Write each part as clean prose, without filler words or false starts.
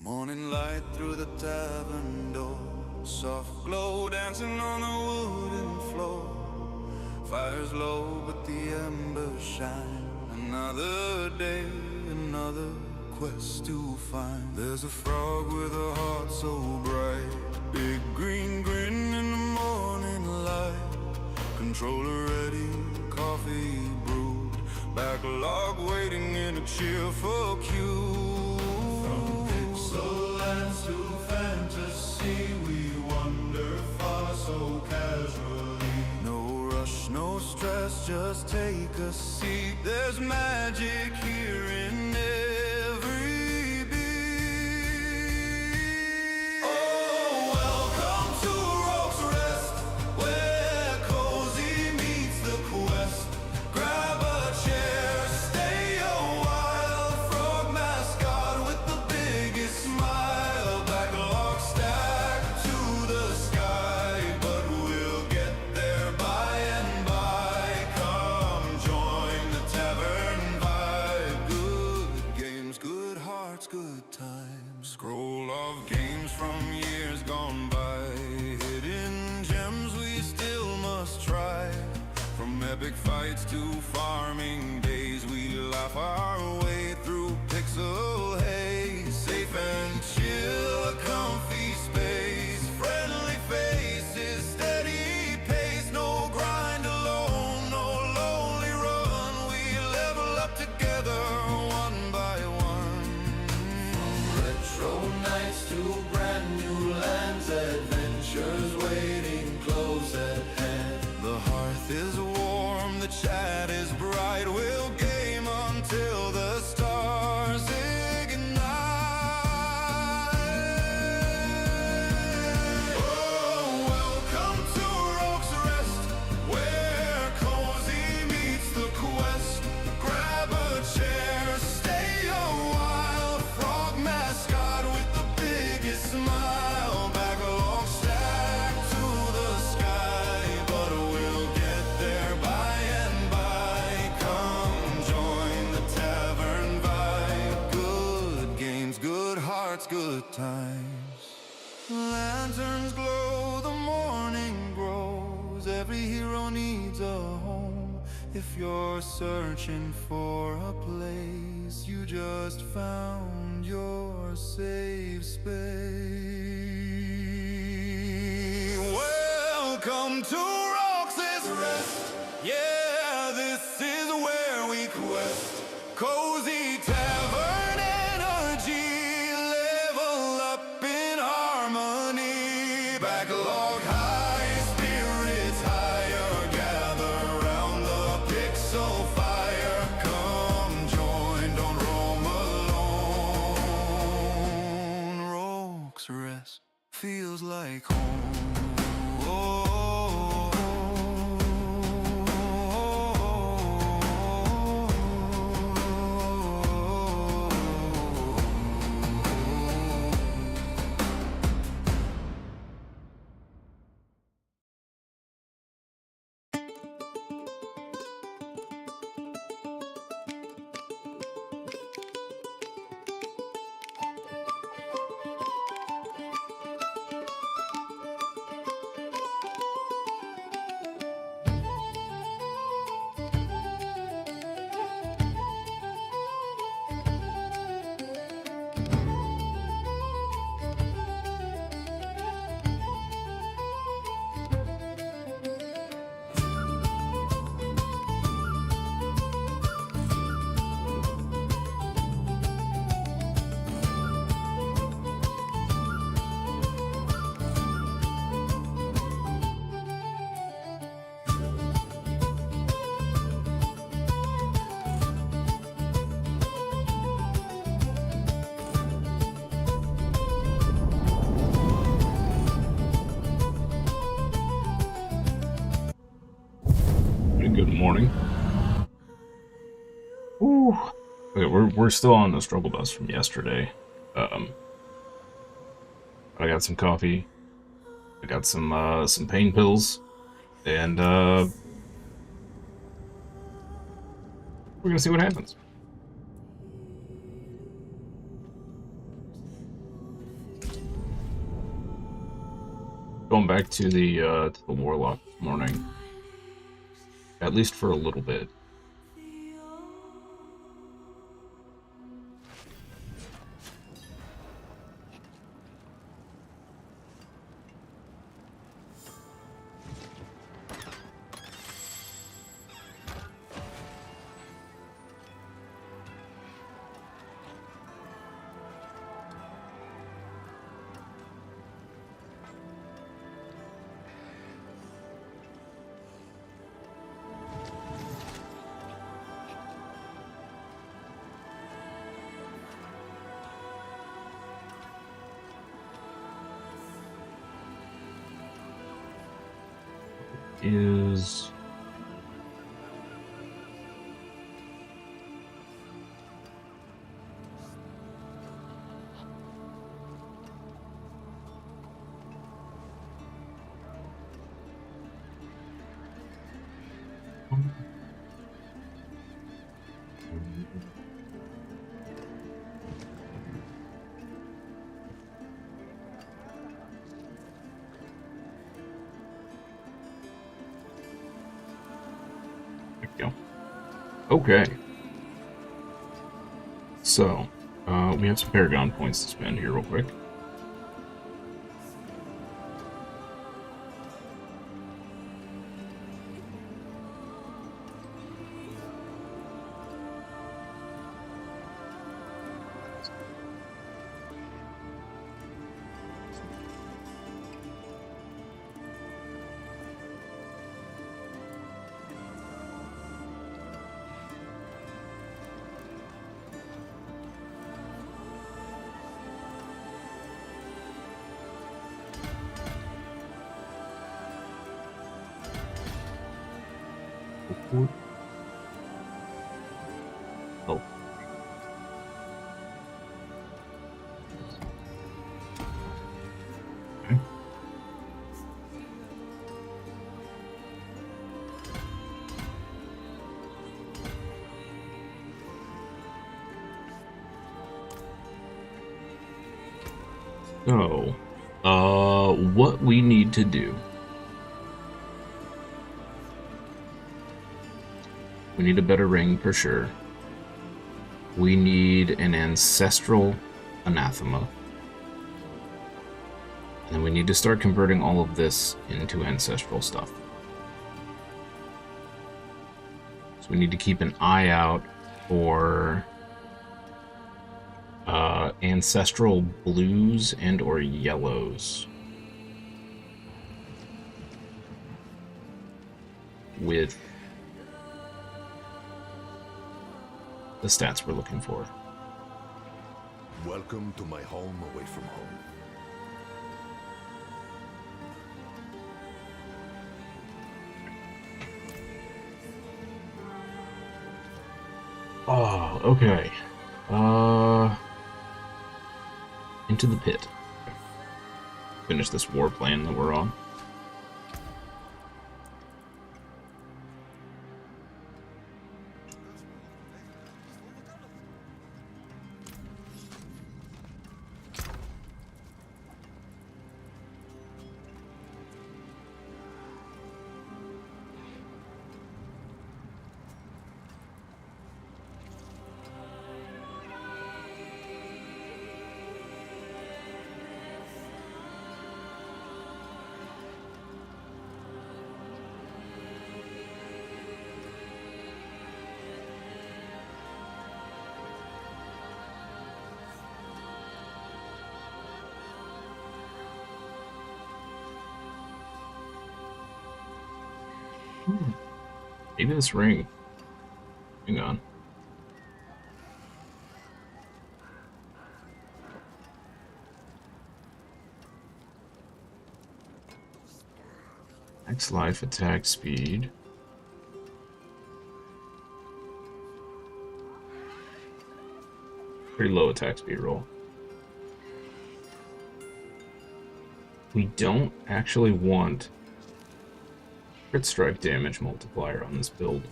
Morning light through the tavern door, soft glow dancing on the wooden floor. Fire's low but the embers shine. Another day, another quest to find. There's a frog with a heart so bright, big green grin in the morning light. Controller ready, coffee brewed, backlog waiting in a cheerful queue. From pixel lands to fantasy, we wander far so casually. No rush, no stress, just take a seat. There's magic here in every beat. Oh, welcome to Rogue's Rest, where cozy meets the quest. Grab a chair, stay a while. Frog mascot with the biggest smile. Backlog stacked to the sky, but we'll get there by and by. Come join the tavern vibe. Good games, good hearts, good times. Scroll of games from years gone by. Hidden gems we still must try. From epic fights to farming days, we laugh our way through pixel haze. Safe and chill, a comfy space. Friendly faces, steady pace. No grind alone, no lonely run. We level up together, one by one. From retro nights to brand new lands, adventures waiting close at hand. The hearth is warm, the chat is bright. We'll game until the stars ignite. Oh, welcome to Rogue's Rest, where cozy meets the quest. Grab a chair, stay a while. Frog mascot with the biggest smile. Backlog stacked to the sky, but we'll get there by and by. Come join the tavern vibe. Good games, good hearts, good times. Lanterns glow, the morning grows. Every hero needs a home. If you're searching for a place, you just found your safe space. Welcome to Rogue's Rest. Yeah, this is where we quest. Cozy tavern energy, level up in harmony. Backlog high, spirits higher. Gather round the pixel fire. Come join, don't roam alone. Rogue's Rest feels like home. Oh. Good morning. Ooh. Okay, we're still on the struggle bus from yesterday. I got some coffee. I got some pain pills, and we're gonna see what happens. Going back to the Warlock this morning, at least for a little bit. Is there we go. Okay. So, we have some Paragon points to spend here real quick. Oh. Okay. So, what we need to do. We need a better ring for sure. We need an ancestral anathema. And then we need to start converting all of this into ancestral stuff. So we need to keep an eye out for ancestral blues and or yellows with the stats we're looking for. Welcome to my home away from home. Oh, okay. Into the pit. Finish this war plan that we're on. Maybe this ring. Hang on. Max life, attack speed. Pretty low attack speed roll. We don't actually want crit strike damage multiplier on this build.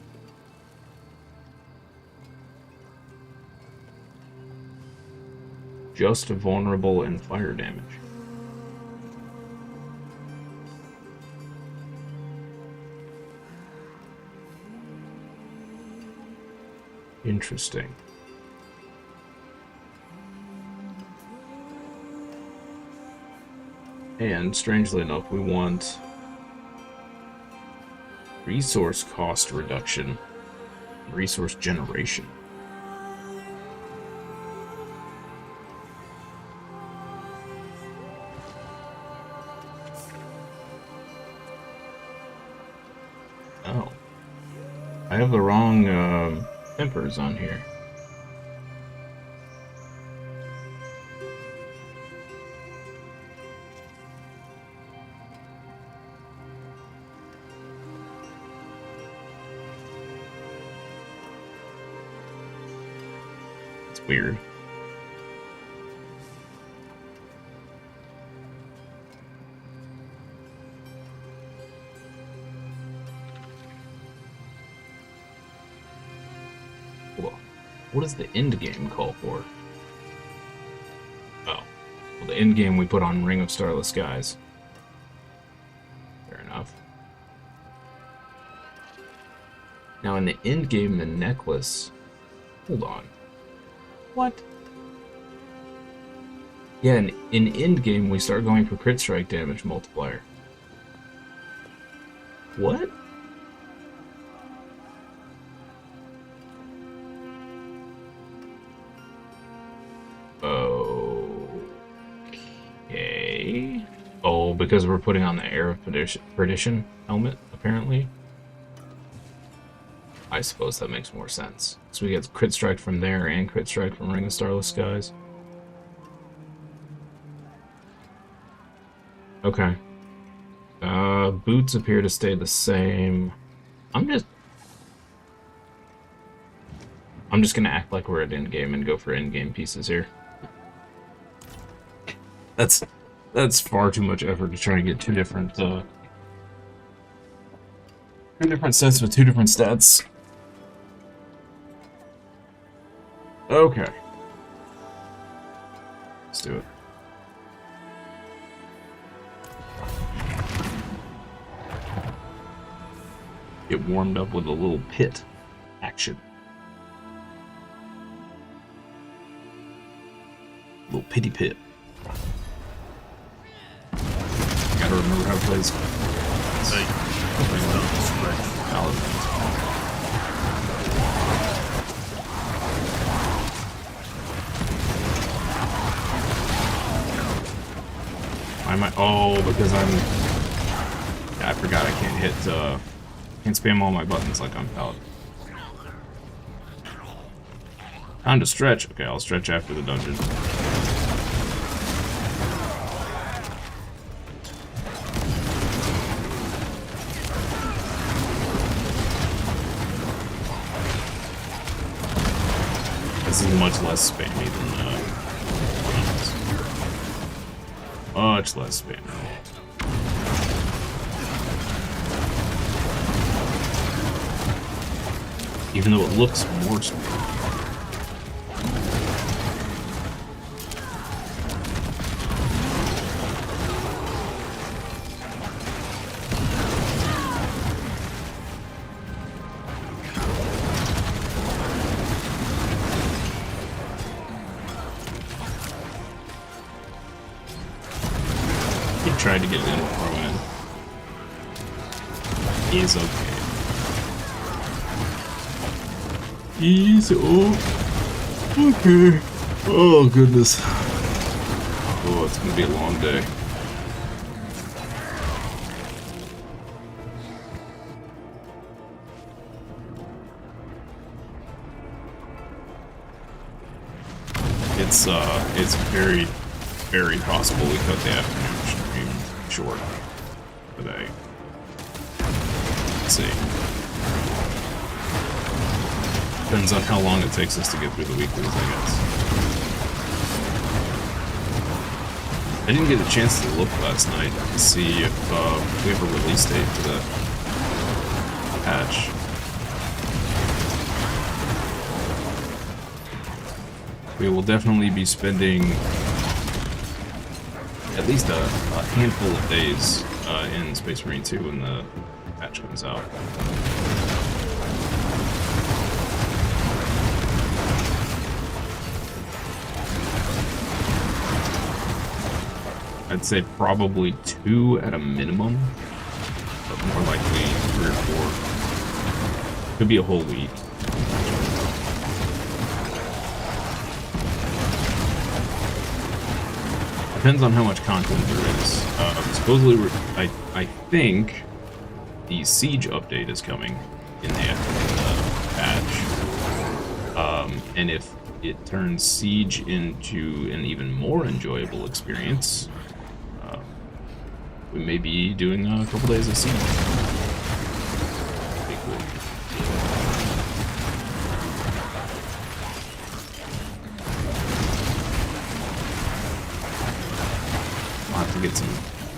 Just vulnerable and fire damage. Interesting. And strangely enough, we want resource cost reduction, resource generation. Oh, I have the wrong tempers on here. It's weird. What does the end game call for? Oh. Well, the end game we put on Ring of Starless Skies. Fair enough. Now in the end game, the necklace... Hold on. What? Yeah, in end game, we start going for crit strike damage multiplier. What? Okay. Oh, because we're putting on the Air of Perdition helmet, apparently. I suppose that makes more sense. So we get crit strike from there and crit strike from Ring of Starless Skies. Okay. Boots appear to stay the same. I'm just gonna act like we're at endgame and go for endgame pieces here. That's far too much effort to try and get two different sets with two different stats. Okay. Let's do it. Get warmed up with a little pit action. Little pity pit. Gotta remember how to play this. Paladin. I might. Oh, because I'm. Yeah, I forgot I can't hit. Can't spam all my buttons like I'm Paladin. Time to stretch. Okay, I'll stretch after the dungeon. This is much less spammy than much less spammy. Even though it looks more spammy. Tried to get it in before I went in. He's okay. He's okay. Oh, goodness. Oh, it's gonna be a long day. It's very, very possible we cut the afternoon stream short today. Let's see. Depends on how long it takes us to get through the weeklies, I guess. I didn't get a chance to look last night to see if we have a release date for the patch. We will definitely be spending at least a handful of days in Space Marine 2 when the patch comes out. I'd say probably 2 at a minimum, but more likely 3 or 4. Could be a whole week. Depends on how much content there is. Supposedly, I think the Siege update is coming in the patch. And if it turns Siege into an even more enjoyable experience, we may be doing a couple days of Siege. Pretty cool. I'll have to get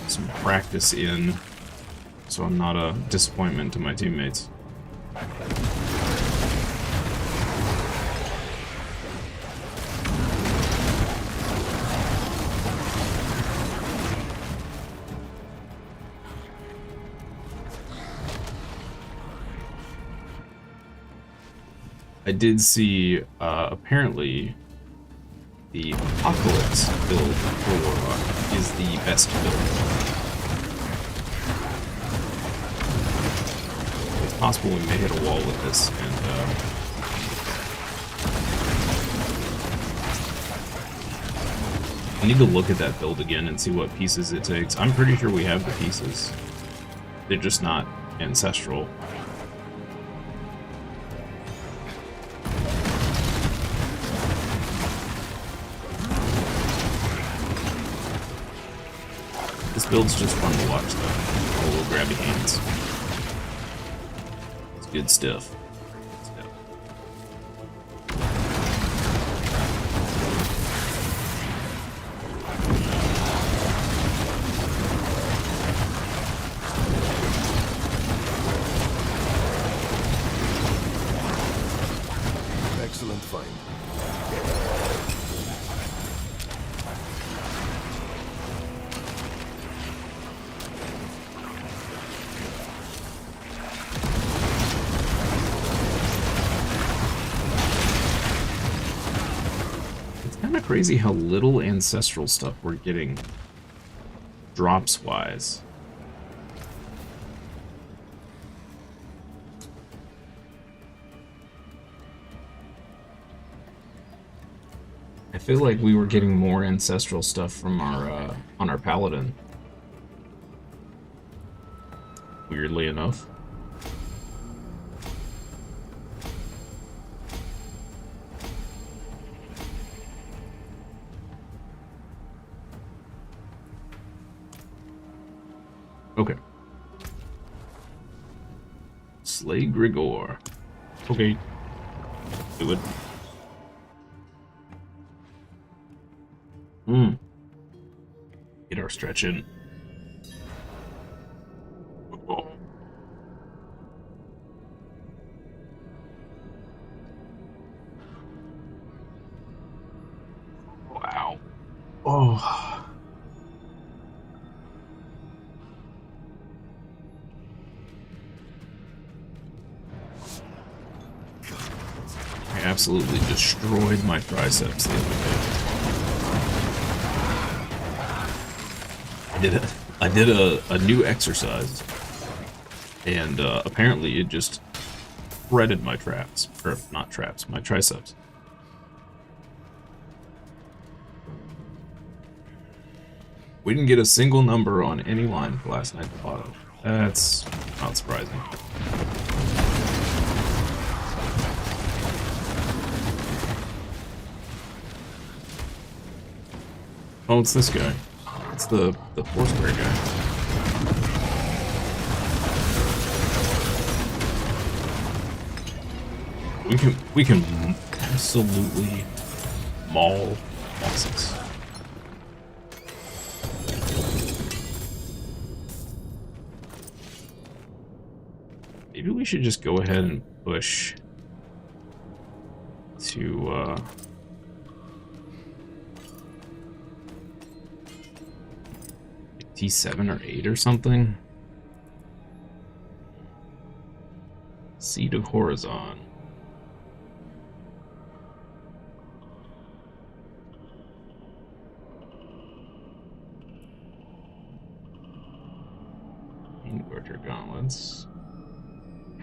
some practice in, so I'm not a disappointment to my teammates. I did see, apparently, the Apocalypse build for Warlock is the best build. It's possible we may hit a wall with this, and, I need to look at that build again and see what pieces it takes. I'm pretty sure we have the pieces. They're just not ancestral. This build's just fun to watch, though. All little grabby hands. It's good stuff. Good stuff. Excellent find. Crazy how little ancestral stuff we're getting drops wise. I feel like we were getting more ancestral stuff from our on our Paladin. Weirdly enough. Okay. Slay Grigor. Okay. Do it. Get our stretch in. Oh. Wow. Oh. Absolutely destroyed my triceps the other day. I did a new exercise, and apparently it just shredded my traps, or not traps, my triceps. We didn't get a single number on any line for last night's auto. That's not surprising. Oh, it's this guy. It's the Foursquare guy. We can absolutely maul bosses. Maybe we should just go ahead and push to 7 or 8 or something. Seed of Horizon. Gorger Gauntlets.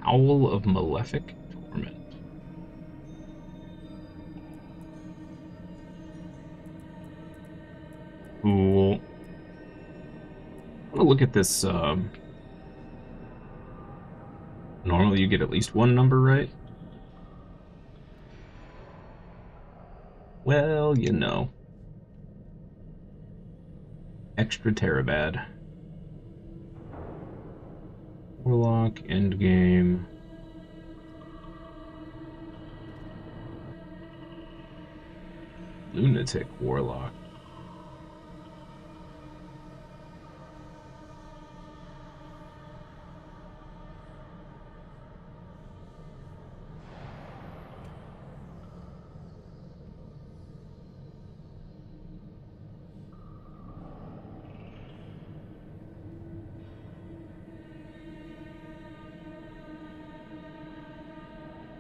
Howl of Malefic Torment. Cool. I'm gonna look at this. Normally you get at least one number right. Well, you know. Extra Terabad. Warlock, endgame. Lunatic Warlock.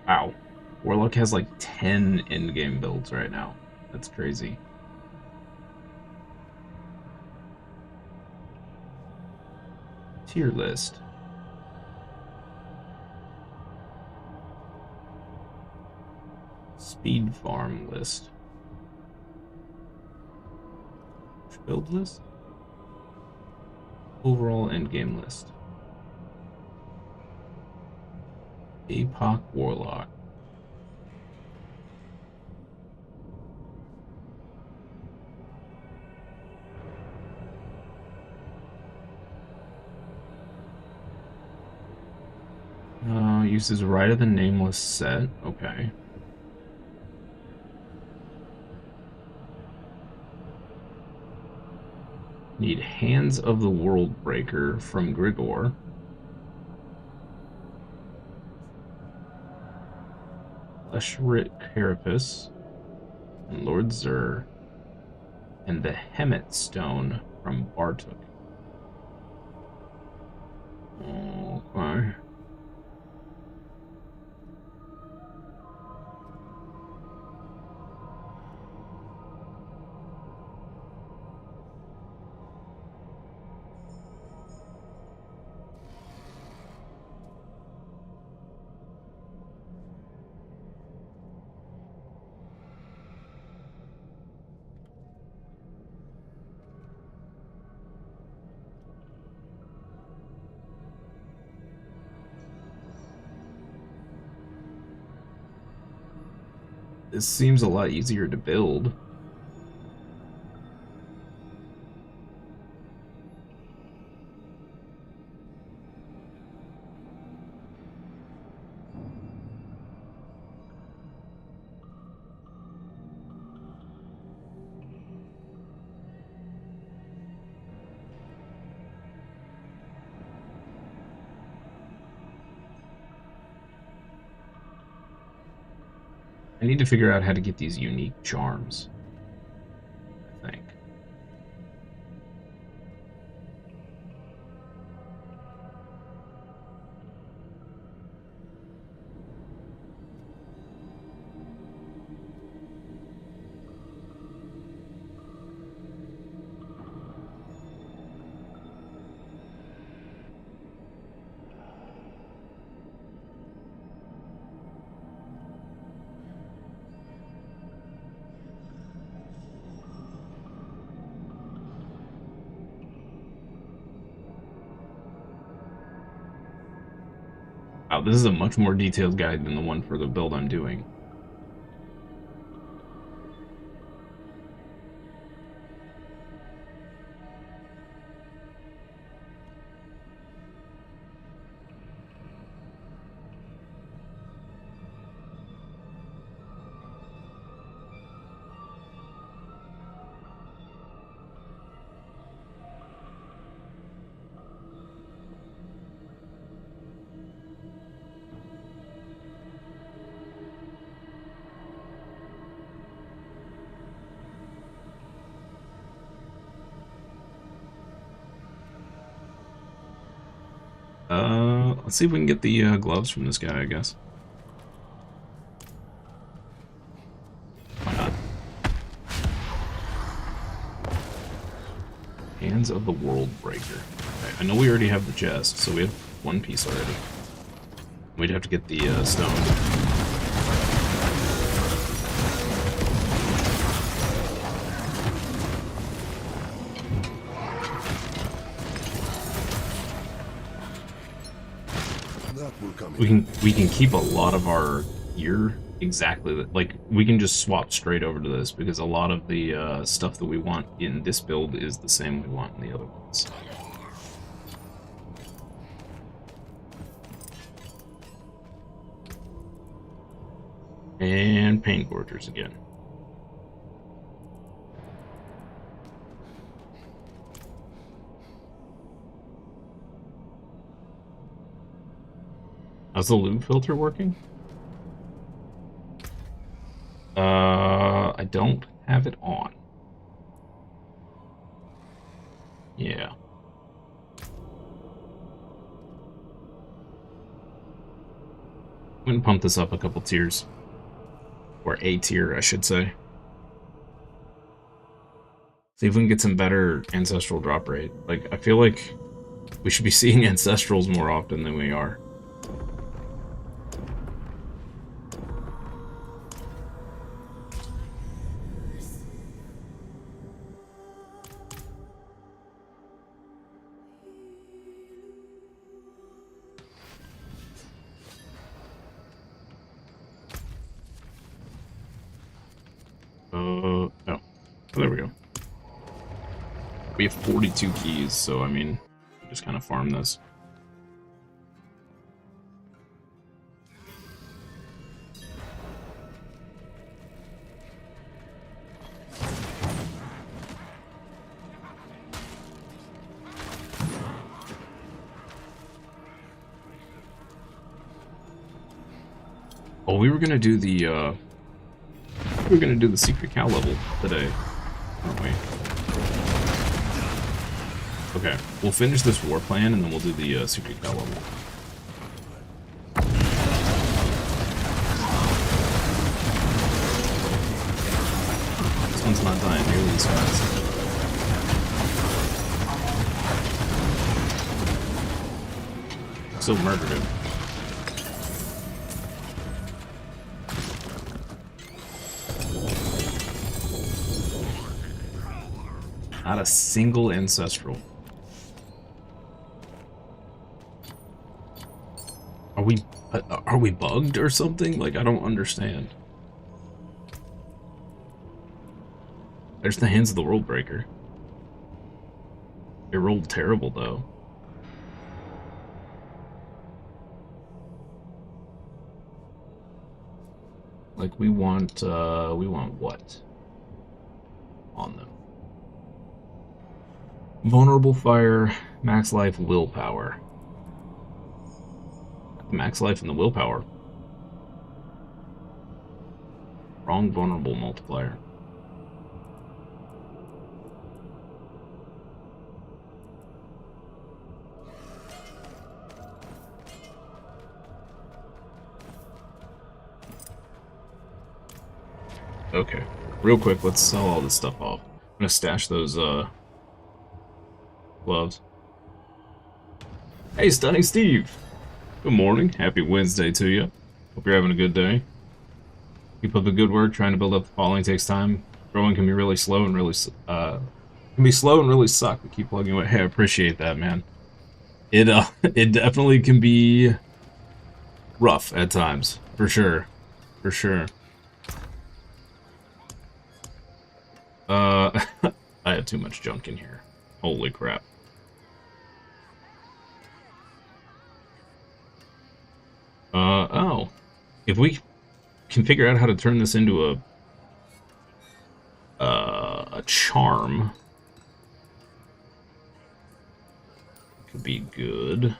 Wow. Warlock has like 10 in-game builds right now. That's crazy. Tier list. Speed farm list. Build list. Overall endgame list. APOC Warlock. Uses Rite of the Nameless set. Okay. Need Hands of the World Breaker from Grigor. Leshrit Carapace and Lord Zur. And the Hemet Stone from Bartok. Okay. This seems a lot easier to build. I need to figure out how to get these unique charms, I think. Wow, this is a much more detailed guide than the one for the build I'm doing. Let's see if we can get the gloves from this guy, I guess. Why not? Hands of the World Breaker. Okay, I know we already have the chest, so we have one piece already. We'd have to get the stone. That will come in. We can keep a lot of our gear exactly like we can just swap straight over to this because a lot of the stuff that we want in this build is the same we want in the other ones. And pain gorgers again. How's the lube filter working? I don't have it on. Yeah. I'm gonna pump this up a couple tiers. Or a tier, I should say. See if we can get some better ancestral drop rate. Like, I feel like we should be seeing ancestrals more often than we are. Oh, there we go. We have 42 keys, so I mean, just kind of farm this. Oh, we were gonna do the secret cow level today, aren't we? Okay, we'll finish this war plan and then we'll do the secret cow level. This one's not dying nearly as fast. Still murdered him. Not a single ancestral. Are we bugged or something? Like, I don't understand. There's the Hands of the World Breaker. It rolled terrible though. Like, we want what on them? Vulnerable fire, max life, willpower. Max life and the willpower. Wrong vulnerable multiplier. Okay, real quick, let's sell all this stuff off. I'm gonna stash those gloves. Hey, Stunning Steve! Good morning. Happy Wednesday to you. Hope you're having a good day. Keep up the good work. Trying to build up the following takes time. Growing can be really slow and really suck. But keep plugging away. Hey, I appreciate that, man. It it definitely can be rough at times, for sure, for sure. I have too much junk in here. Holy crap. Oh. If we can figure out how to turn this into a charm, it could be good.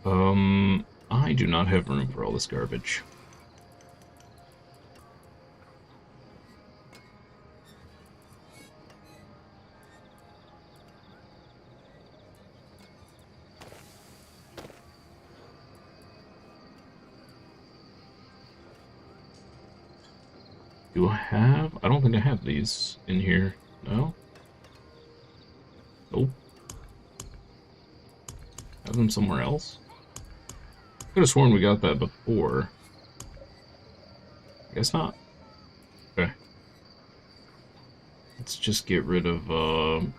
I do not have room for all this garbage. Do I have? I don't think I have these in here. No? Nope. Have them somewhere else? Could have sworn we got that before. Guess not. Okay. Let's just get rid of,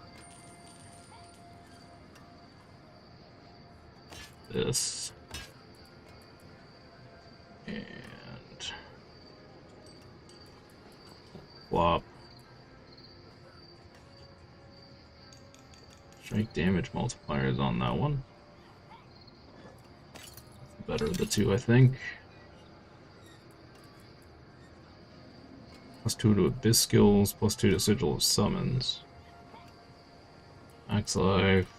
this. And flop. Strike damage multipliers on that one. Better of the two, I think. +2 to Abyss skills, +2 to Sigil of Summons. Max life.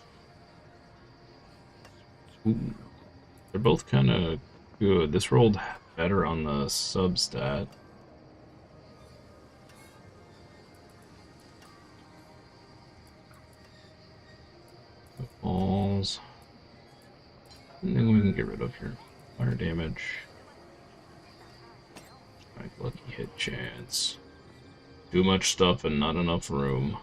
Ooh. They're both kind of good. This rolled better on the substat. Balls. Anything we can get rid of here. Fire damage. Like lucky hit chance. Too much stuff and not enough room.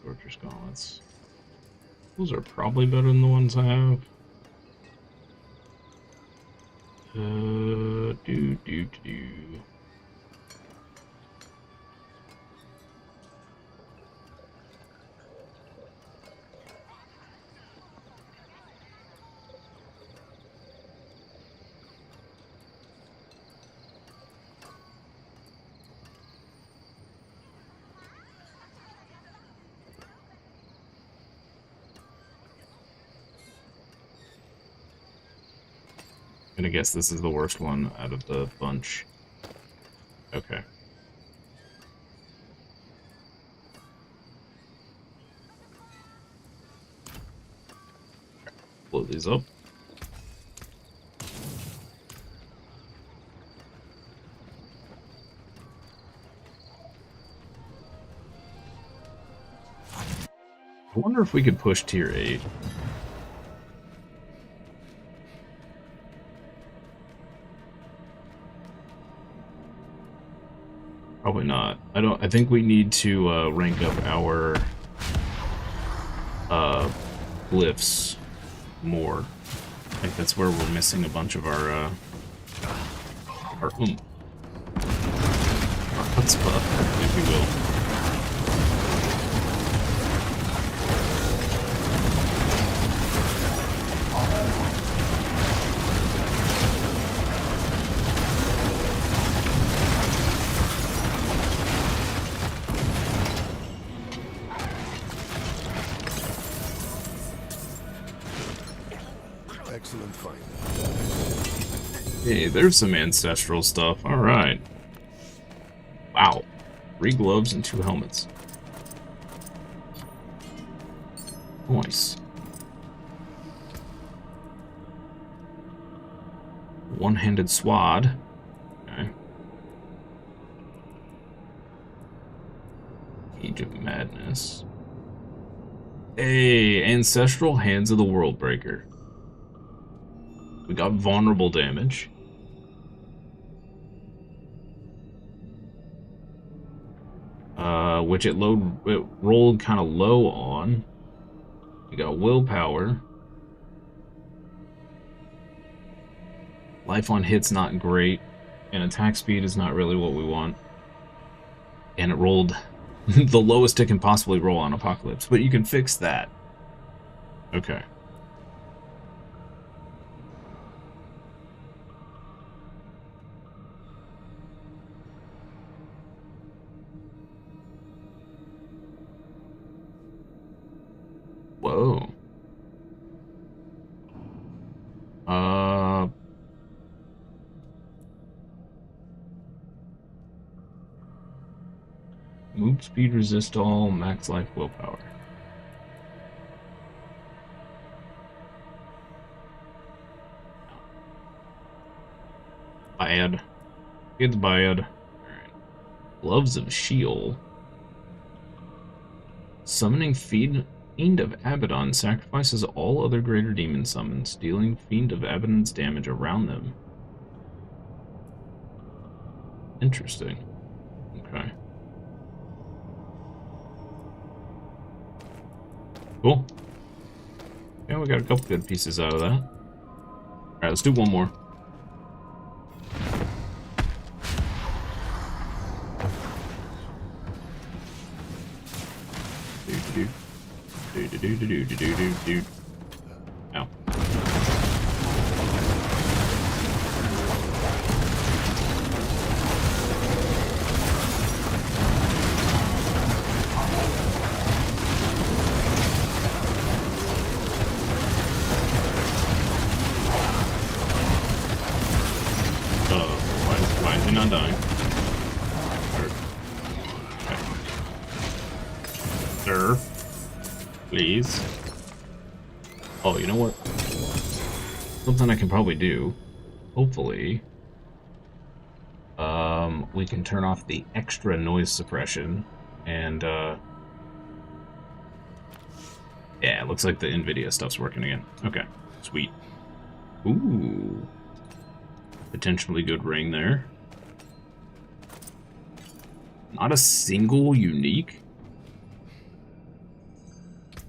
Torture gauntlets. Those are probably better than the ones I have. Do. I'm gonna guess this is the worst one out of the bunch. Okay. Blow these up. I wonder if we could push tier 8. Probably not. I think we need to rank up our glyphs more. I think that's where we're missing a bunch of our chutzpah, if you will. Excellent find. Hey, there's some ancestral stuff. Alright. Wow. 3 gloves and 2 helmets. Nice. One-handed sword. Okay. Age of Madness. Hey, Ancestral Hands of the Worldbreaker. We got vulnerable damage. Which it rolled kind of low on. We got willpower. Life on hit's not great, and attack speed is not really what we want. And it rolled the lowest it can possibly roll on Apocalypse, but you can fix that. Okay. Whoa. Move speed, resist all, max life, willpower. Bad. It's bad. Alright. Gloves of Sheol. Summoning Fiend of Abaddon sacrifices all other greater demon summons, dealing Fiend of Abaddon's damage around them. Interesting. Okay. Cool. Yeah, we got a couple good pieces out of that. Alright, let's do one more. Ow. Why is he not dying? Sir, please. Oh, you know what? Something I can probably do. Hopefully. We can turn off the extra noise suppression. And, yeah, it looks like the NVIDIA stuff's working again. Okay, sweet. Ooh. Potentially good ring there. Not a single unique.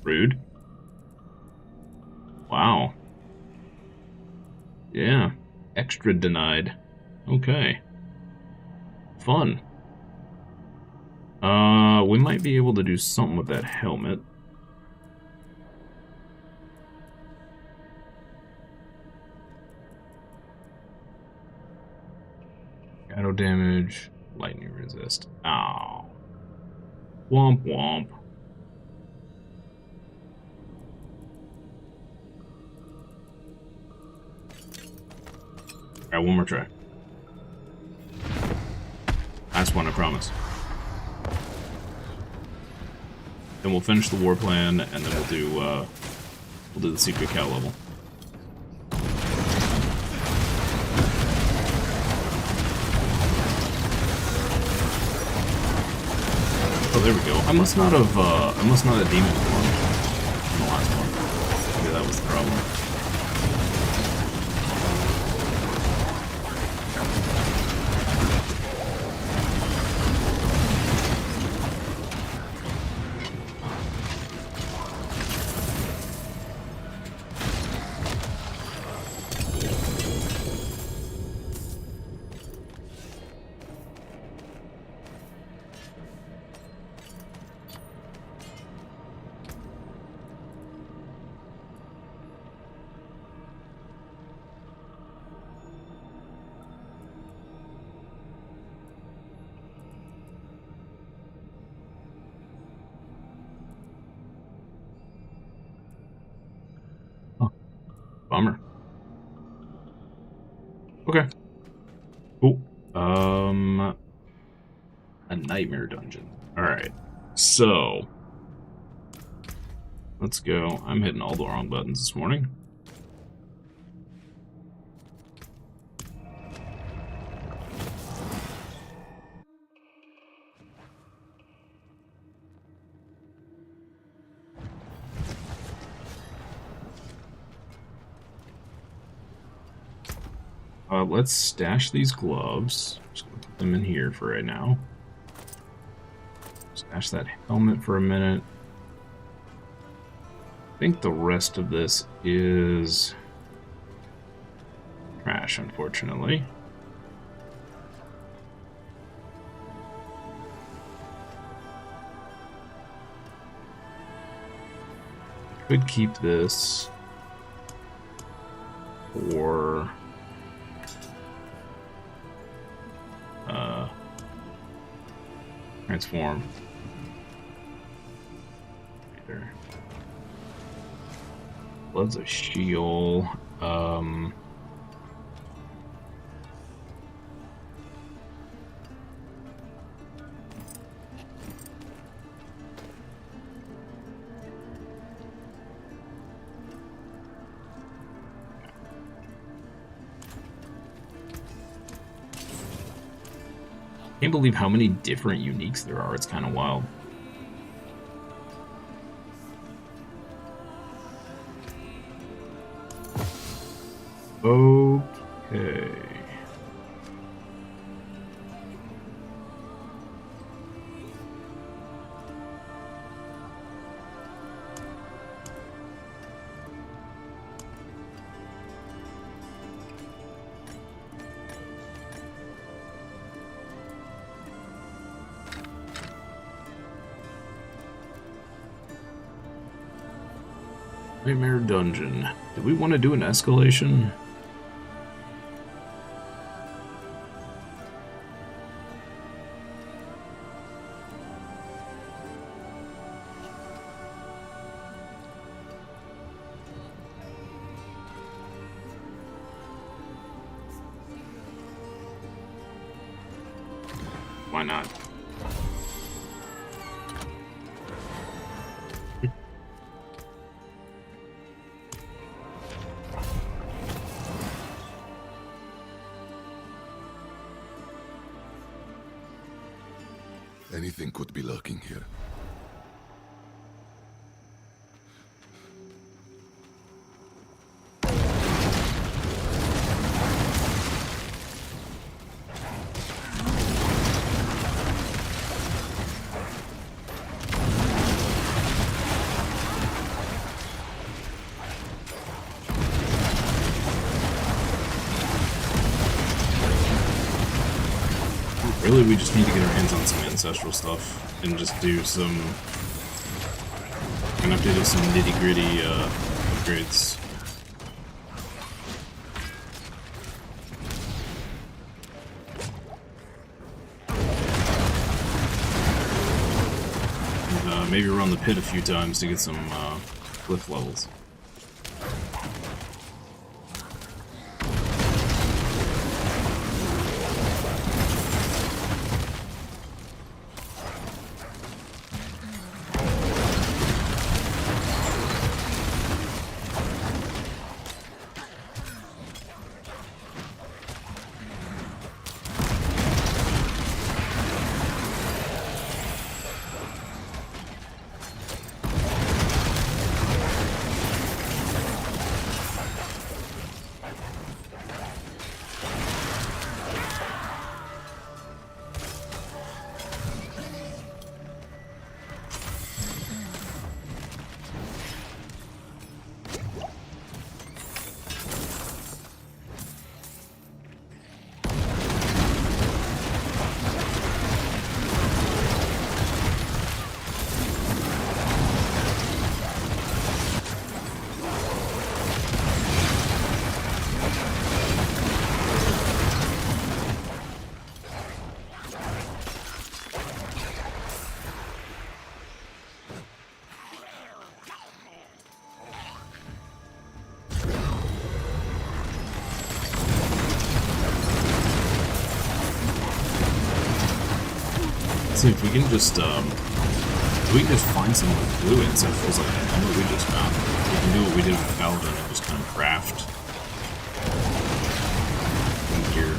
Rude. Wow. Yeah. Extra denied. Okay. Fun. We might be able to do something with that helmet. Shadow damage. Lightning resist. Ow. Womp womp. Alright, one more try. Last one, I promise. Then we'll finish the war plan, and then we'll do the secret cow level. Oh, there we go. I must not have demon formed in the last one. Maybe that was the problem. Bummer. Okay. Cool. A nightmare dungeon. Alright. So. Let's go. I'm hitting all the wrong buttons this morning. Let's stash these gloves. Just gonna put them in here for right now. Stash that helmet for a minute. I think the rest of this is trash, unfortunately. Could keep this for transform. Right there. Loves a shield. Can't believe how many different uniques there are. It's kind of wild. Okay. Nightmare Dungeon. Do we want to do an escalation? Why not? Anything could be lurking here. Really, we just need to get our hands on some ancestral stuff and just do some. I'm gonna have to do some nitty-gritty upgrades. And, maybe run the pit a few times to get some cliff levels. See if we can just find some blue ancestors like that. What we just found. We can do what we did with Paladin and just kind of craft gear.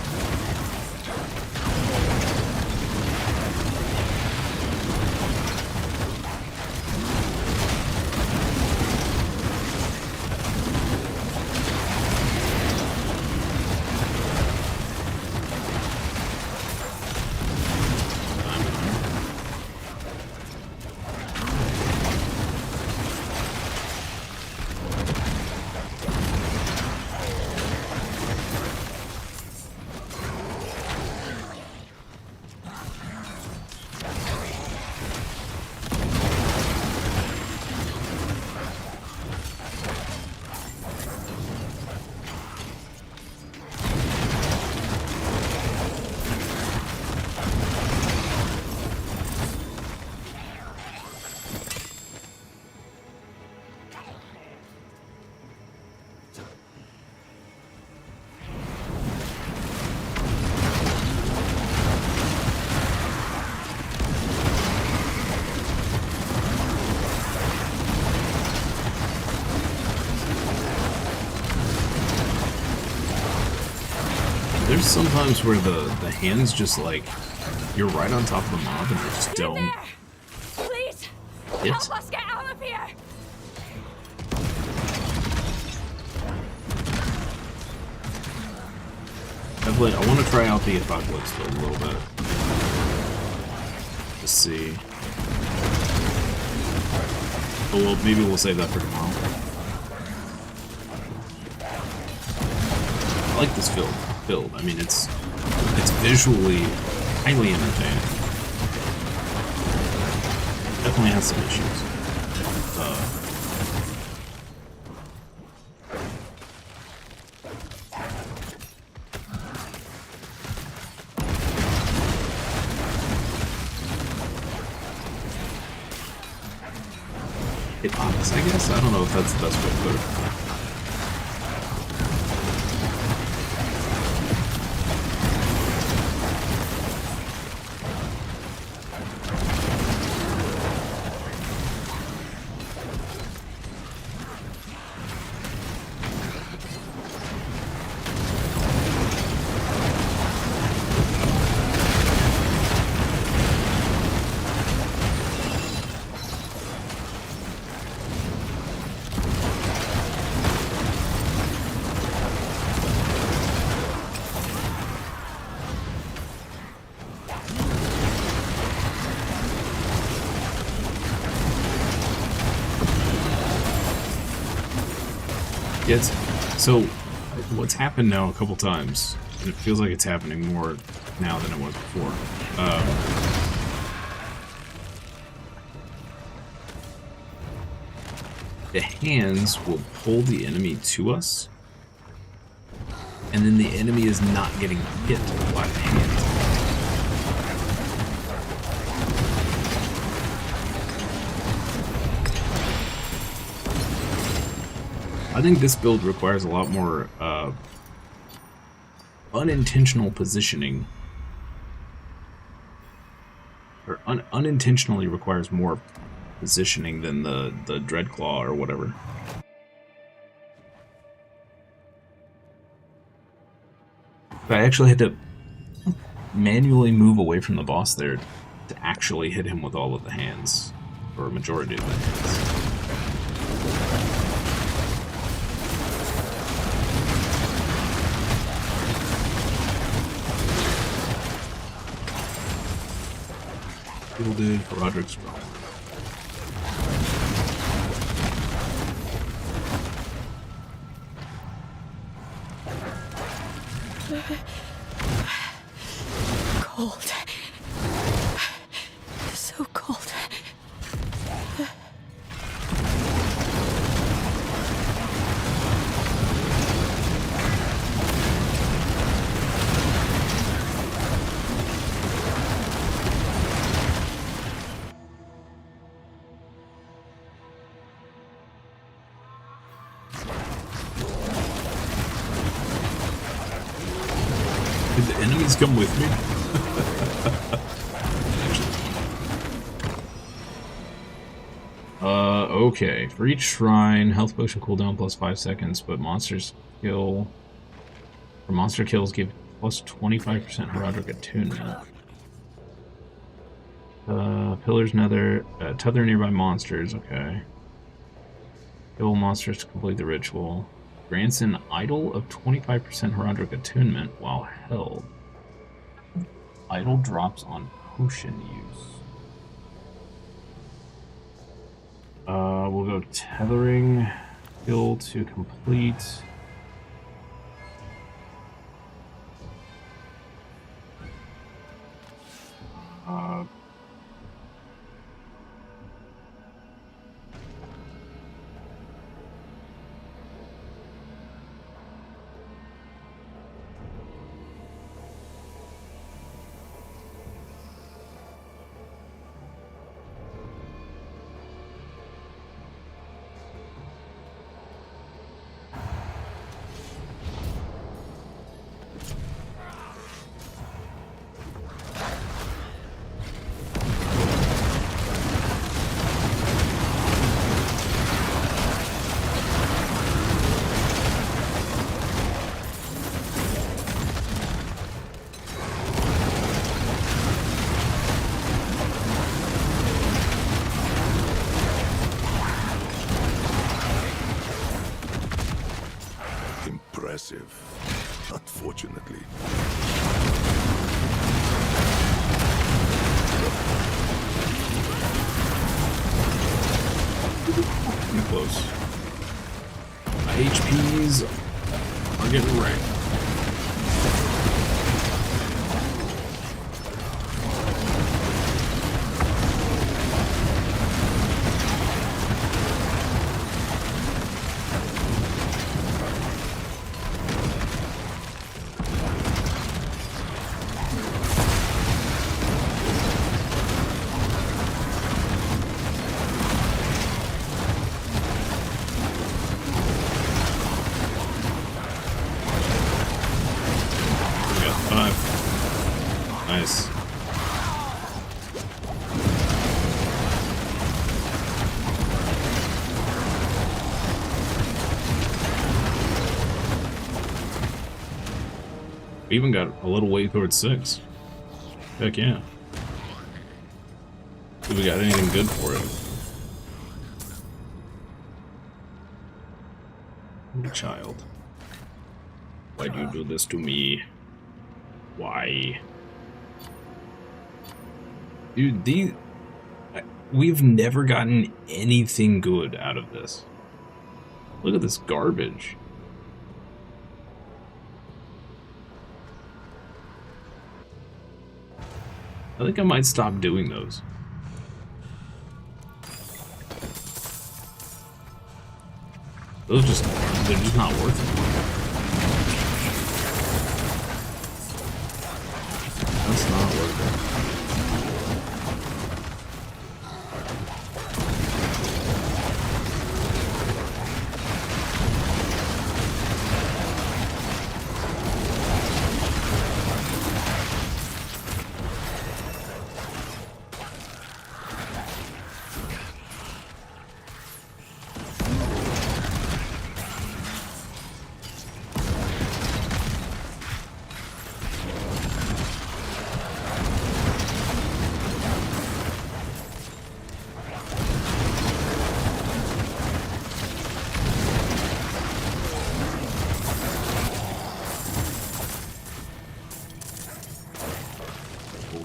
There's sometimes where the hands just like, you're right on top of the mob and they just don't. Please, hit. help us get out of here. I want to try out the Apocalypse build a little bit. Just see. Oh, well, maybe we'll save that for tomorrow. I like this build. I mean, it's visually highly entertaining. Definitely has some issues. Hit honest, I guess? I don't know if that's the best way to put it. So, what's happened now a couple times, and it feels like it's happening more now than it was before. The hands will pull the enemy to us, and then the enemy is not getting hit by the hands. I think this build requires a lot more unintentional positioning, or unintentionally requires more positioning than the Dreadclaw or whatever. I actually had to manually move away from the boss there to actually hit him with all of the hands, or a majority of the hands. Shielded for Roderick's Realm. Cold. So cold. Did the enemies come with me? Okay. For each shrine, health potion cooldown plus 5 seconds, but monsters kill... For monster kills, give plus 25% Heraldric attunement. Pillars nether, tether nearby monsters, okay. Kill monsters to complete the ritual. Grants an idol of 25% Heraldric attunement while held. Idol drops on potion use. We'll go tethering. Kill to complete. Impressive, but unfortunately. Pretty close. My HPs are getting wrecked. Nice. We even got a little way towards 6. Heck yeah. Do we got anything good for it? Child. Why do you do this to me? Why? Dude, we've never gotten anything good out of this. Look at this garbage. I think I might stop doing those. They're just not worth it. That's not worth it.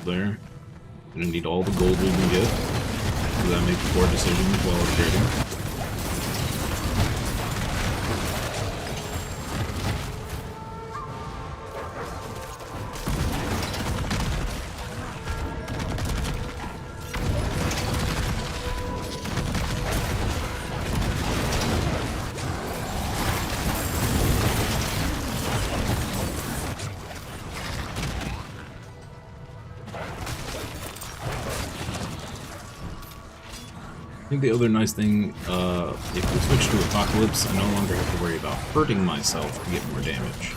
There. Gonna need all the gold we can get. So that makes poor decisions while trading. I think the other nice thing, if we switch to Apocalypse, I no longer have to worry about hurting myself to get more damage.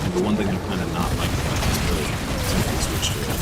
And the one thing I'm kind of not liking about this build, since we switched to it.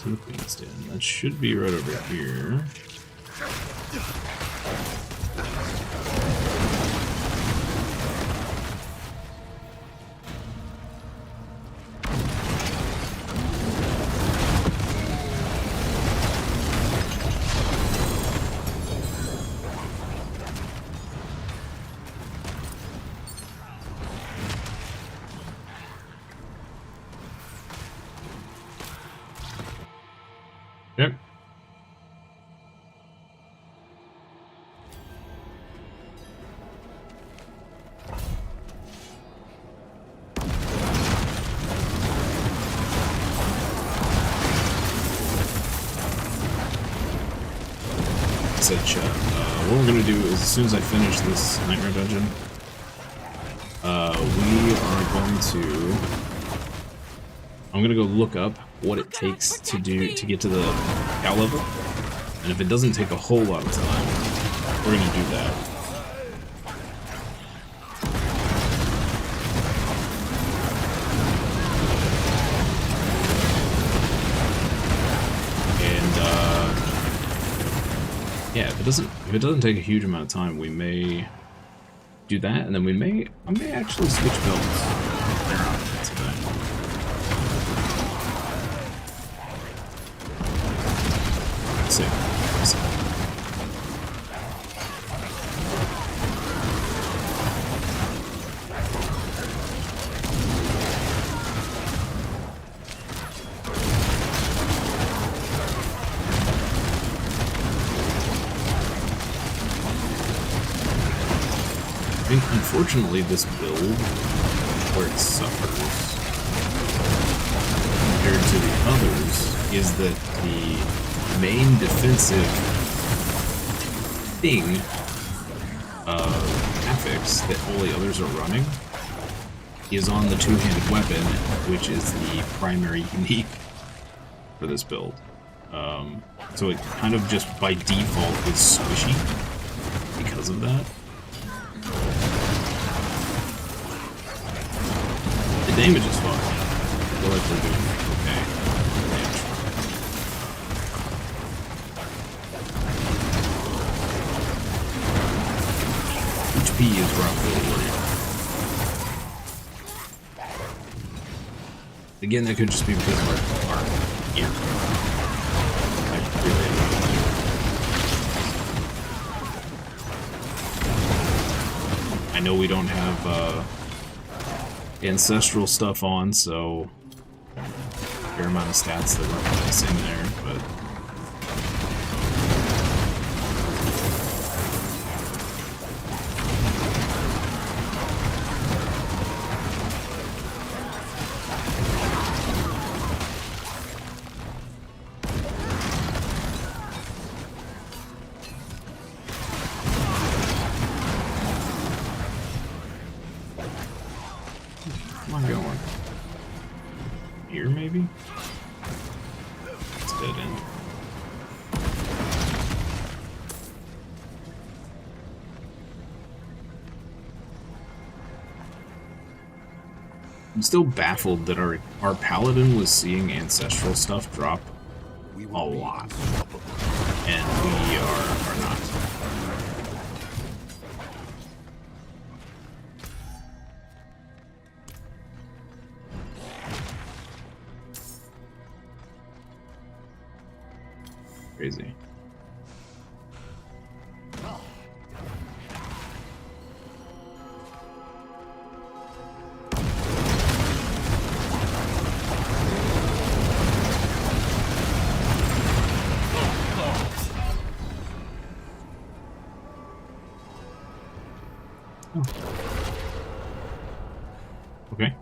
To the Queen's Den. That should be right over here. Yep. Said chat. What we're gonna do is, as soon as I finish this nightmare dungeon, we are going to. I'm gonna go look up what it takes to get to the cow level, and if it doesn't take a whole lot of time, we're gonna do that. Yeah, if it doesn't take a huge amount of time, we may do that, and then I may actually switch builds. That's okay. Let's see. Let's see. I think, unfortunately, this build, where it suffers compared to the others, is that the main defensive thing affix that all the others are running is on the two-handed weapon, which is the primary unique for this build. So it kind of just by default is squishy because of that. The damage is fine. I feel like we're doing okay. Damage. HP is where I'm really worried. Again, that could just be because of our gear. I really don't know. I know we don't have ancestral stuff on, so a fair amount of stats that we're missing there, but where am I going? Here, maybe? It's dead end. I'm still baffled that our Paladin was seeing ancestral stuff drop a lot. And we are not. Crazy. Oh. Okay.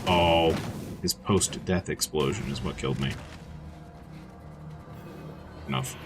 Oh. His post-death explosion is what killed me. Enough.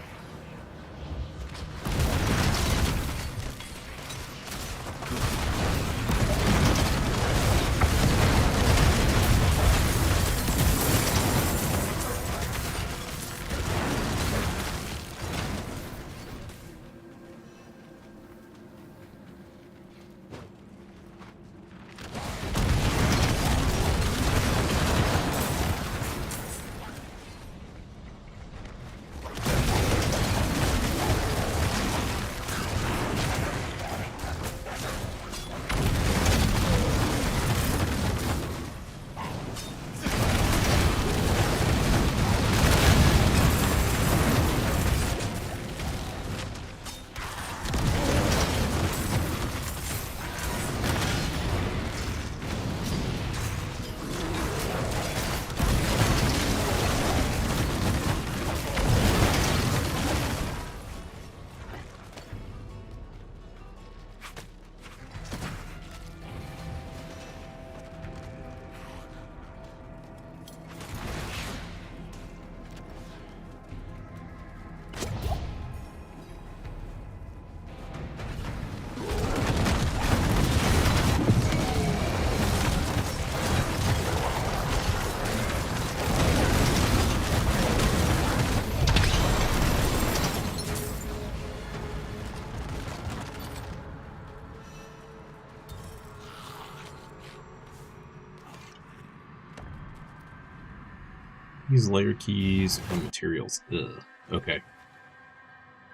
Use layer keys and materials. Ugh. Okay.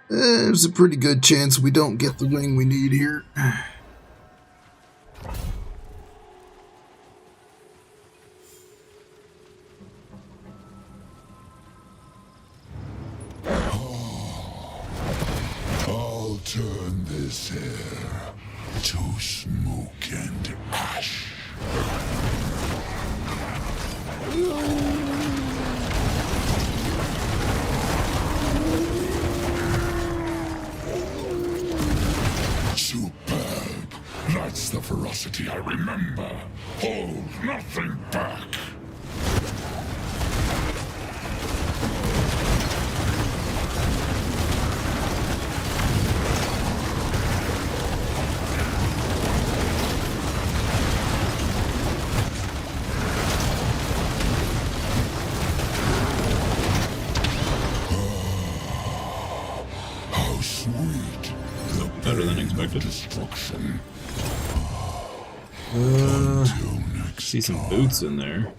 There's a pretty good chance we don't get the ring we need here. I'll turn this air to smoke and ash. Superb. That's the ferocity I remember. Hold nothing back. How sweet. The Better than pain of expected. destruction. Until next See some time. boots in there.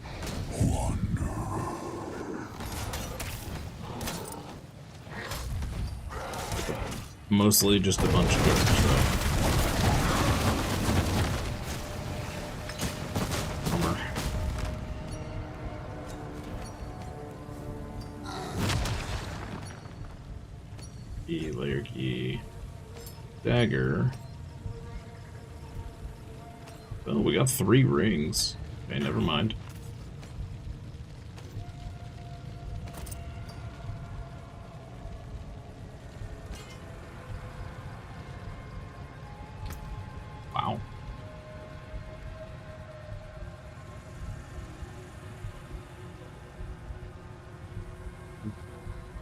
Mostly just a bunch of different stuff. Bummer. Key, layer key, dagger. Oh, we got 3 rings. Okay, never mind. Wow.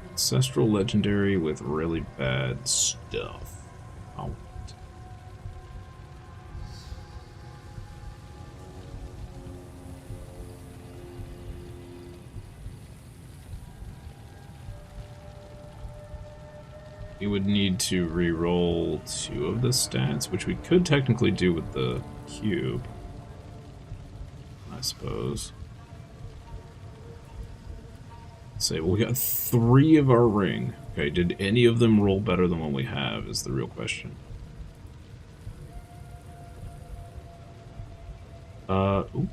Ancestral legendary with really bad stuff. Oh. We would need to re-roll 2 of the stats, which we could technically do with the cube, I suppose. Say, well, we got 3 of our ring. Okay, did any of them roll better than what we have is the real question. Ooh.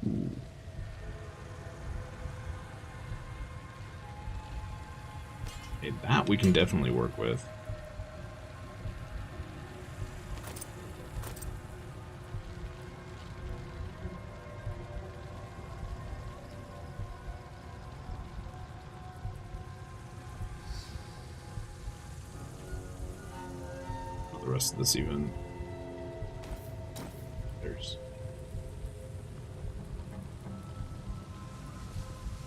Okay, that we can definitely work with. The rest of this even. There's.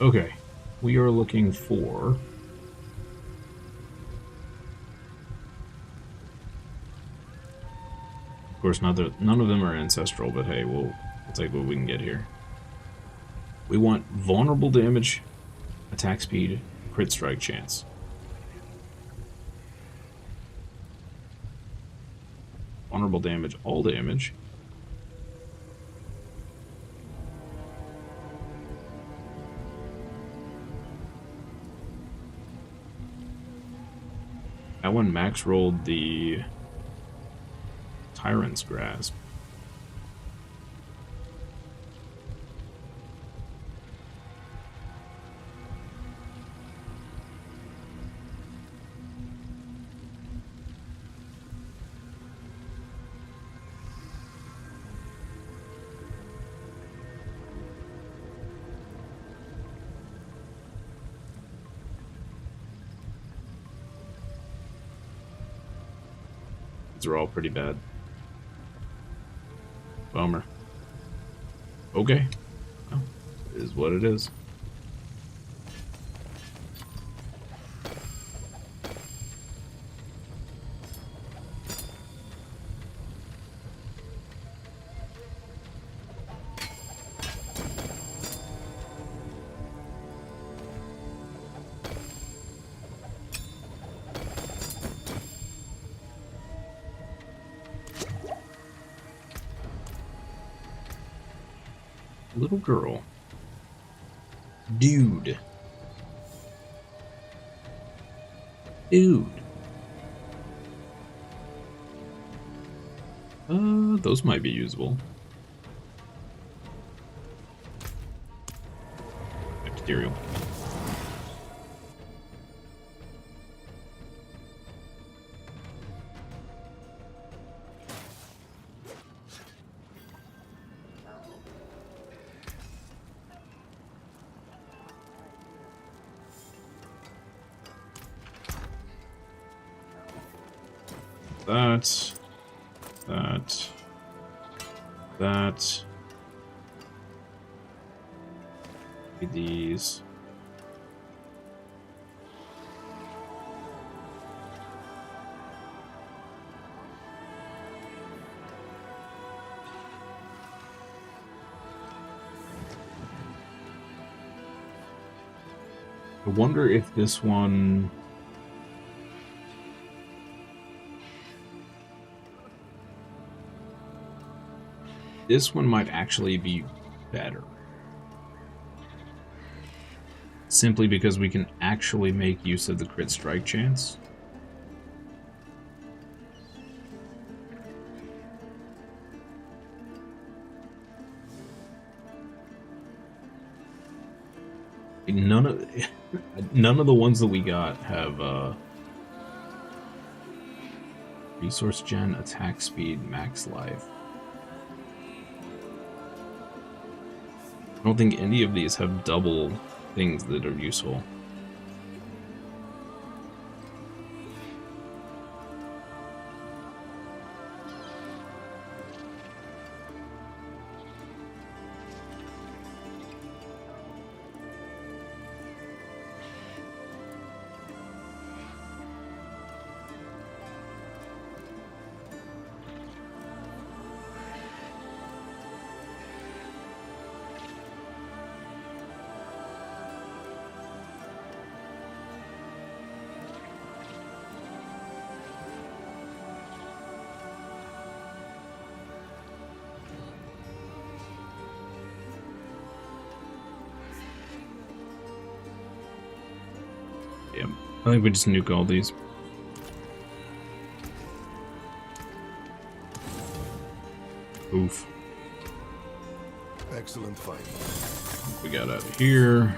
Okay, we are looking for. Of course, none of them are ancestral, but hey, we'll take what we can get here. We want vulnerable damage, attack speed, crit strike chance. Vulnerable damage, all damage. That one max rolled the Tyrant's Grasp. These are all pretty bad. Bummer. Okay. Well, it is what it is. Little girl. Dude. Dude. Those might be usable. Material. That. These. I wonder if this one... This one might actually be better. Simply because we can actually make use of the crit strike chance. None of the ones that we got have resource gen, attack speed, max life. I don't think any of these have double things that are useful. Yeah, I think we just nuke all these. Oof. Excellent fight. We got out of here.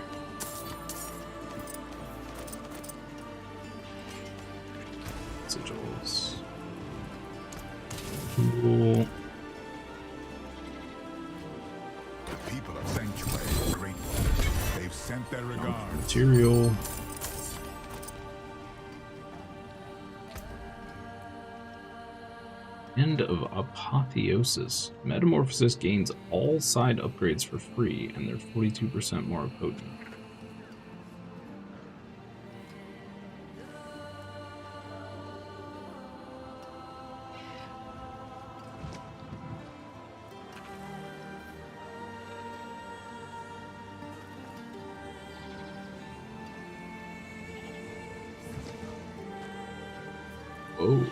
Sigils. Cool. The people of Sanctuary are grateful. They've sent their regards. Material. End of Apotheosis. Metamorphosis gains all side upgrades for free, and they're 42% more potent. Oh.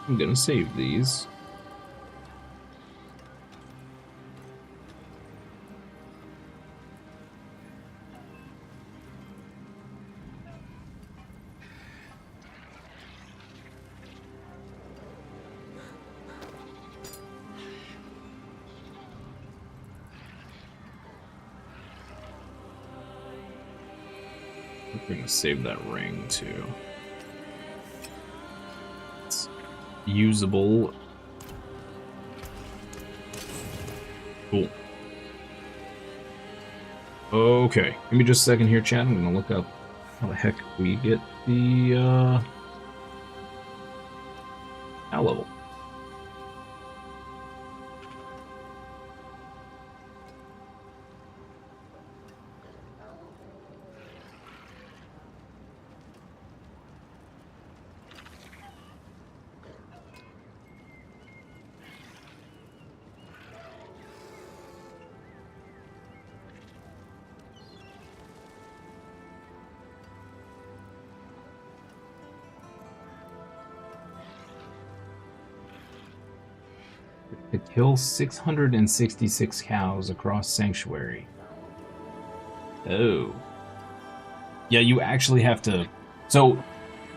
I'm gonna save these. We're gonna save that ring too. It's usable. Cool. Okay, give me just a second here, chat. I'm gonna look up how the heck we get the PAL level. to kill 666 cows across Sanctuary. Oh. Yeah, you actually have to... So,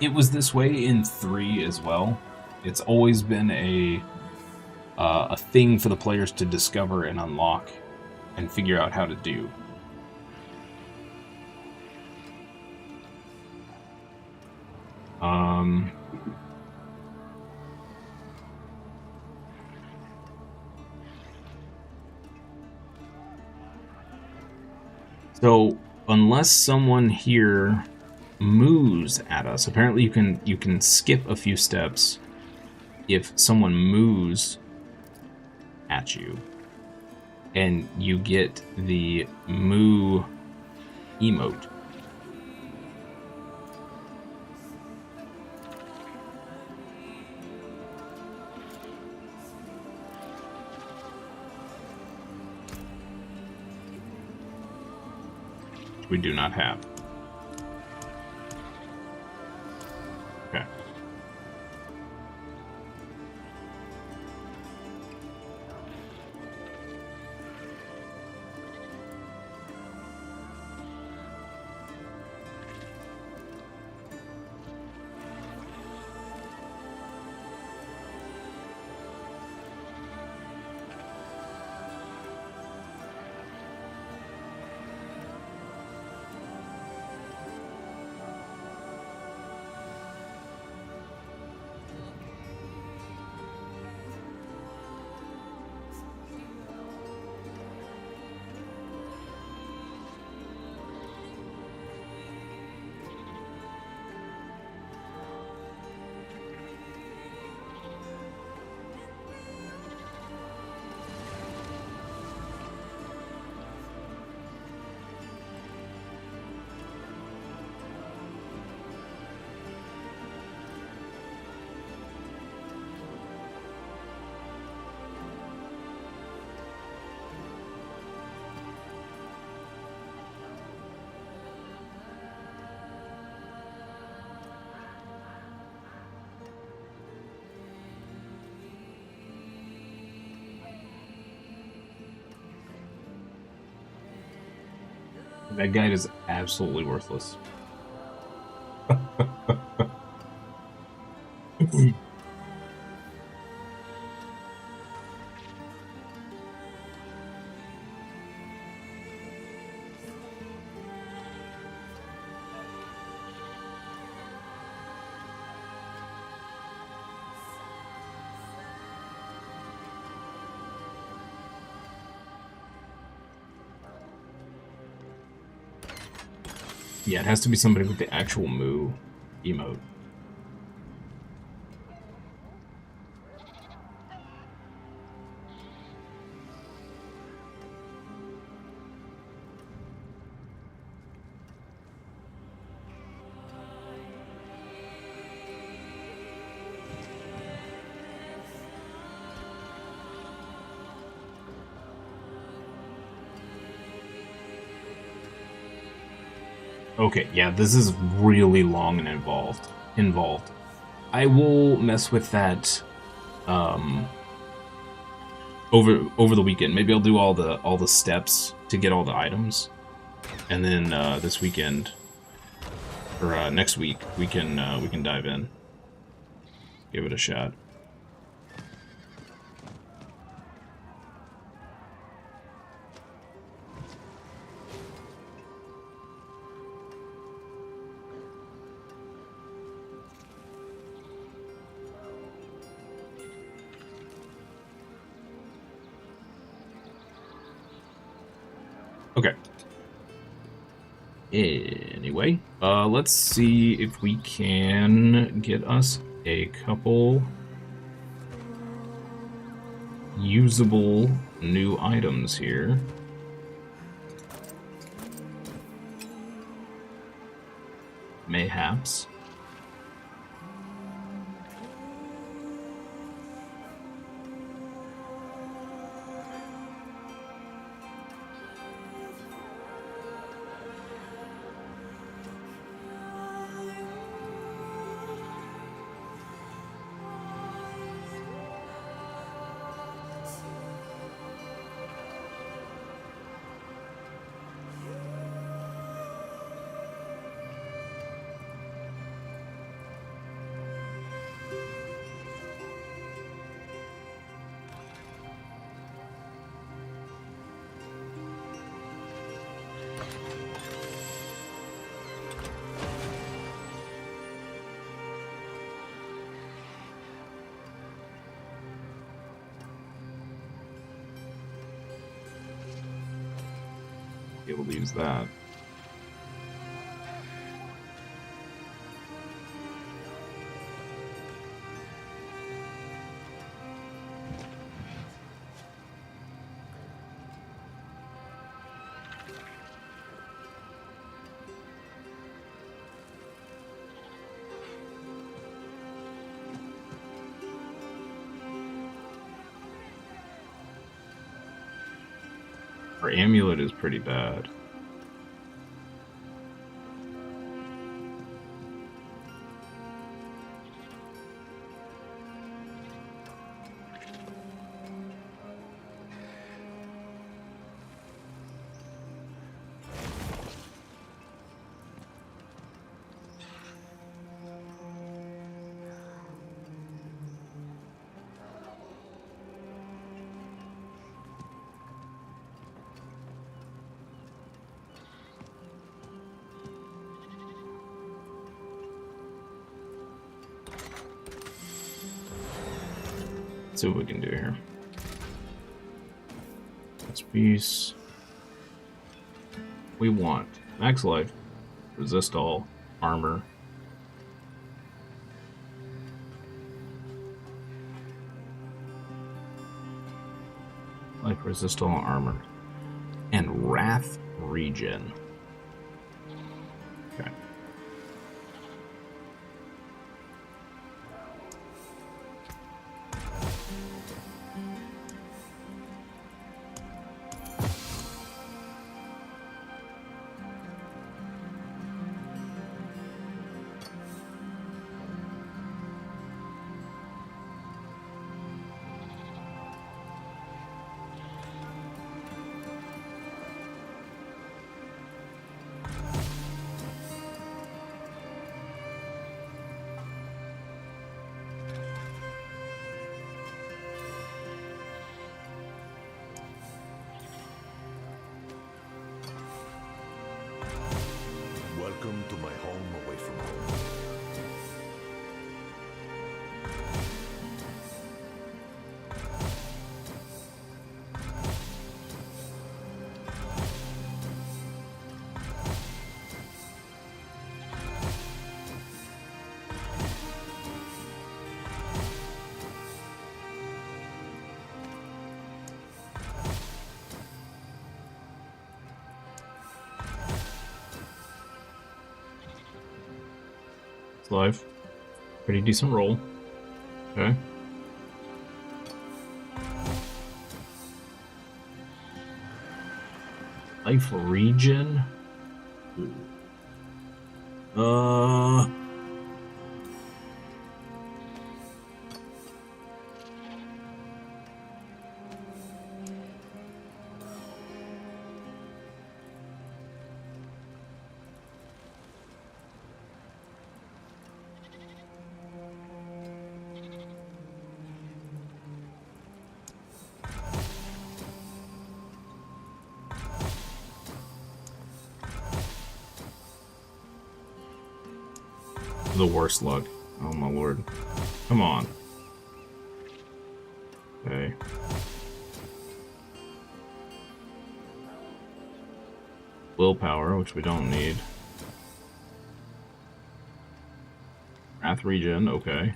it was this way in 3 as well. It's always been a thing for the players to discover and unlock and figure out how to do. So, unless someone here moves at us, apparently you can skip a few steps if someone moves at you, and you get the moo emote. We do not have. Okay. That guide is absolutely worthless. Yeah, it has to be somebody with the actual moo emote. Okay, yeah, this is really long and involved. I will mess with that over the weekend. Maybe I'll do all the steps to get all the items, and then this weekend or next week we can dive in, give it a shot. Okay. Anyway, let's see if we can get us a couple usable new items here. Mayhaps. be able to use that. Our amulet is pretty bad. Let's see what we can do here. Let's piece. We want max life, resist all, armor. Life, resist all, armor. And wrath regen. Okay. Welcome to my home away from home. Life. Pretty decent roll. Okay. Life regen. The worst luck. Oh my lord. Come on. Okay. Willpower, which we don't need. Wrath regen, okay.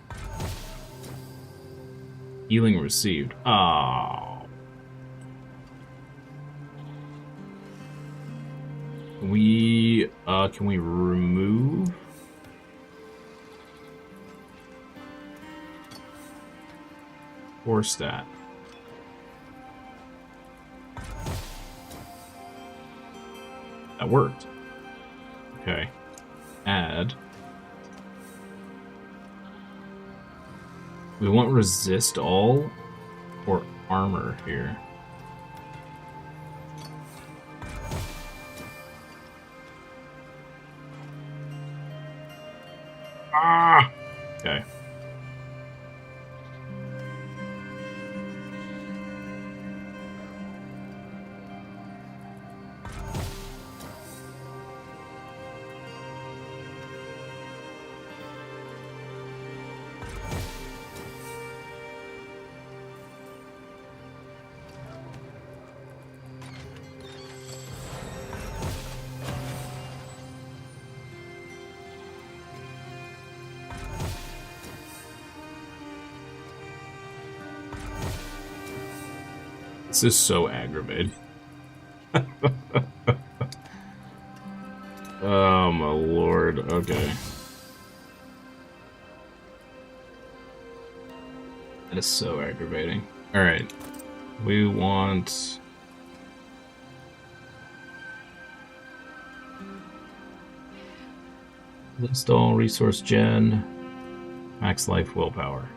Healing received. Oh. Can we remove? Or stat. That worked. Okay. Add. We want resist all or armor here. Ah! Okay. This is so aggravating. Oh my lord, okay. That is so aggravating. Alright. We want... list all resource gen, max life willpower.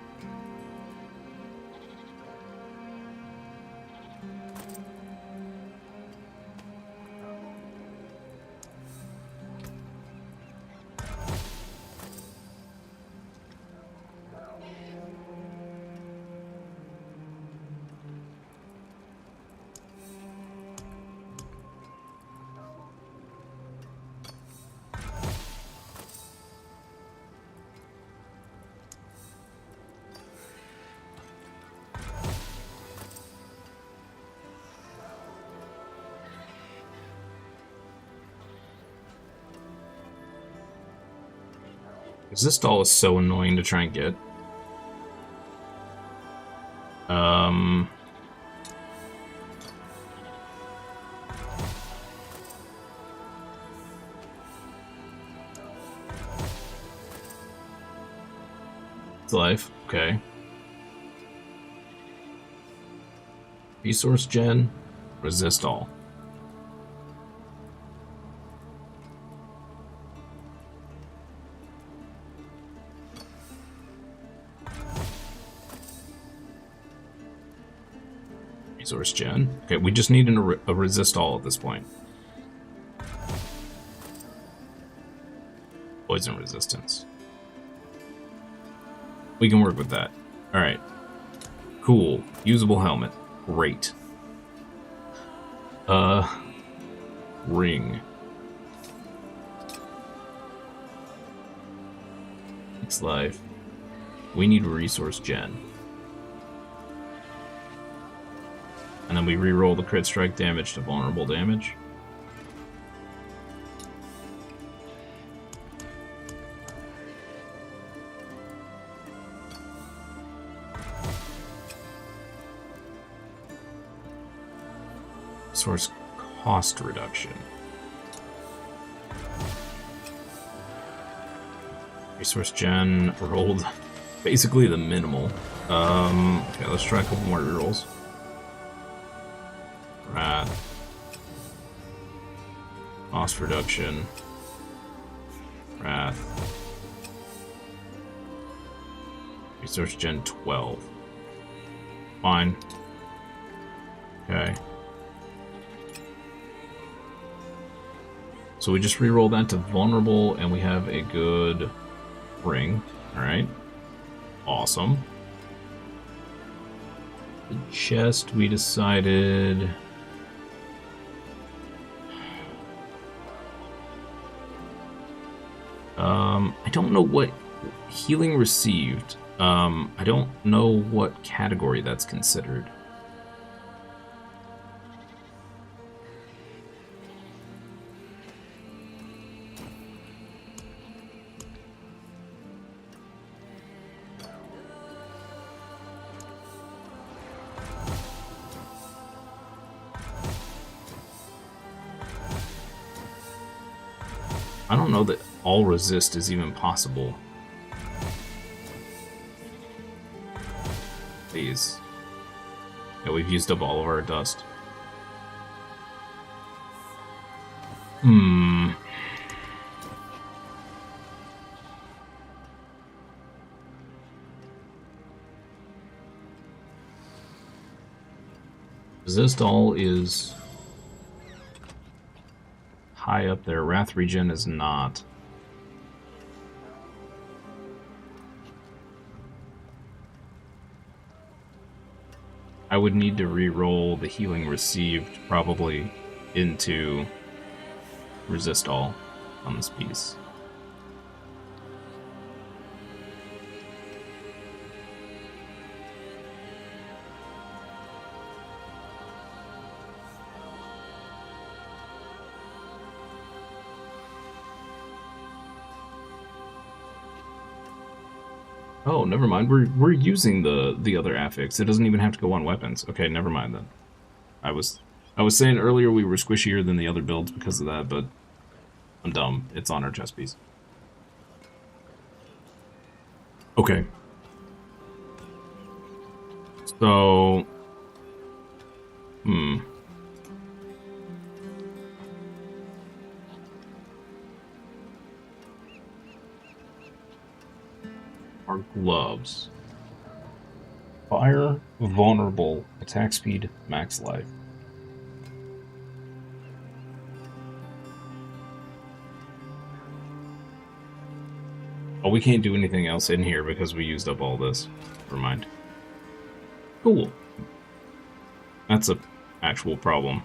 This doll is so annoying to try and get. It's life, okay. Resource gen, resist all. Resource gen. Okay, we just need a resist all at this point. Poison resistance. We can work with that. Alright. Cool. Usable helmet. Great. Ring. It's life. We need resource gen. And then we reroll the crit strike damage to vulnerable damage. Resource cost reduction. Resource gen rolled basically the minimal. Okay, let's try a couple more rerolls. Wrath. Cost reduction. Wrath. Resource gen 12. Fine. Okay. So we just reroll that to vulnerable and we have a good ring. Alright. Awesome. The chest we decided... I don't know what healing received. I don't know what category that's considered. I don't know that all resist is even possible. Please. Yeah, we've used up all of our dust. Resist all is high up there. Wrath regen is not. I would need to re-roll the healing received probably into resist all on this piece. Oh, never mind. We're using the other affix. It doesn't even have to go on weapons. Okay, never mind then. I was saying earlier we were squishier than the other builds because of that, but I'm dumb. It's on our chest piece. Okay. So, our gloves. Fire, vulnerable, attack speed, max life. Oh, we can't do anything else in here because we used up all this. Never mind. Cool. That's a actual problem.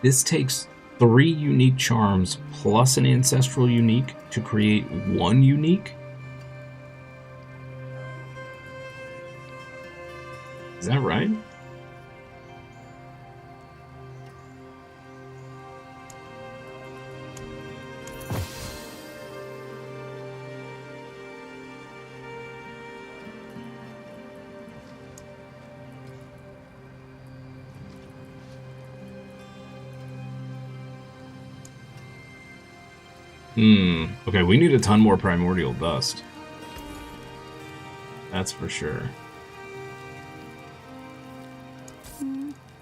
This takes 3 unique charms plus an ancestral unique to create 1 unique? Is that right? Okay, we need a ton more primordial dust. That's for sure.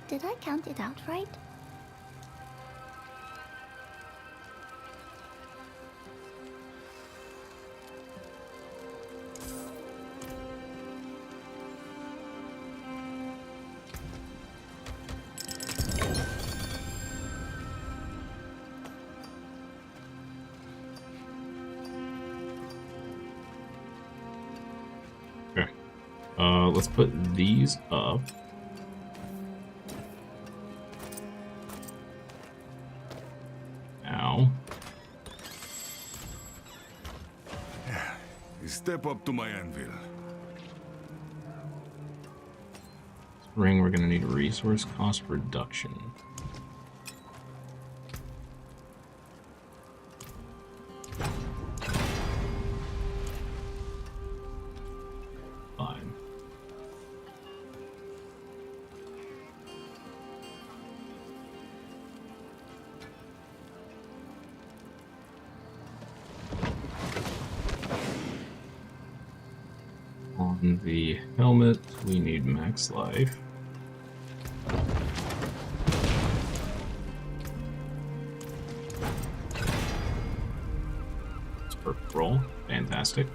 Did I count it out right? Okay. Let's put these up. Now. Step up to my anvil. Ring, we're gonna need a resource cost reduction. Fine. On the helmet, we need max life. Roll. Fantastic.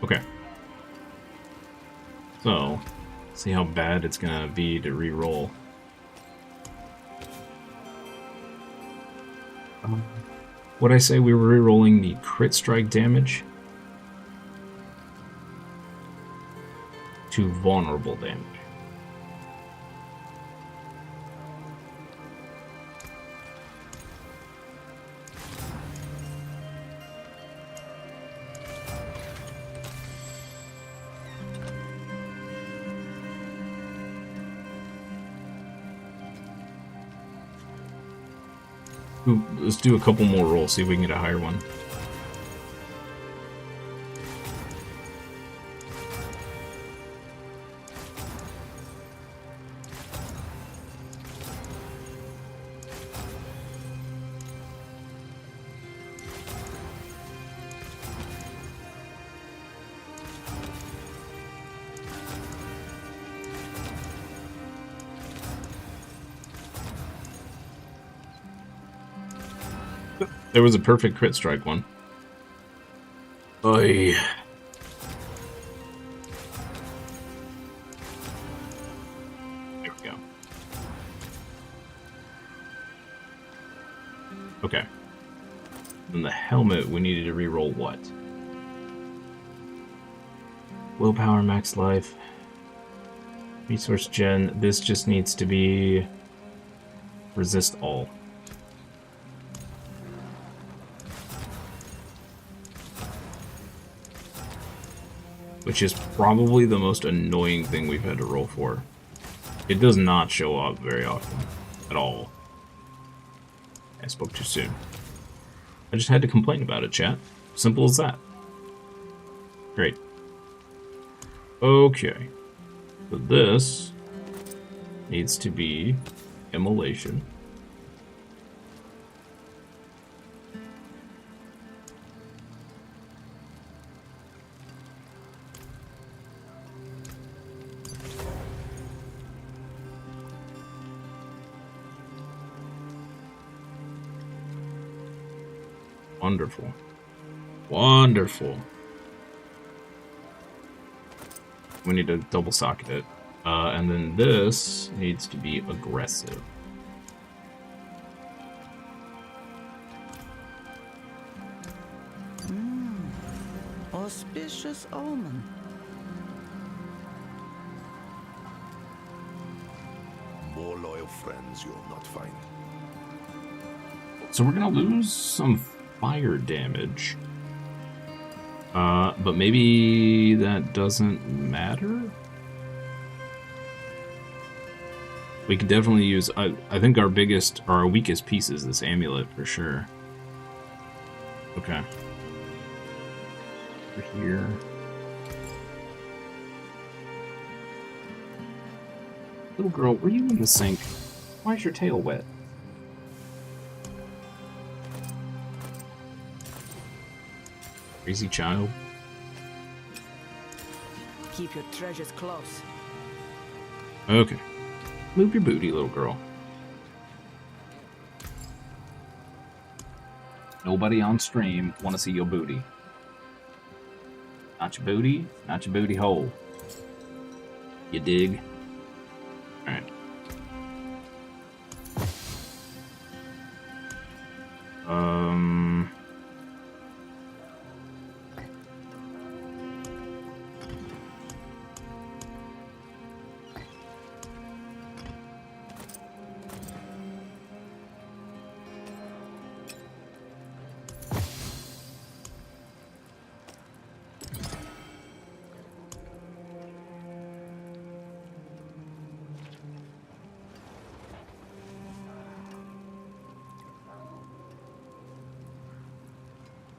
Okay. So, see how bad it's gonna be to re-roll. What'd I say? We were re-rolling the crit strike damage to vulnerable damage. Ooh, let's do a couple more rolls, see if we can get a higher one. There was a perfect crit strike one. Oy. There we go. Okay. Then the helmet, we needed to reroll what? Willpower, max life. Resource gen. This just needs to be resist all. which is probably the most annoying thing we've had to roll for. It does not show up very often, at all. I spoke too soon. I just had to complain about it, chat. Simple as that. Great. Okay. So this needs to be immolation. Wonderful. Wonderful. We need to double socket it. And then this needs to be aggressive. Auspicious omen. More loyal friends you'll not find. So we're gonna lose some fire damage. But maybe that doesn't matter? We could definitely use... I think our biggest, or our weakest piece is this amulet, for sure. Okay. Over here. Little girl, were you in the sink? Why is your tail wet? Crazy child. Keep your treasures close. Okay. Move your booty, little girl. Nobody on stream want to see your booty. Not your booty, not your booty hole. You dig? Alright.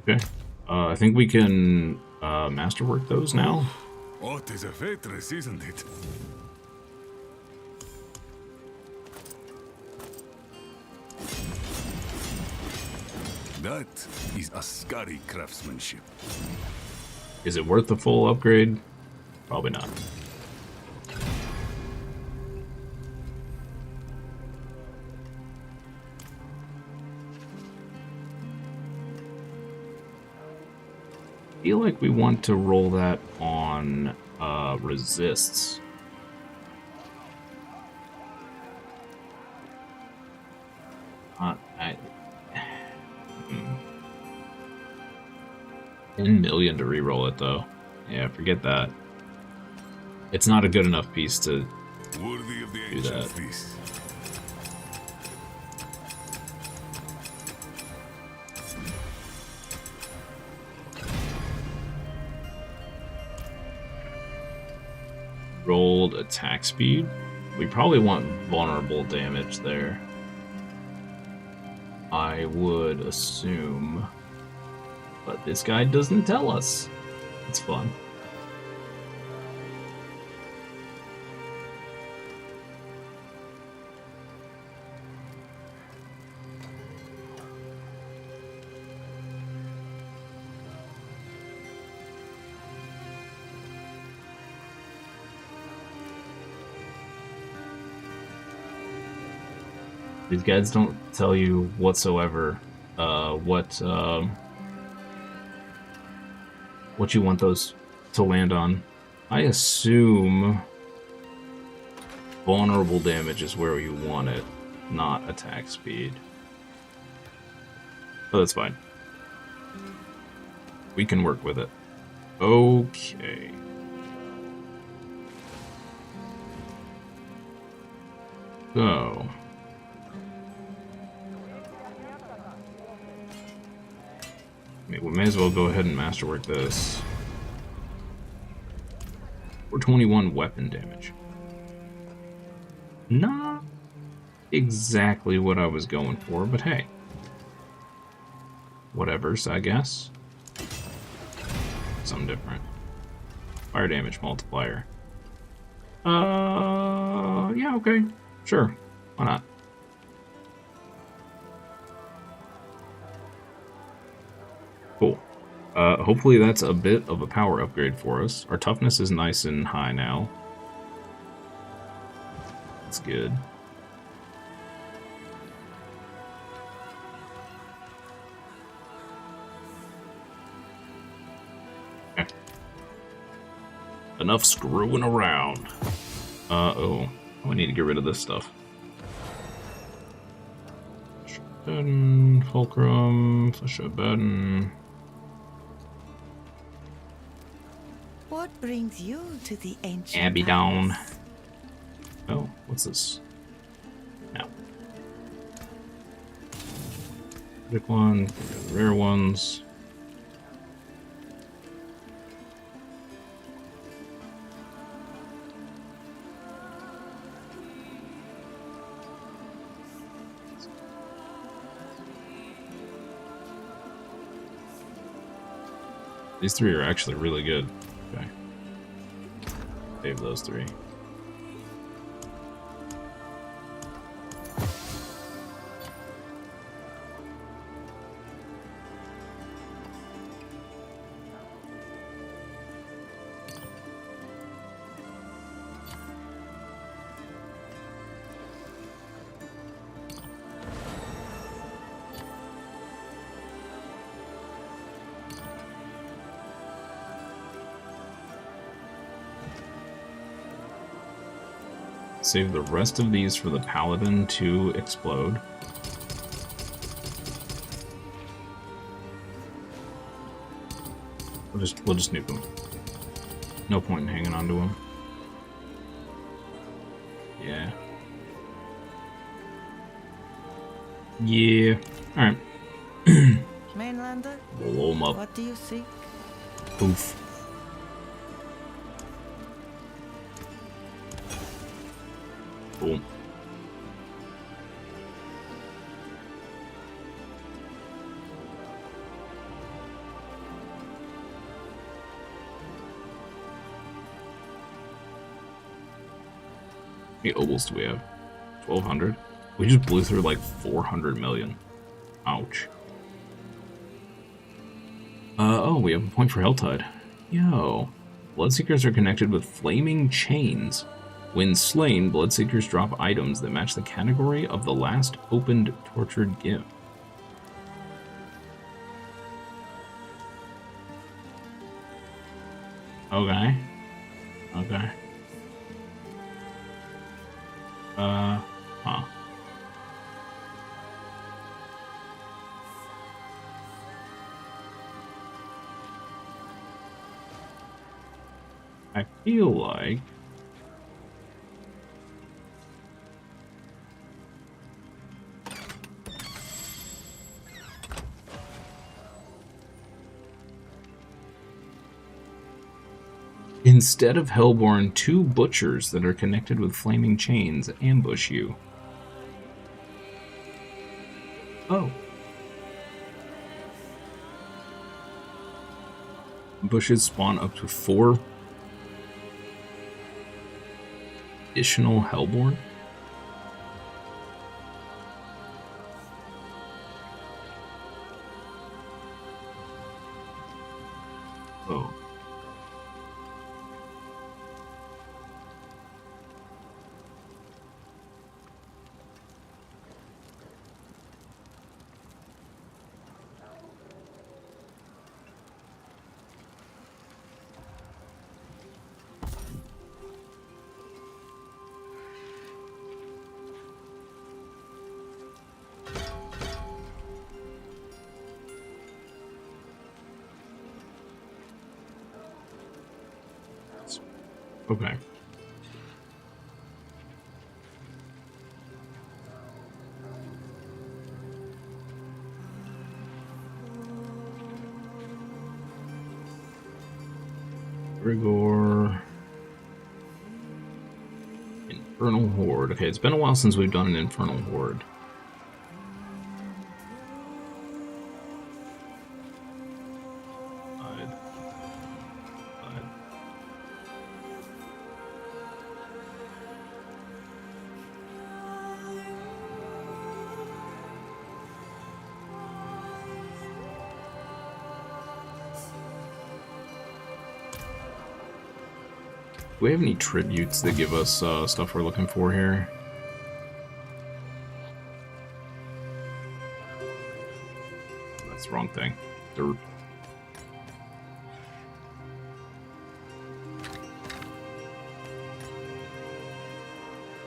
Okay. I think we can masterwork those now. What is a Vetris, isn't it? That is Ascari craftsmanship. Is it worth the full upgrade? Probably not. I feel like we want to roll that on resists. I 10 million to reroll it though. Yeah, forget that. It's not a good enough piece to Worthy of the do that. ancients, this. Rolled attack speed. We probably want vulnerable damage there. I would assume. But this guy doesn't tell us. It's fun. These guides don't tell you whatsoever what you want those to land on. I assume vulnerable damage is where you want it, not attack speed. Oh, that's fine. We can work with it. Okay. So... we may as well go ahead and masterwork this. 421 weapon damage. Not exactly what I was going for, but hey. Whatever's, I guess. Something different. Fire damage multiplier. Yeah, okay. Sure. Why not? Cool. Hopefully that's a bit of a power upgrade for us. Our toughness is nice and high now. That's good. Okay. Enough screwing around. Oh. I need to get rid of this stuff. Button, fulcrum, flesh a button. What brings you to the ancient Abaddon. palace? Oh, what's this? No. Pick one, rare ones. These three are actually really good. Okay. Save those three. Save the rest of these for the Paladin to explode. We'll just nuke them. No point in hanging on to them. Yeah. Yeah. Alright. Mainlander, Blow them up. what do you seek? Poof. Boom. How many obols do we have? 1,200? We just blew through like 400 million. Ouch. Oh, we have a point for Helltide. Yo. Bloodseekers are connected with flaming chains. When slain, Bloodseekers drop items that match the category of the last opened tortured gift. Okay. Okay. Huh. I feel like instead of Hellborn, 2 butchers that are connected with flaming chains ambush you. Oh. Bushes spawn up to 4 additional Hellborn? Oh. Okay. Rigor. Infernal Horde. Okay, it's been a while since we've done an Infernal Horde. Do we have any tributes that give us stuff we're looking for here? That's the wrong thing. Dirt.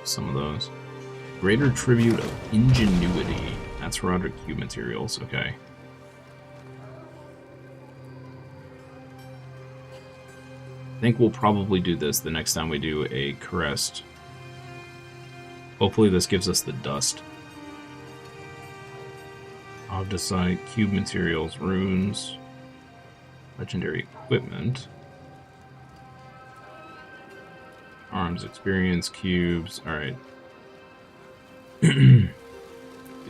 Some of those. Greater tribute of ingenuity. That's Roderick Cube materials. Okay. I think we'll probably do this the next time we do a crest. Hopefully this gives us the dust. I'll decide cube materials, runes, legendary equipment, arms experience, cubes. Alright. Do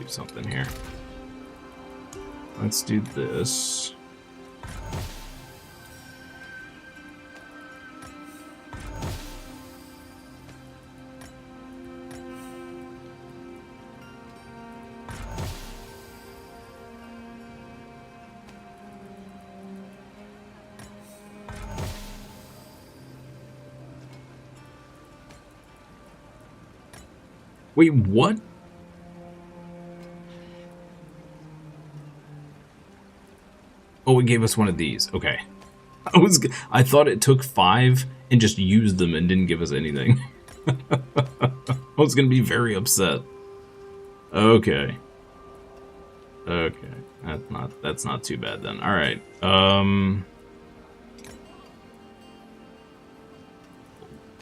something here. Let's do this. Wait, what? Oh, it gave us one of these. Okay. I thought it took 5 and just used them and didn't give us anything. I was gonna be very upset. Okay. Okay. That's not too bad then. Alright.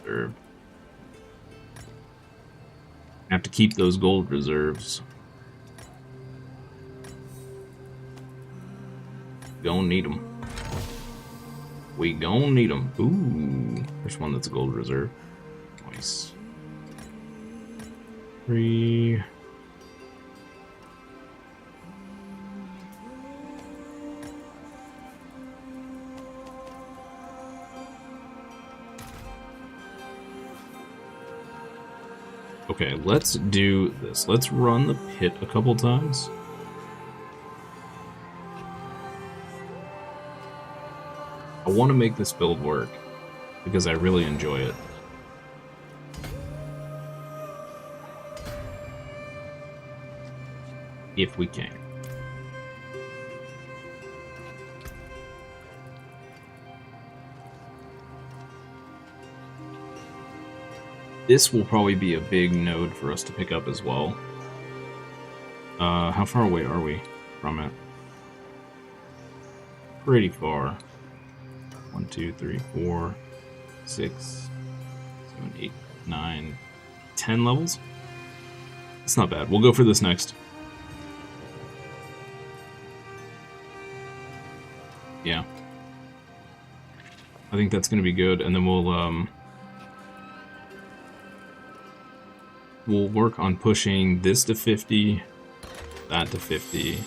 Reserve. Have to keep those gold reserves. Gonna need them. We gonna need them. Ooh, there's one that's a gold reserve. Nice. 3. Okay, let's do this. Let's run the pit a couple times. I want to make this build work because I really enjoy it. If we can. This will probably be a big node for us to pick up as well. How far away are we from it? Pretty far. 1, 2, 3, 4, 6, 7, 8, 9, 10 levels? It's not bad. We'll go for this next. Yeah. I think that's going to be good, and then we'll work on pushing this to 50, that to 50,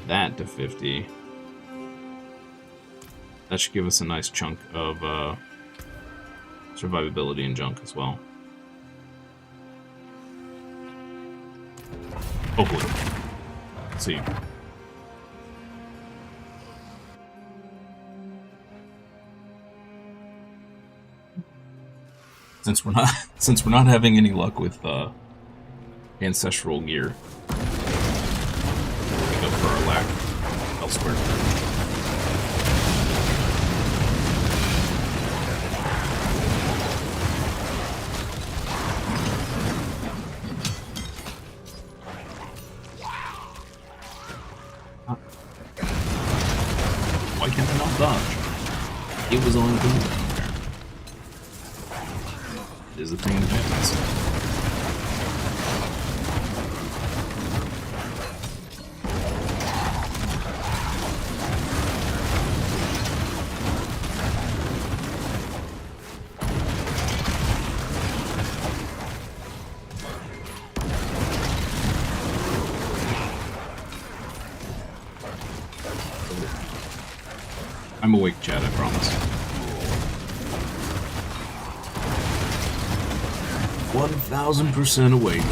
that to 50. That should give us a nice chunk of survivability and junk as well. Hopefully. Let's see. Since we're not having any luck with ancestral gear, we go for our lack elsewhere. Why can't I not dodge? It was on cooldown. Is the thing that happens. I'm awake, Chad, I promise. 1000% awake.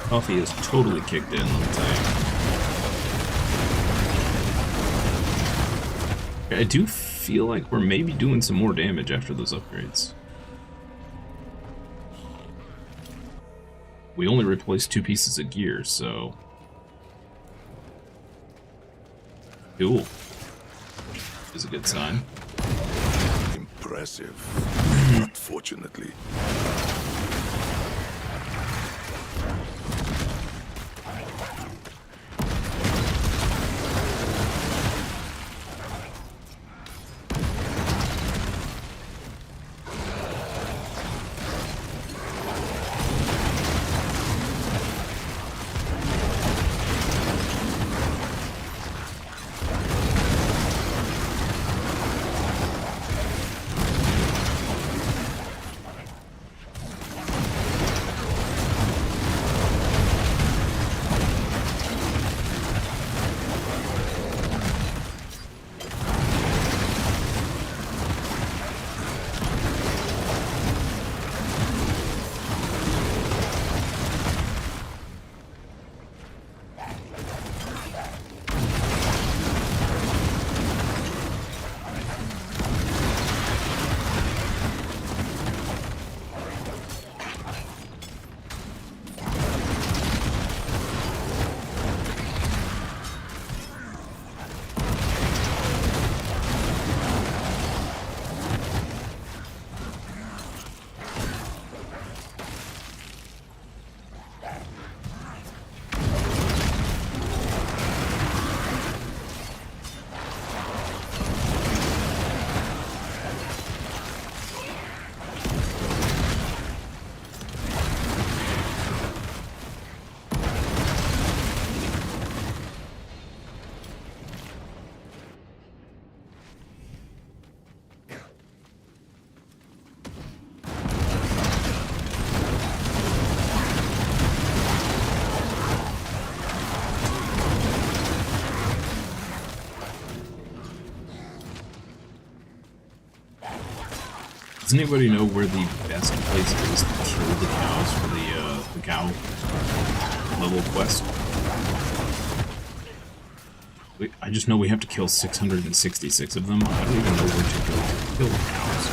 Coffee is totally kicked in, let me tell you. I do feel like we're maybe doing some more damage after those upgrades. We only replaced 2 pieces of gear, so... Cool. Is a good sign. Impressive. Unfortunately. Does anybody know where the best place is to kill the cows for the cow level quest? I just know we have to kill 666 of them. I don't even know where to go to kill the cows.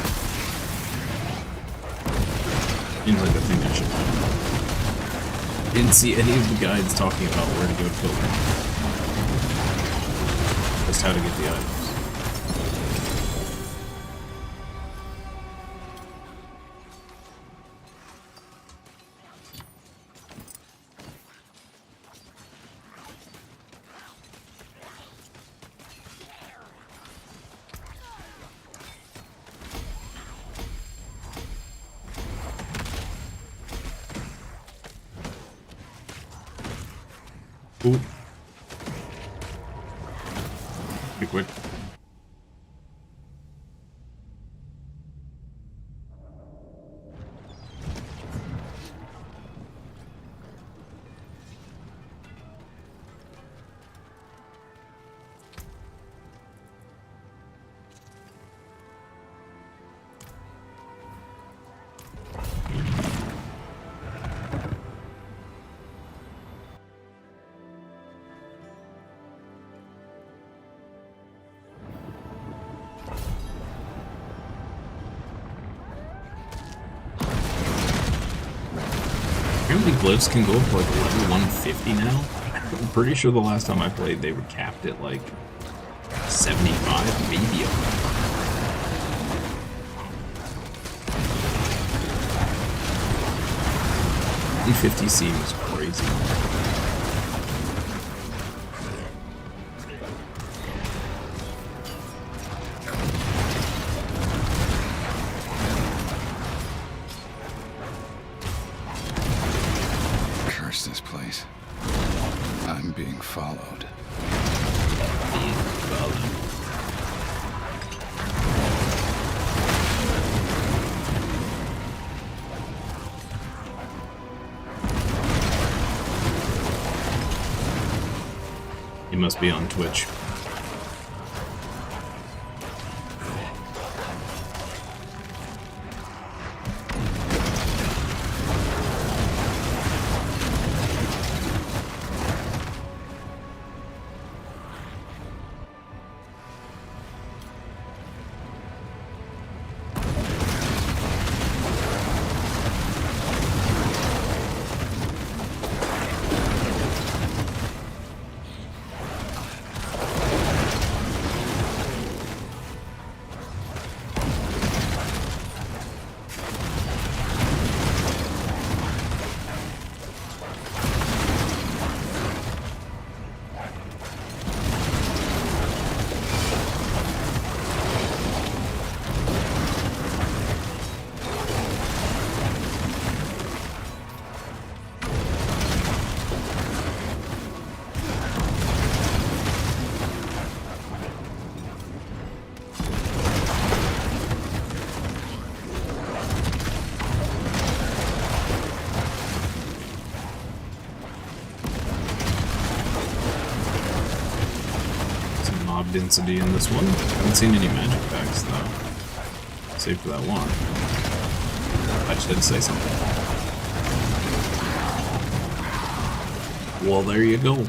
Seems like a thing I should know. Didn't see any of the guides talking about where to go to kill them. Just how to get the items. Ooh. Be quick. Apparently glyphs can go up to like level 150 now. I'm pretty sure the last time I played they were capped at like 75, maybe 150 seems crazy. This place. I'm being followed. He must be on Twitch. density in this one. Haven't seen any magic packs though. Save for that one. I just had to say something. Well, there you go.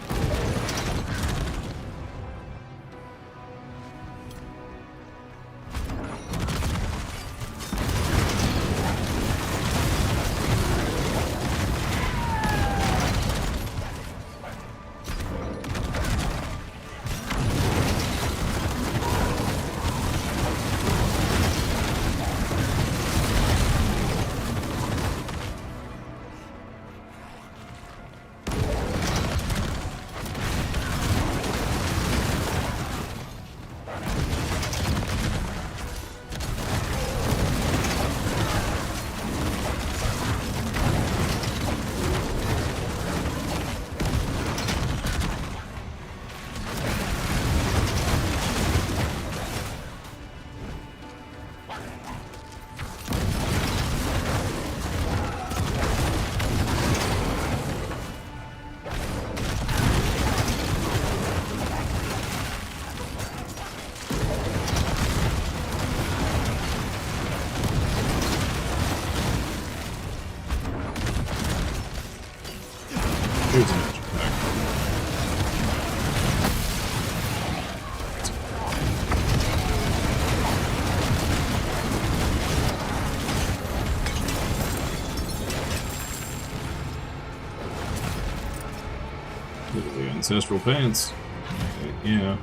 Here's a magic pack. Look at the ancestral pants. Yeah.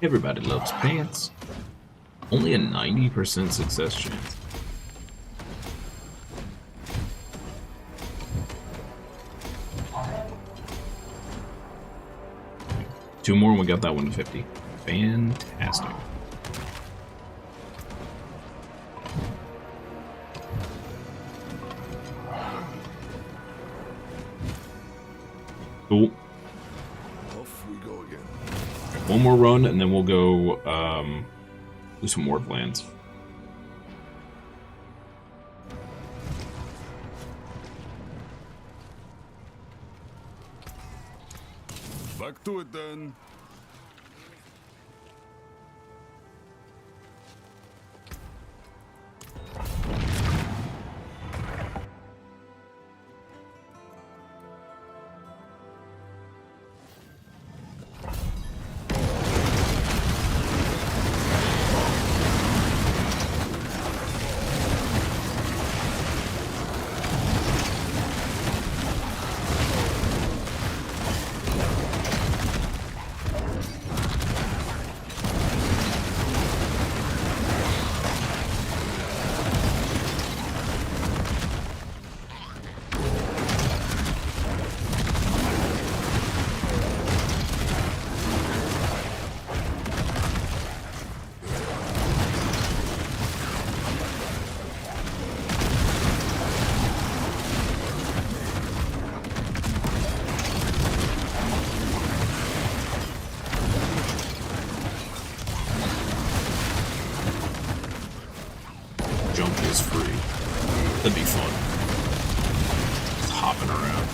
Everybody loves pants. Only a 90% success chance. Two more and we got that one to 50. Fantastic. Cool. Off we go again. One more run and then we'll go do some more plans. Back to it then. Jump is free. That'd be fun. Just hopping around.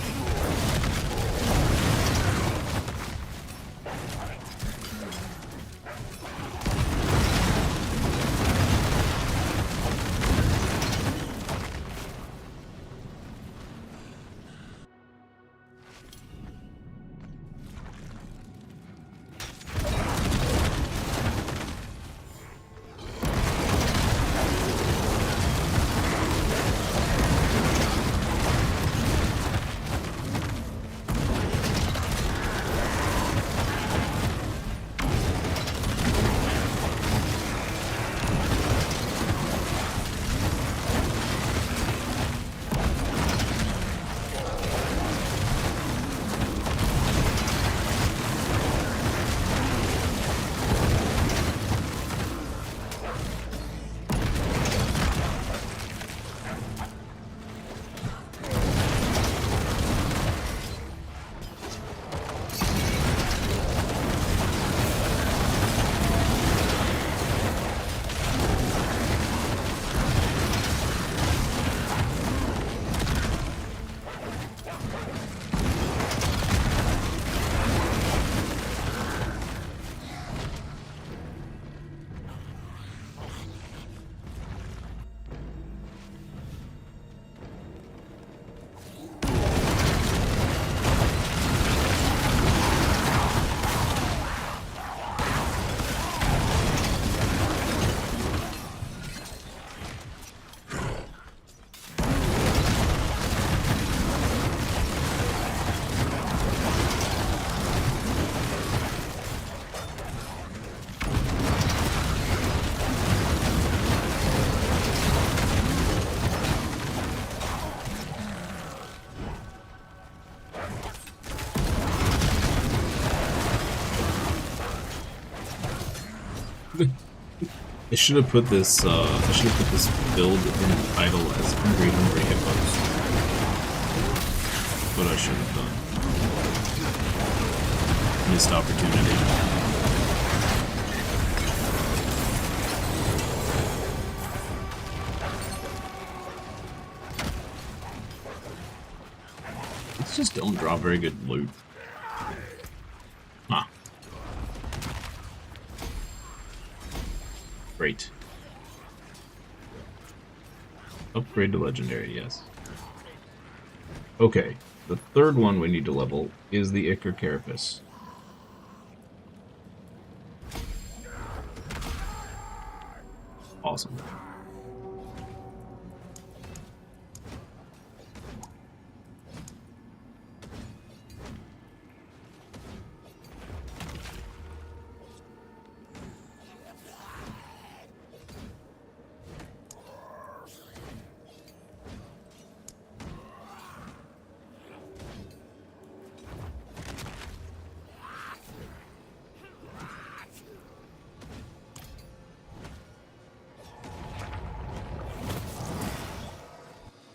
I should have put this. I should have put this build in the title as Hungry Hungry Hippos. What I should have done. Missed opportunity. These just don't draw very good loot. Huh. Great. Upgrade to legendary, yes. Okay, the third one we need to level is the Ichor Carapace. Awesome.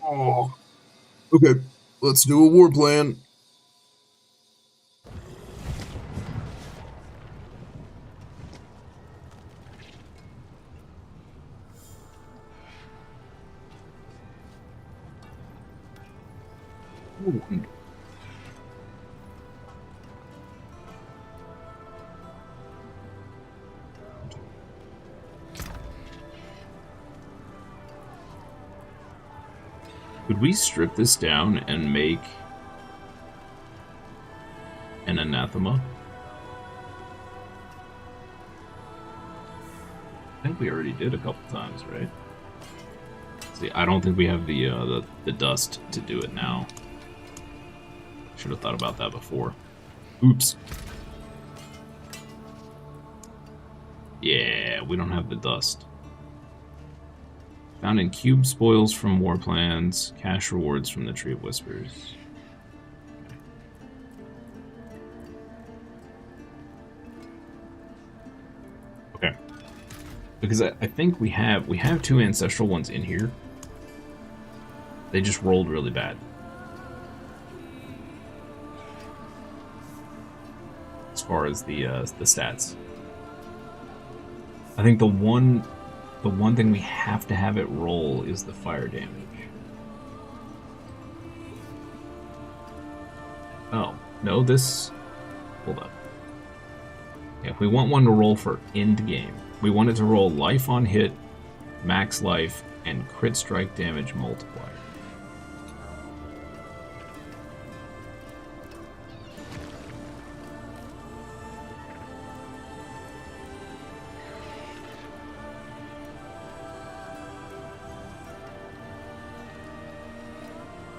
Oh. Okay, let's do a war plan. Ooh. Could we strip this down and make an anathema? I think we already did a couple times, right? See, I don't think we have the dust to do it now. Should have thought about that before. Oops. Yeah, we don't have the dust. Found in cube spoils from war plans, cash rewards from the Tree of Whispers. Okay. Because I think we have two ancestral ones in here. They just rolled really bad. As far as the stats. I think the one thing we have to have it roll is the fire damage. Oh, no, this... Hold up. Yeah, if we want one to roll for endgame, we want it to roll life on hit, max life, and crit strike damage multiplier.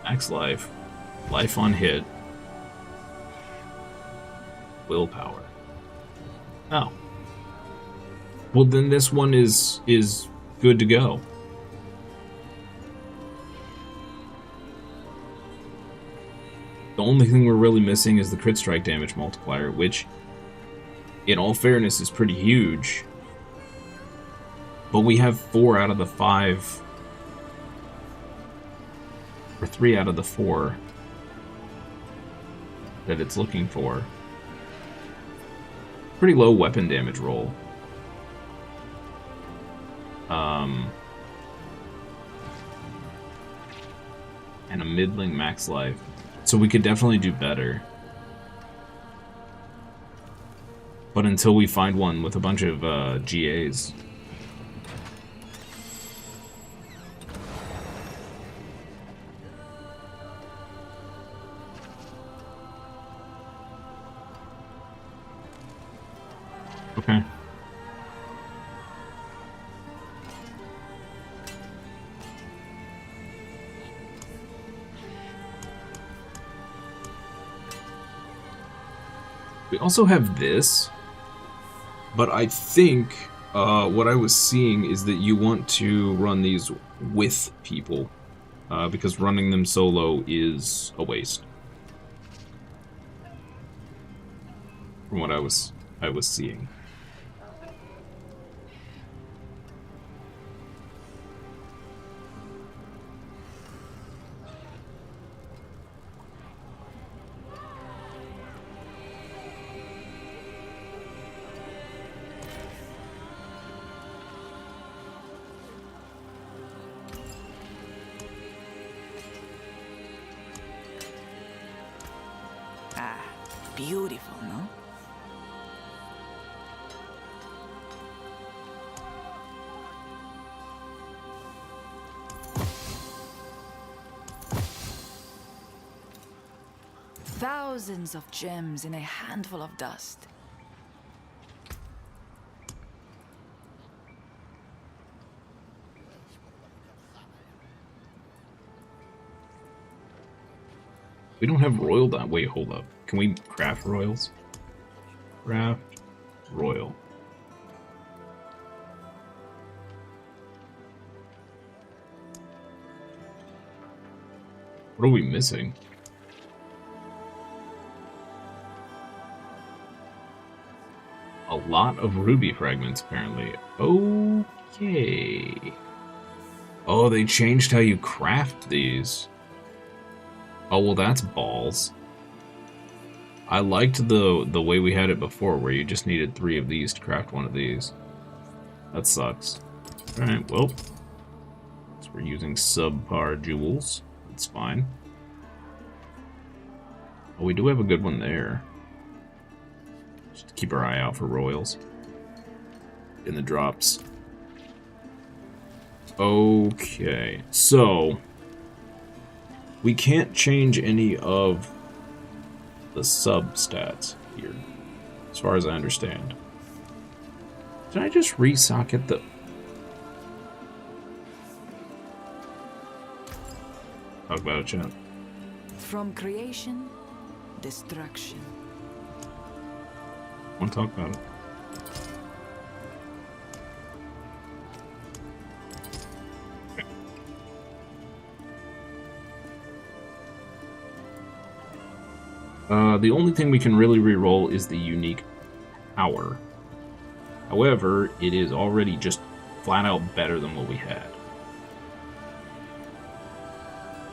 Max life, life on hit, willpower. Oh. Well, then this one is good to go. The only thing we're really missing is the crit strike damage multiplier, which, in all fairness, is pretty huge. But we have 4 out of the 5... or 3 out of the 4 that it's looking for. Pretty low weapon damage roll. And a middling max life. So we could definitely do better. But until we find one with a bunch of GAs. Okay. We also have this, but I think what I was seeing is that you want to run these with people, because running them solo is a waste. From what I was seeing. beautiful, no? Thousands of gems in a handful of dust. We don't have royal dye. Wait, hold up. Can we craft royals? Craft royal. What are we missing? A lot of ruby fragments, apparently. Okay. Oh, they changed how you craft these. Oh, well, that's balls. I liked the way we had it before, where you just needed 3 of these to craft one of these. That sucks. Alright, well. So we're using subpar jewels. That's fine. Oh, we do have a good one there. Just keep our eye out for royals. In the drops. Okay, so we can't change any of the sub-stats here, as far as I understand. Did I just resocket the... Talk about it, chat. From creation, destruction. Want to talk about it? The only thing we can really reroll is the unique power. However, it is already just flat out better than what we had.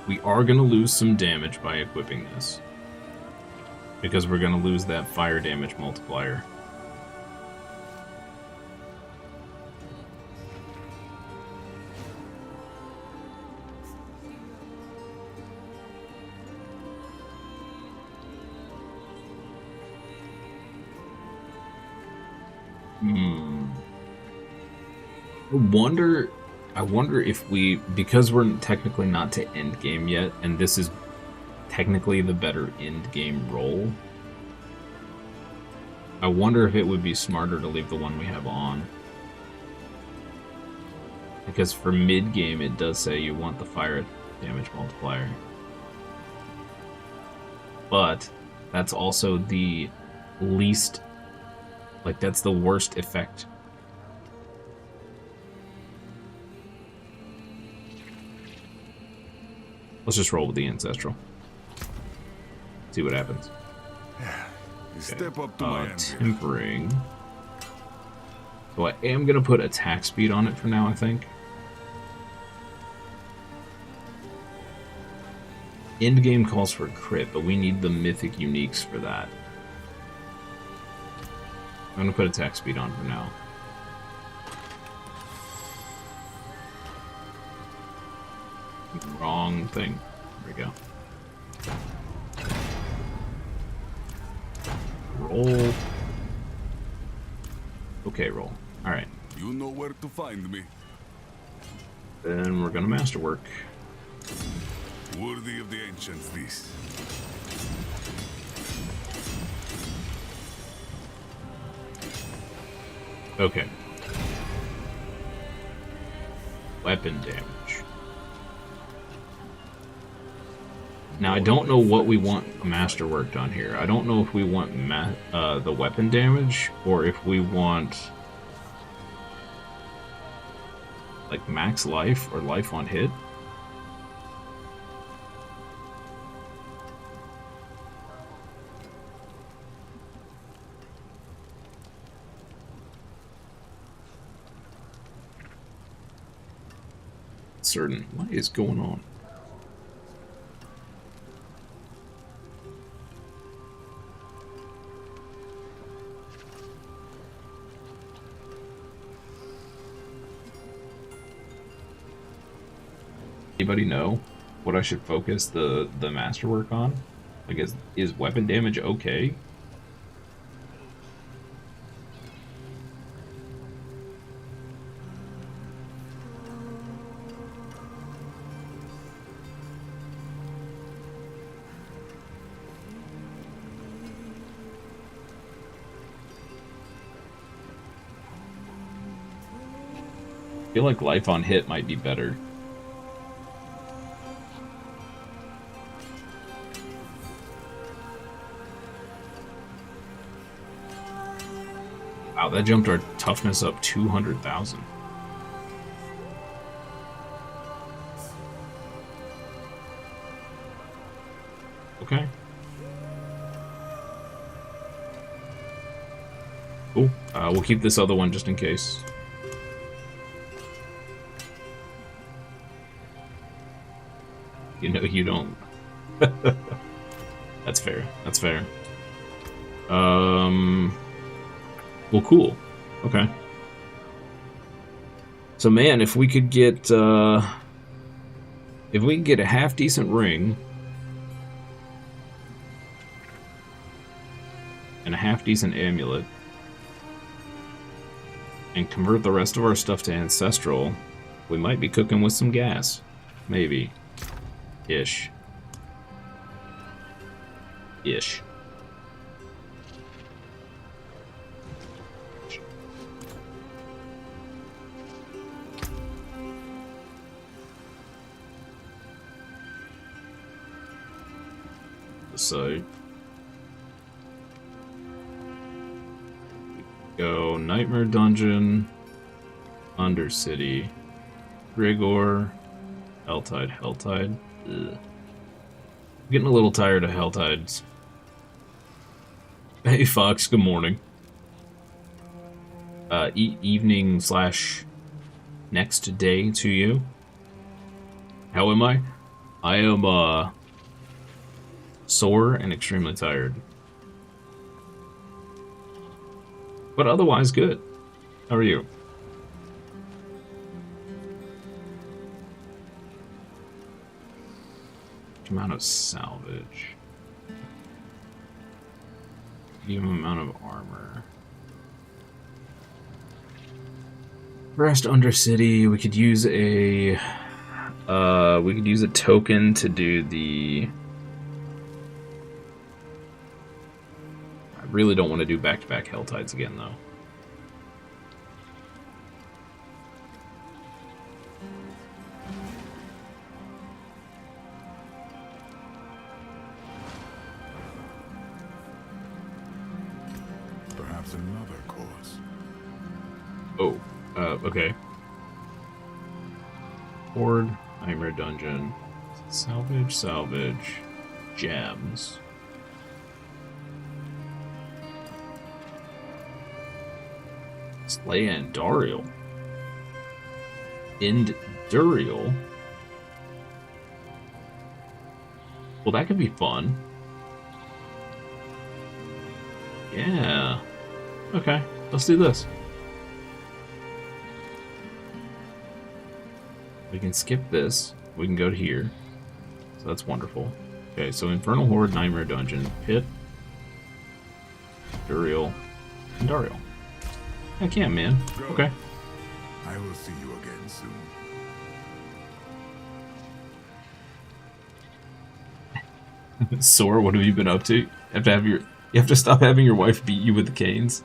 We are going to lose some damage by equipping this, because we're going to lose that fire damage multiplier. I wonder if we, because we're technically not to endgame yet, and this is technically the better endgame role, I wonder if it would be smarter to leave the one we have on. Because for mid-game, it does say you want the fire damage multiplier. But that's also the least, like, that's the worst effect. Let's just roll with the ancestral. See what happens. Step up to my end. Tempering. So I am gonna put attack speed on it for now, I think. Endgame calls for crit, but we need the mythic uniques for that. I'm gonna put attack speed on for now. Wrong thing. There we go. Roll. Okay, roll. Alright. You know where to find me. Then we're gonna masterwork. Worthy of the ancients, this. Okay. Weapon damage. Now, I don't know what we want masterworked on here. I don't know if we want the weapon damage, or if we want like max life or life on hit. Certain. What is going on? Anybody know what I should focus the masterwork on? Like, is weapon damage okay? feel like life on hit might be better. Wow, that jumped our toughness up 200,000. Okay. Cool. We'll keep this other one just in case. You know you don't. That's fair. That's fair. Well, cool. Okay. So, man, if we could get a half decent ring and a half decent amulet, and convert the rest of our stuff to ancestral, we might be cooking with some gas. Maybe. Ish. So go Nightmare Dungeon, Undercity, Rigor, Helltide. Ugh. I'm getting a little tired of Helltides. Hey Fox, good morning. Evening / next day to you. How am I? I am sore and extremely tired. But otherwise good. How are you? Amount of salvage. Medium amount of armor. Rest Undercity. We could use a token to do the. I really don't want to do back-to-back Helltides again, though. Perhaps another course. Oh, okay. Horde, Nightmare Dungeon, salvage, gems. Slay and Dariel. Endurial. Well, that could be fun. Yeah. Okay, let's do this. We can skip this. We can go to here. So that's wonderful. Okay, so Infernal Horde, Nightmare Dungeon, Pit, Duriel, and Dariel. I can, man. Go. Okay. I will see you again soon. Sore, what have you been up to? You have to stop having your wife beat you with the canes.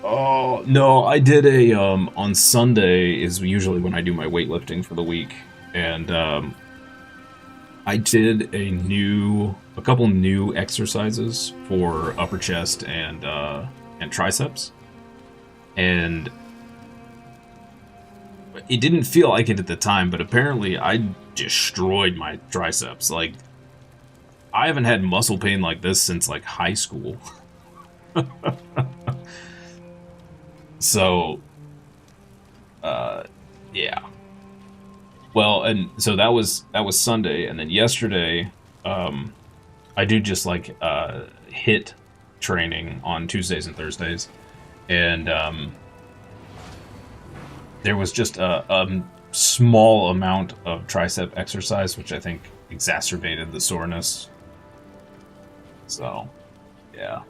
Oh no, I did a on Sunday is usually when I do my weightlifting for the week, and I did a couple new exercises for upper chest and triceps, and it didn't feel like it at the time, but apparently I destroyed my triceps. Like, I haven't had muscle pain like this since like high school. So, yeah. Well, and so that was Sunday, and then yesterday, I do just like HIIT training on Tuesdays and Thursdays, and there was just a small amount of tricep exercise, which I think exacerbated the soreness. So, yeah.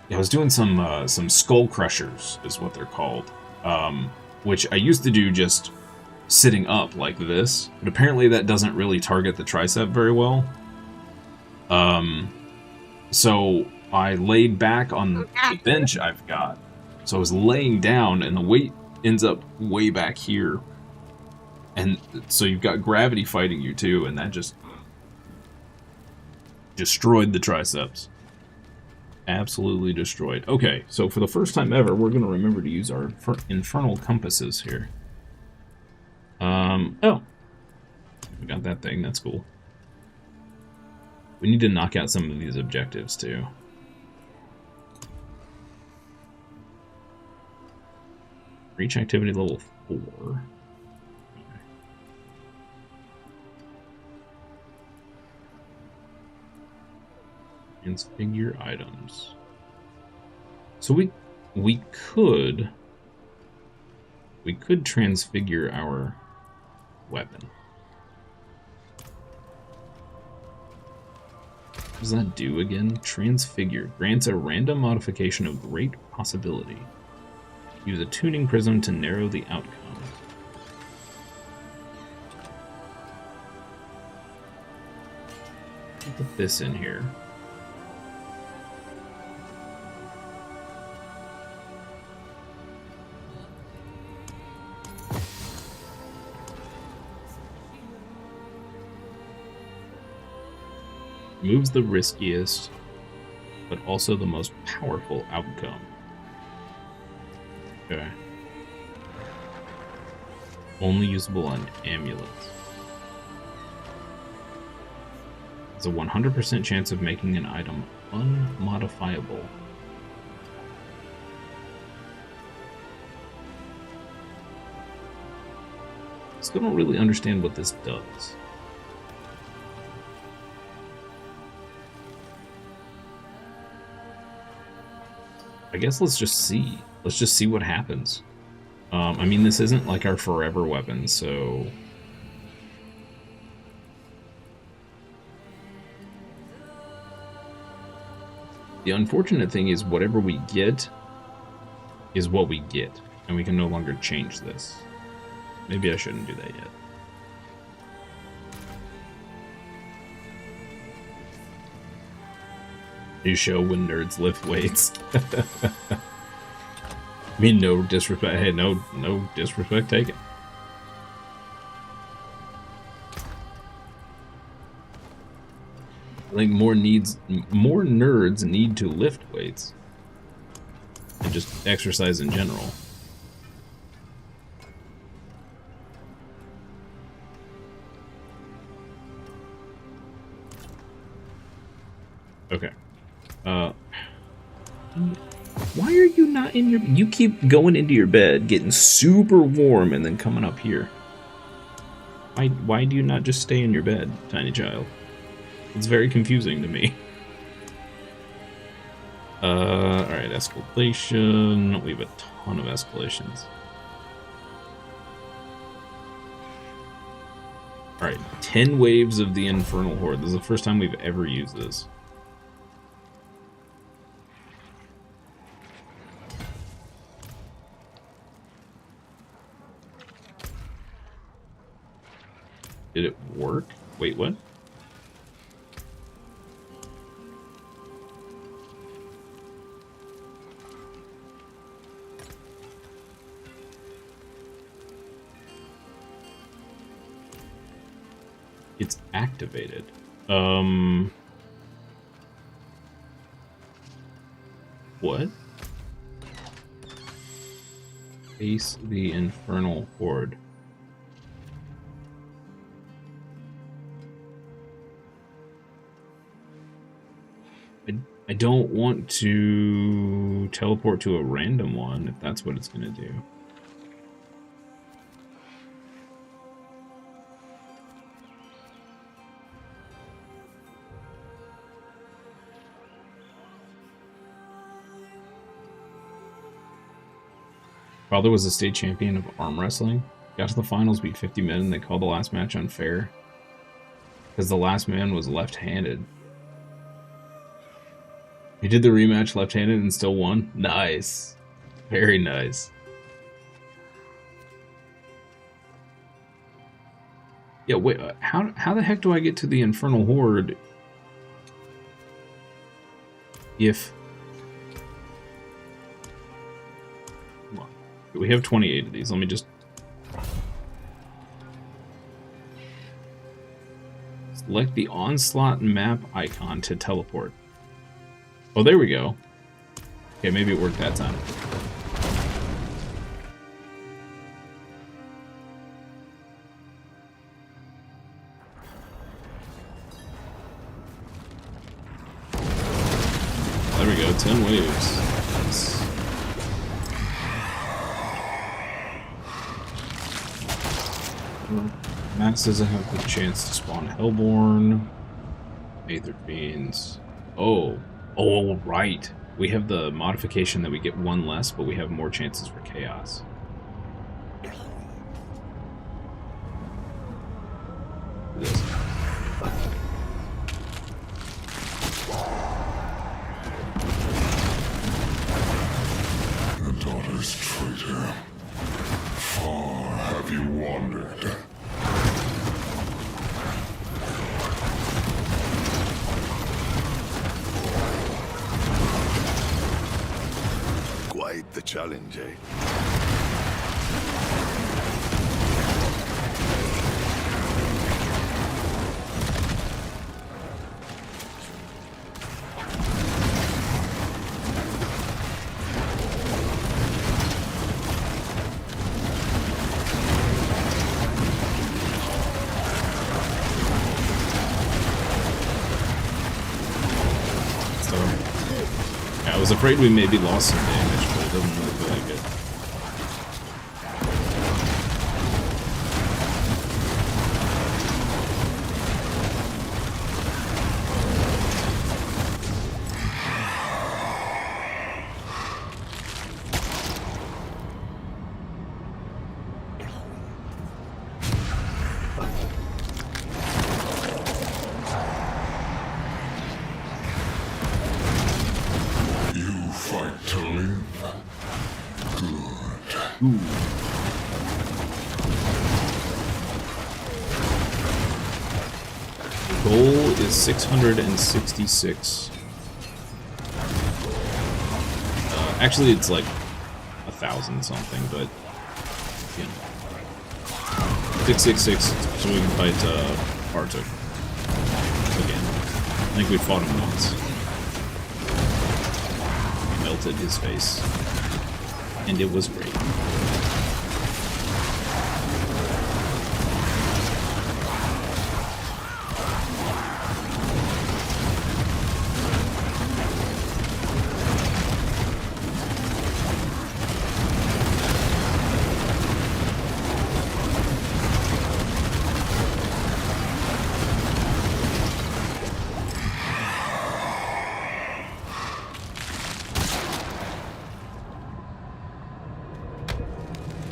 I was doing some skull crushers, is what they're called, which I used to do just sitting up like this, but apparently that doesn't really target the tricep very well. So I laid back on the bench I've got. So I was laying down, and the weight ends up way back here. And so you've got gravity fighting you too, and that just destroyed the triceps. Absolutely destroyed. Okay, so for the first time ever, we're going to remember to use our infernal compasses here. Oh. We got that thing, that's cool. We need to knock out some of these objectives too. Reach activity level 4. Transfigure items. So we could transfigure our weapon. What does that do again? Transfigure grants a random modification of great possibility. Use a tuning prism to narrow the outcome. Put this in here. Moves the riskiest, but also the most powerful outcome. Okay. Only usable on amulets. It's a 100% chance of making an item unmodifiable. Still don't really understand what this does. I guess let's just see. Let's just see what happens. I mean, this isn't like our forever weapon, so... The unfortunate thing is whatever we get is what we get, and we can no longer change this. Maybe I shouldn't do that yet. New show when nerds lift weights. I mean, no disrespect. Hey, no disrespect taken. I think more nerds need to lift weights and just exercise in general. Okay. Why are you not in your... You keep going into your bed, getting super warm, and then coming up here. Why do you not just stay in your bed, tiny child? It's very confusing to me. Alright, escalation. We have a ton of escalations. Alright, 10 waves of the Infernal Horde. This is the first time we've ever used this. Did it work? Wait, what? It's activated. What? Face the Infernal Horde. I don't want to teleport to a random one if that's what it's going to do. Father was a state champion of arm wrestling. Got to the finals, beat 50 men, and they called the last match unfair because the last man was left-handed. He did the rematch left-handed and still won. Nice. Very nice. Yeah, wait, how the heck do I get to the Infernal Horde if... Come on. We have 28 of these. Let me just... Select the Onslaught map icon to teleport. Oh, there we go. Okay, maybe it worked that time. There we go, 10 waves. Nice. Max doesn't have the chance to spawn Hellborn. Aether Fiends. Oh, right. We have the modification that we get one less, but we have more chances for chaos. This. The daughter's traitor. Far have you wandered? Quite the challenge, eh? I was afraid we maybe lost some damage, but it doesn't really feel like it. Fight to live. Good. Ooh. The goal is 666. Actually, it's like 1,000 something, but you know, 666 so we can fight Arctic again. I think we fought him once. Melted his face, and it was great.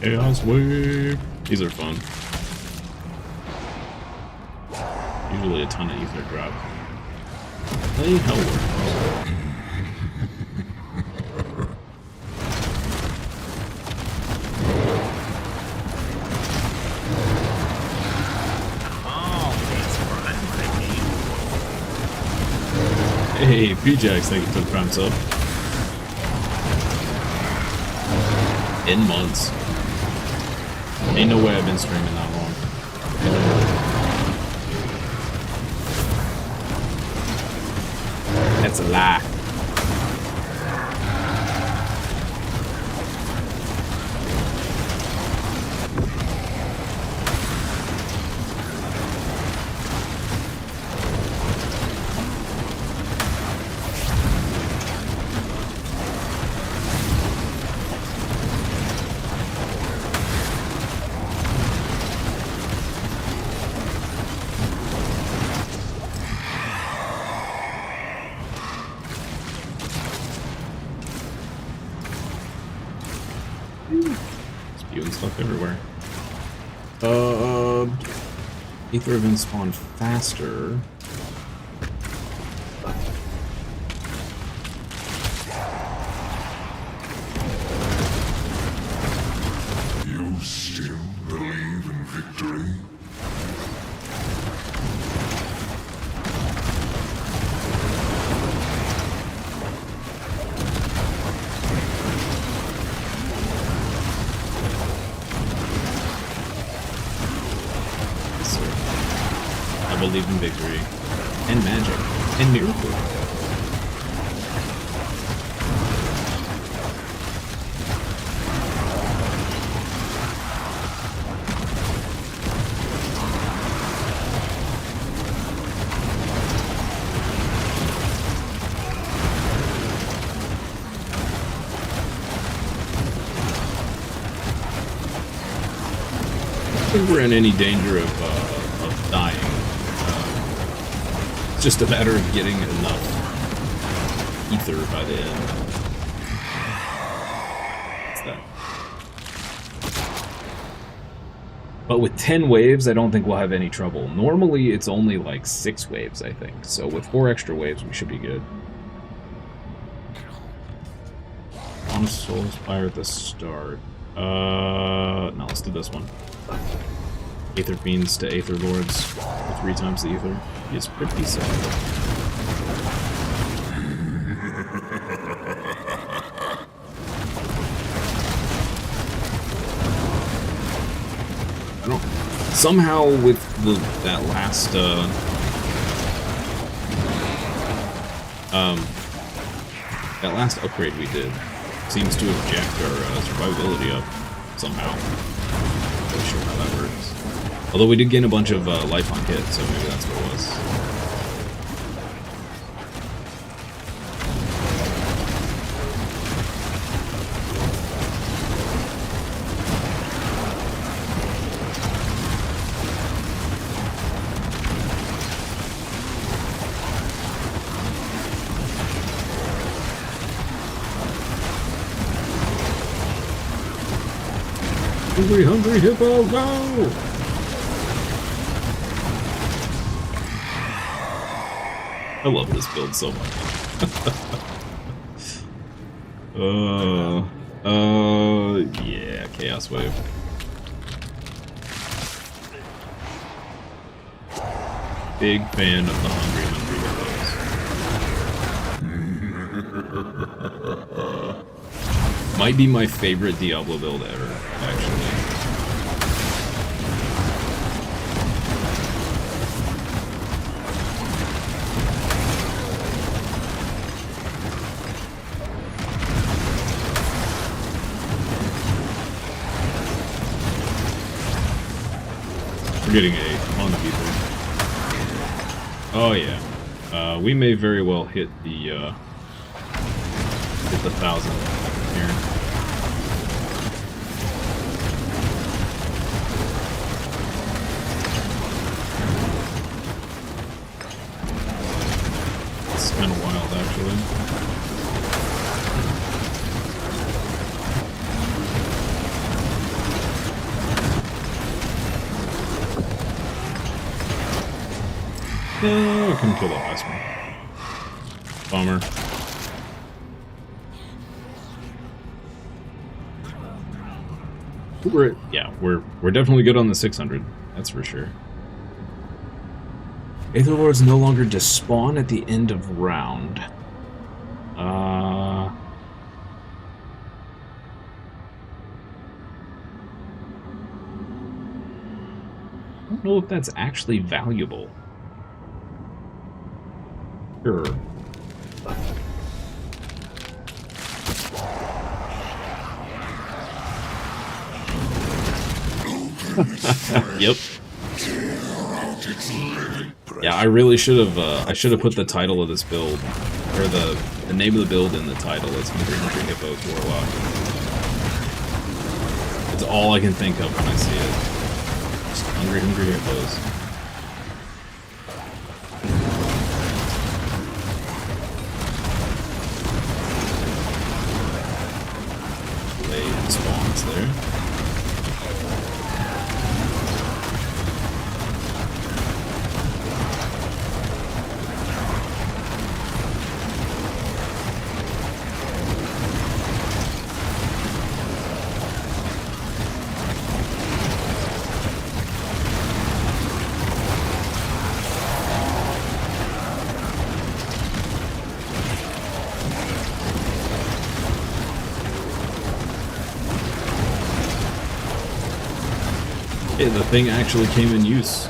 Chaos Wave! These are fun. Usually a ton of ether drop. Play Hellborn. Hey, P-Jax, thank you for the prime sub. In months. Ain't no way I've been streaming that long. That's a lie. Spewing stuff everywhere. Ether events spawn faster. You still believe in victory? believe in victory. And magic. And miracle. I don't think we're in any danger of dying. It's just a matter of getting enough ether by the end. What's that? But with 10 waves, I don't think we'll have any trouble. Normally, it's only like 6 waves, I think. So with 4 extra waves, we should be good. On Soul Spire at the start. No, let's do this one. Aether Fiends to Aether Lords for 3 times the Ether. He is pretty solid. I don't... Somehow with that last, that last upgrade we did seems to have jacked our survivability up somehow. Not really sure how that works. Although we did gain a bunch of life on hit, so maybe that's what it was. Hungry, hungry hippo, go! I love this build so much. Yeah, Chaos Wave. Big fan of the hungry, hippos. Might be my favorite Diablo build ever, actually. We're getting a on the ether. Oh yeah. We may very well hit the 1,000 here. It's kind of wild, actually. No, I couldn't kill that last one. Bummer. We're definitely good on the 600. That's for sure. Aether Lords no longer despawn at the end of round. I don't know if that's actually valuable. Sure. Yep. Yeah, I really should have. I should have put the title of this build, or the name of the build in the title. It's Hungry Hungry Hippos Warlock. It's all I can think of when I see it. Just Hungry Hungry Hippos. Blade spawns there. Hey, the thing actually came in use.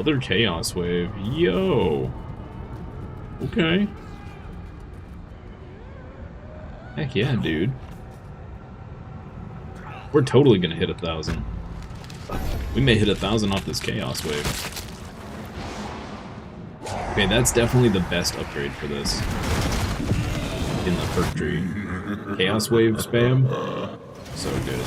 Another Chaos Wave. Yo. Okay. Heck yeah, dude. We're totally gonna hit 1,000. We may hit 1,000 off this Chaos Wave. Okay, that's definitely the best upgrade for this. In the perk tree. Chaos Wave spam. So good.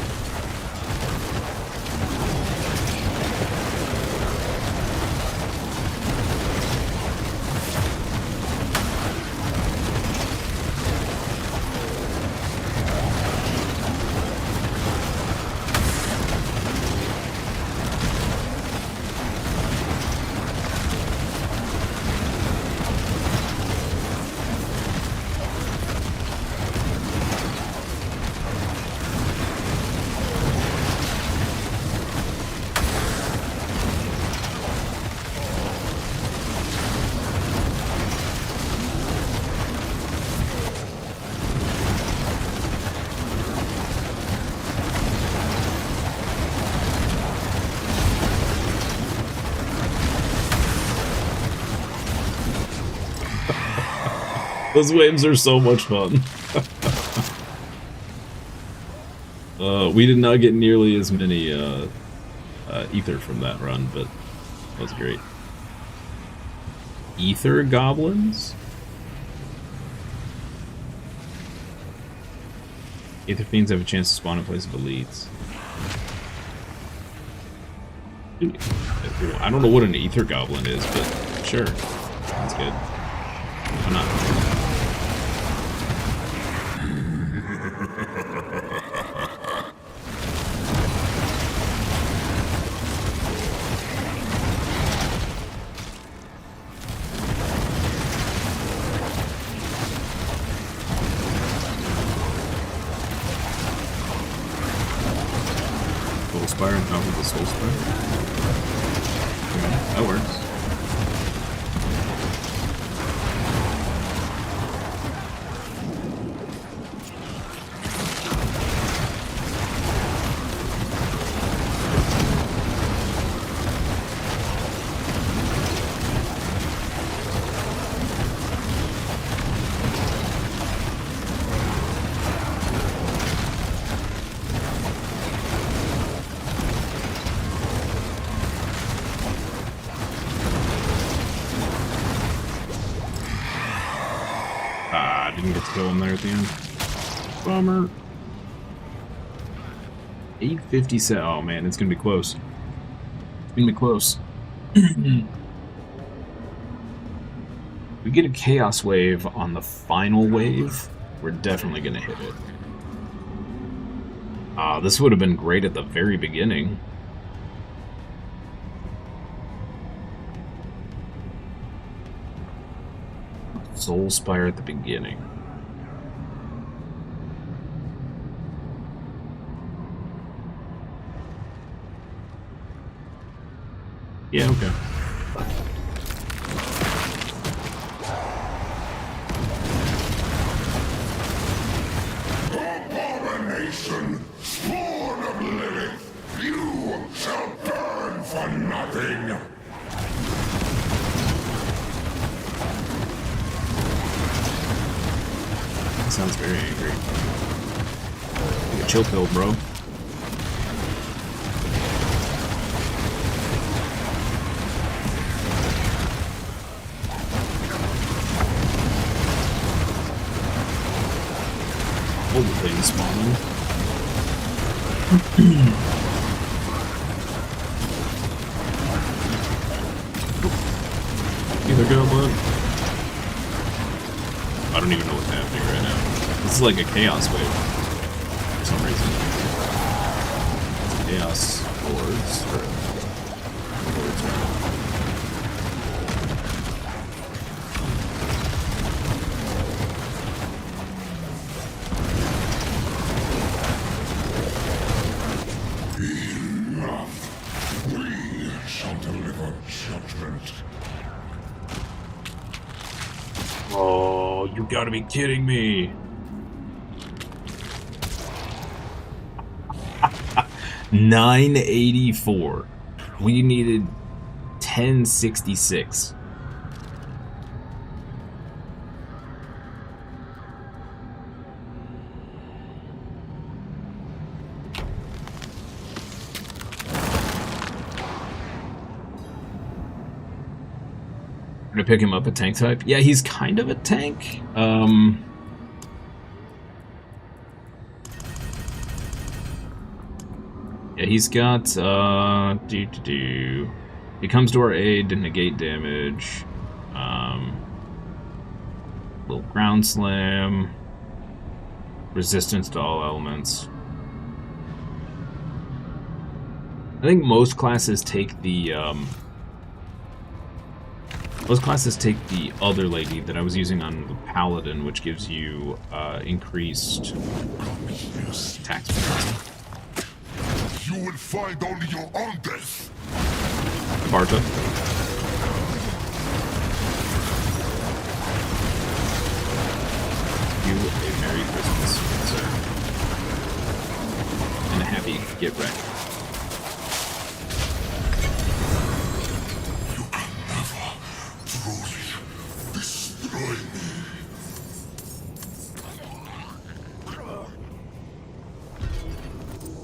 Those waves are so much fun. We did not get nearly as many ether from that run, but that was great. Ether goblins? Ether fiends have a chance to spawn in place of elites. Dude, I don't know what an ether goblin is, but sure. That's good. Why not? Soul Spire on top of the Soul Spire? Okay, that works. Didn't get to kill him there at the end. Bummer. 857. Oh man, it's gonna be close. It's gonna be close. We get a Chaos Wave on the final wave, we're definitely gonna hit it. This would have been great at the very beginning. Soul Spire at the beginning. Yeah, okay. Abomination, spawn of Lilith, you shall burn for nothing. That sounds very angry. Take a chill pill, bro. All the things spawning. Either goblin. I don't even know what's happening right now. This is like a chaos wave for some reason. Chaos lords or lords rather. Enough. We shall deliver judgment. Oh, you gotta be kidding me. 984. We needed 1066. To pick him up a tank type? Yeah, he's kind of a tank. Yeah, he's got He comes to our aid to negate damage. Little ground slam. Resistance to all elements. I think most classes take the other lady that I was using on the Paladin, which gives you increased attack speed. You will find only your own death. Barta. You a Merry Christmas, sir. And a happy Get Wrecked. You can never truly destroy me.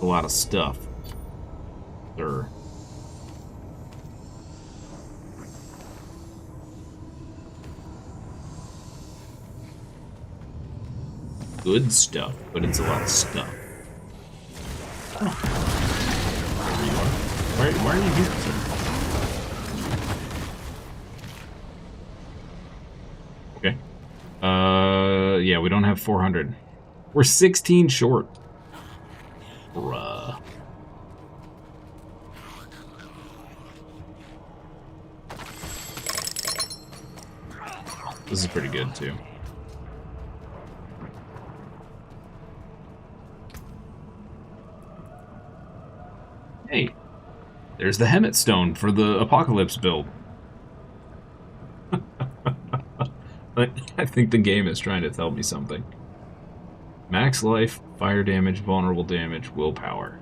A lot of stuff, sir. Good stuff, but it's a lot of stuff. Oh. There you are. Why are you here, sir? Okay. Yeah, we don't have 400. We're 16 short. Bruh. This is pretty good, too. Hey, there's the Hemet Stone for the Apocalypse build. I think the game is trying to tell me something. Max life, fire damage, vulnerable damage, willpower.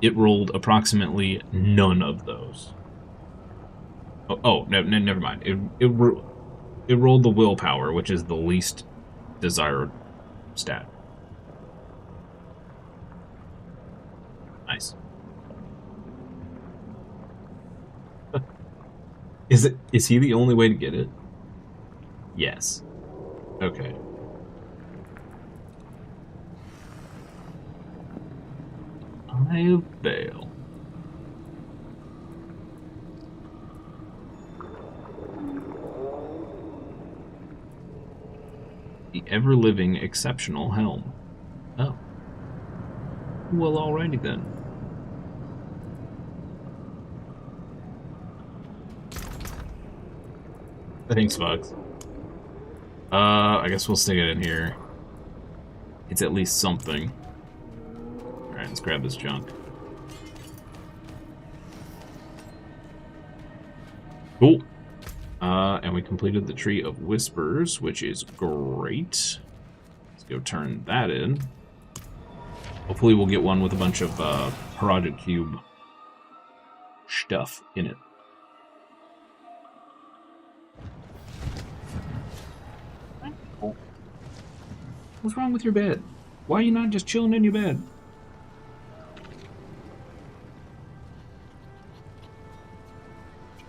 It rolled approximately none of those. Oh, no, never mind. It rolled the willpower, which is the least desired stat. Nice. Is he the only way to get it? Yes. Okay. I fail. The ever-living exceptional helm. Oh. Well, alrighty then. Thanks, Fox. I guess we'll stick it in here. It's at least something. Alright, let's grab this junk. Cool. And we completed the Tree of Whispers, which is great. Let's go turn that in. Hopefully we'll get one with a bunch of Project Cube stuff in it. What's wrong with your bed? Why are you not just chilling in your bed?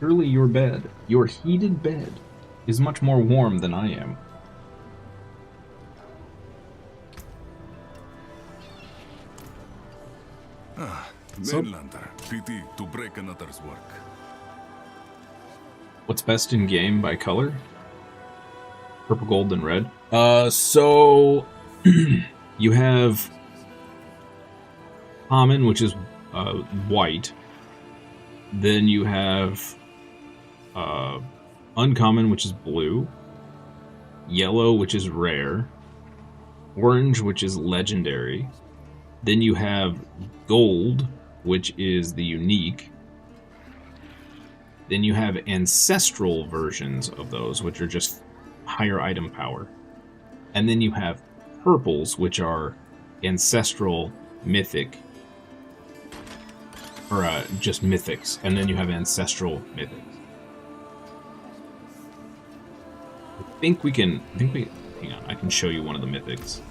Surely your bed, your heated bed, is much more warm than I am. Mainlander, pity to break another's work. What's best in game by color? Purple, gold, and red. So you have common, which is white. Then you have uncommon, which is blue. Yellow, which is rare. Orange, which is legendary. Then you have gold, which is the unique. Then you have ancestral versions of those, which are just higher item power. And then you have purples, which are ancestral, mythic, or just mythics, and then you have ancestral mythics. I think we can. Hang on, I can show you one of the mythics.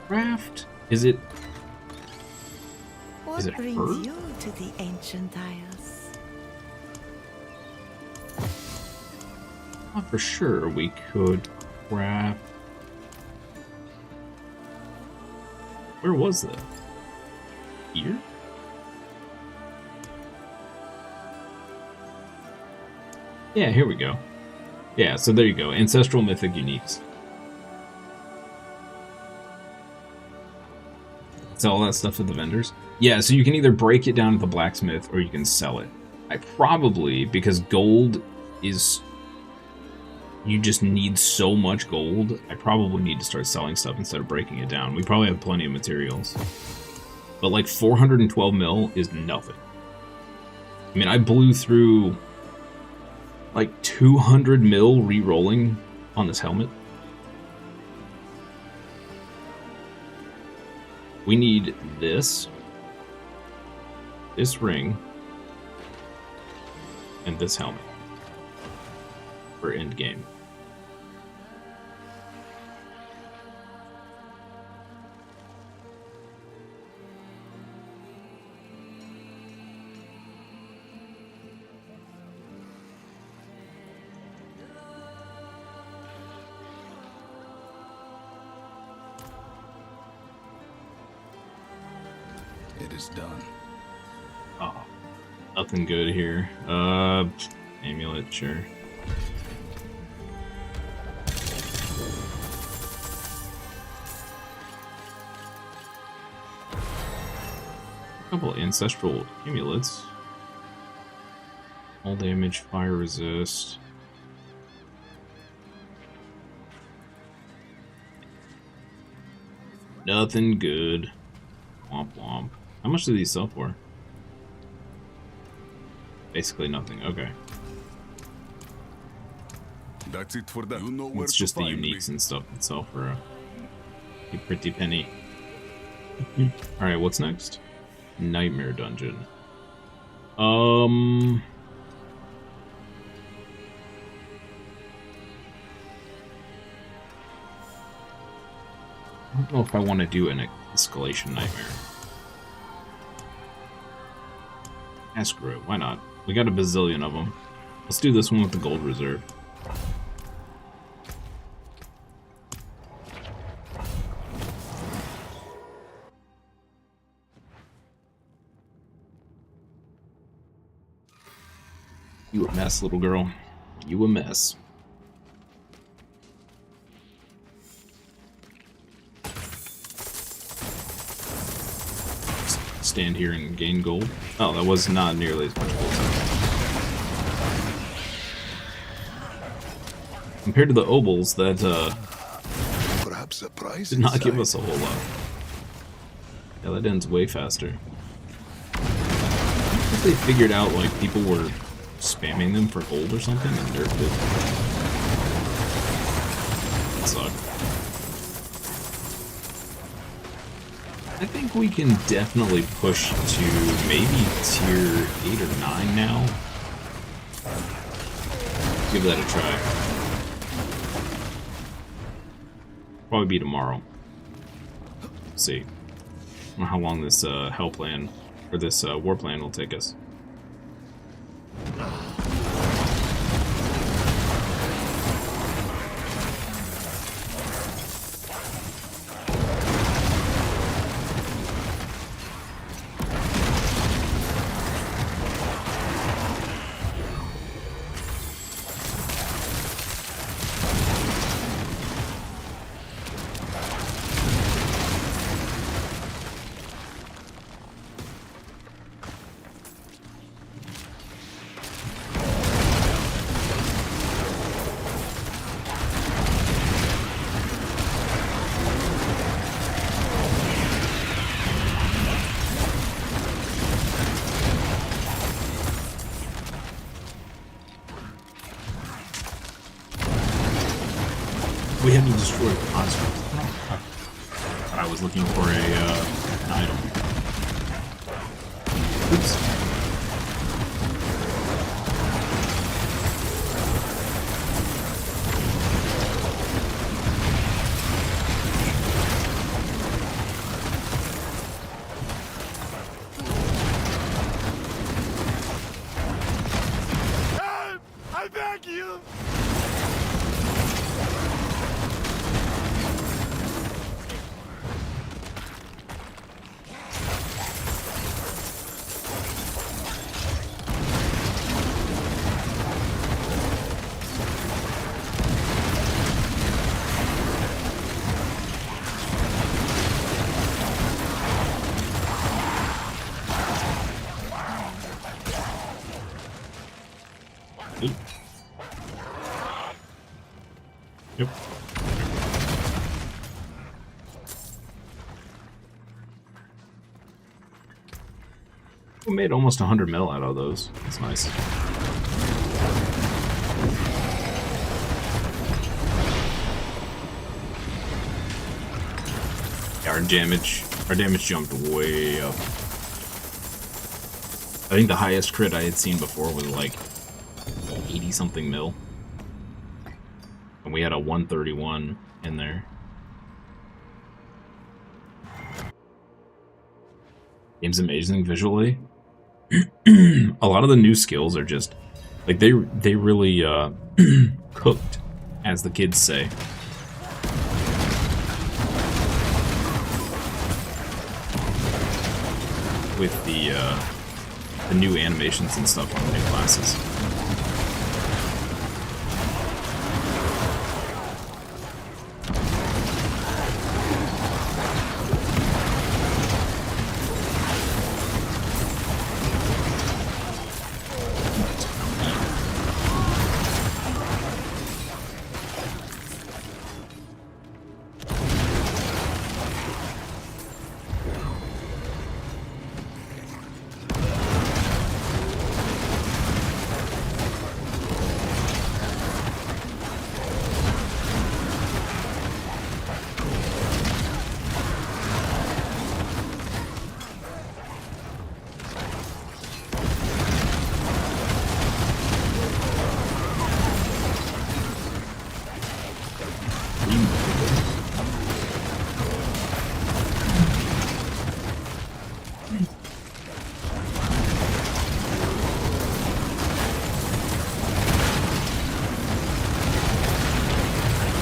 Craft? Is it What her? brings you to the ancient isles? Not for sure we could craft. Where was that? Here? Yeah, here we go. Yeah, so there you go. Ancestral Mythic Uniques. Sell all that stuff at the vendors? Yeah, so you can either break it down at the blacksmith or you can sell it. I probably, because gold is... You just need so much gold, I probably need to start selling stuff instead of breaking it down. We probably have plenty of materials. But like 412 mil is nothing. I mean, I blew through like 200 mil re-rolling on this helmet. We need this ring, and this helmet for endgame. It is done. Oh, nothing good here. Amulet, sure. A couple ancestral amulets. All damage, fire resist. Nothing good. Womp womp. How much do these sell for? Basically nothing. Okay. That's it for that. You know where It's to just the find me. uniques and stuff that sell for a pretty penny. Alright, what's next? Nightmare Dungeon. I don't know if I want to do an escalation nightmare. Screw it, why not? We got a bazillion of them. Let's do this one with the gold reserve. You a mess, little girl. You a mess. Stand here and gain gold. Oh, that was not nearly as much gold. Compared to the obols, that Perhaps a price did not give inside. us a whole lot. Yeah, that ends way faster. I think they figured out like people were spamming them for gold or something and nerfed it. That sucked. I think we can definitely push to maybe tier 8 or 9 now. Give that a try. Probably be tomorrow. Let's see. I don't know how long this hell plan, or this war plan will take us. We haven't destroyed the construct. I was looking for an item. Oops. I beg you! Yep. We made almost 100 mil out of those. That's nice. Yeah, our damage jumped way up. I think the highest crit I had seen before was like 80 something mil. And we had a 131 in there. Game's amazing visually. A lot of the new skills are just like they really cooked, as the kids say. With the new animations and stuff on the new classes.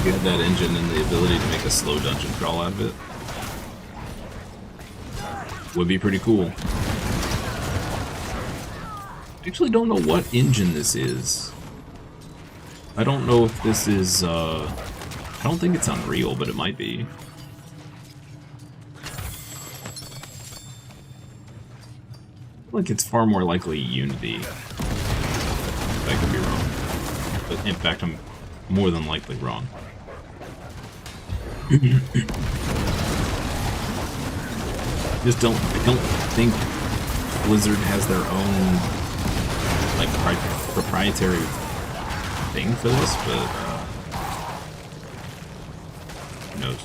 Get that engine and the ability to make a slow dungeon crawl out of it. Would be pretty cool. I actually don't know what engine this is. I don't know if this is, I don't think it's Unreal, but it might be. I feel like it's far more likely Unity. I could be wrong. But in fact, I'm more than likely wrong. I don't think Blizzard has their own like proprietary thing for this, but who knows?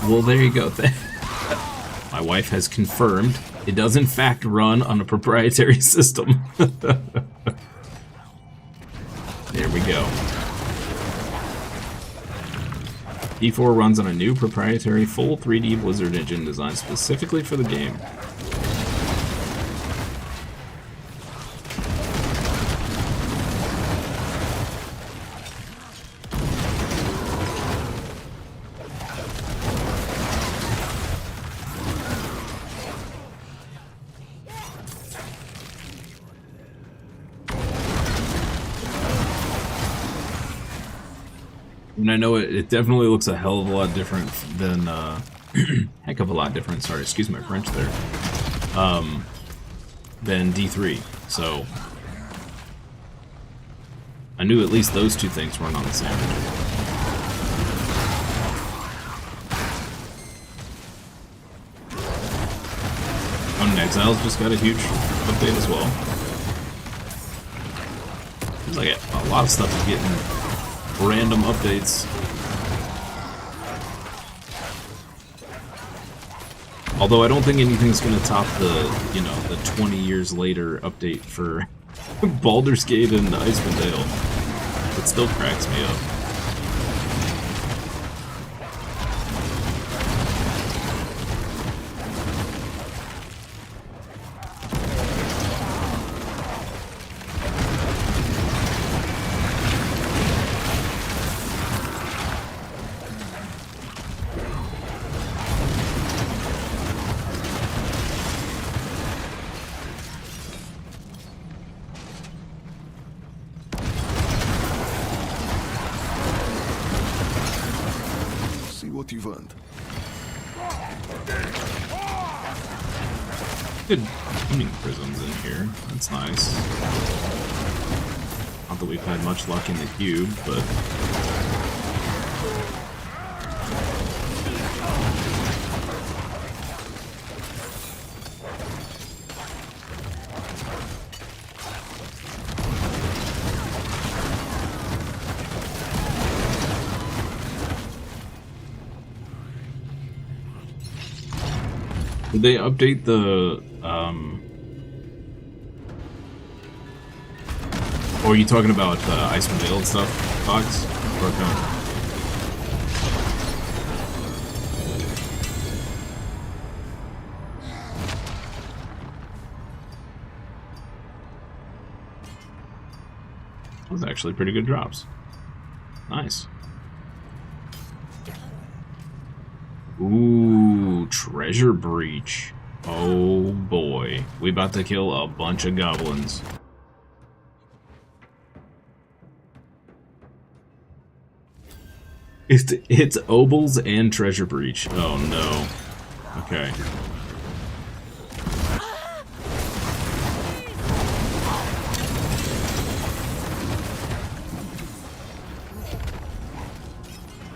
Well, there you go. My wife has confirmed it does in fact run on a proprietary system. There we go. D4 runs on a new proprietary full 3D Blizzard engine designed specifically for the game. And I know it definitely looks a hell of a lot different than, heck of a lot different, sorry, excuse my French there, than D3, so I knew at least those two things weren't on the same engine. Exiles just got a huge update as well. Seems like a lot of stuff is getting random updates. Although I don't think anything's gonna top the, you know, the 20 years later update for Baldur's Gate and Icewind Dale. It still cracks me up. What you've earned. Good tuning prisms in here. That's nice. Not that we've had much luck in the cube, but did they update the, or are you talking about Icewind Dale and stuff, Fox? Or no? Those are actually pretty good drops. Nice. Ooh, treasure breach. Oh boy. We about to kill a bunch of goblins. It's Obols and treasure breach. Oh no. Okay.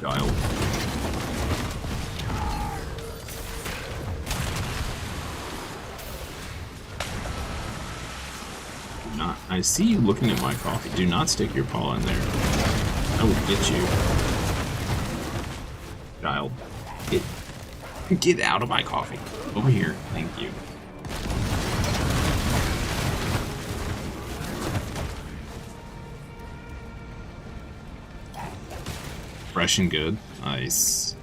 Dial. I see you looking at my coffee. Do not stick your paw in there. I will get you. Child. Get out of my coffee. Over here. Thank you. Fresh and good. Nice.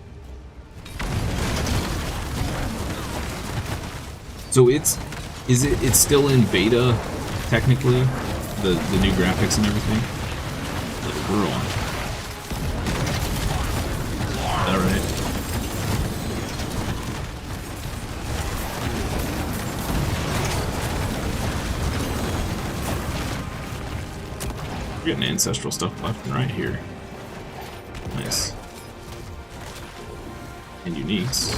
So it's still in beta technically, the new graphics and everything. Like, we're on. Is that right? We're getting ancestral stuff left and right here. Nice. And uniques.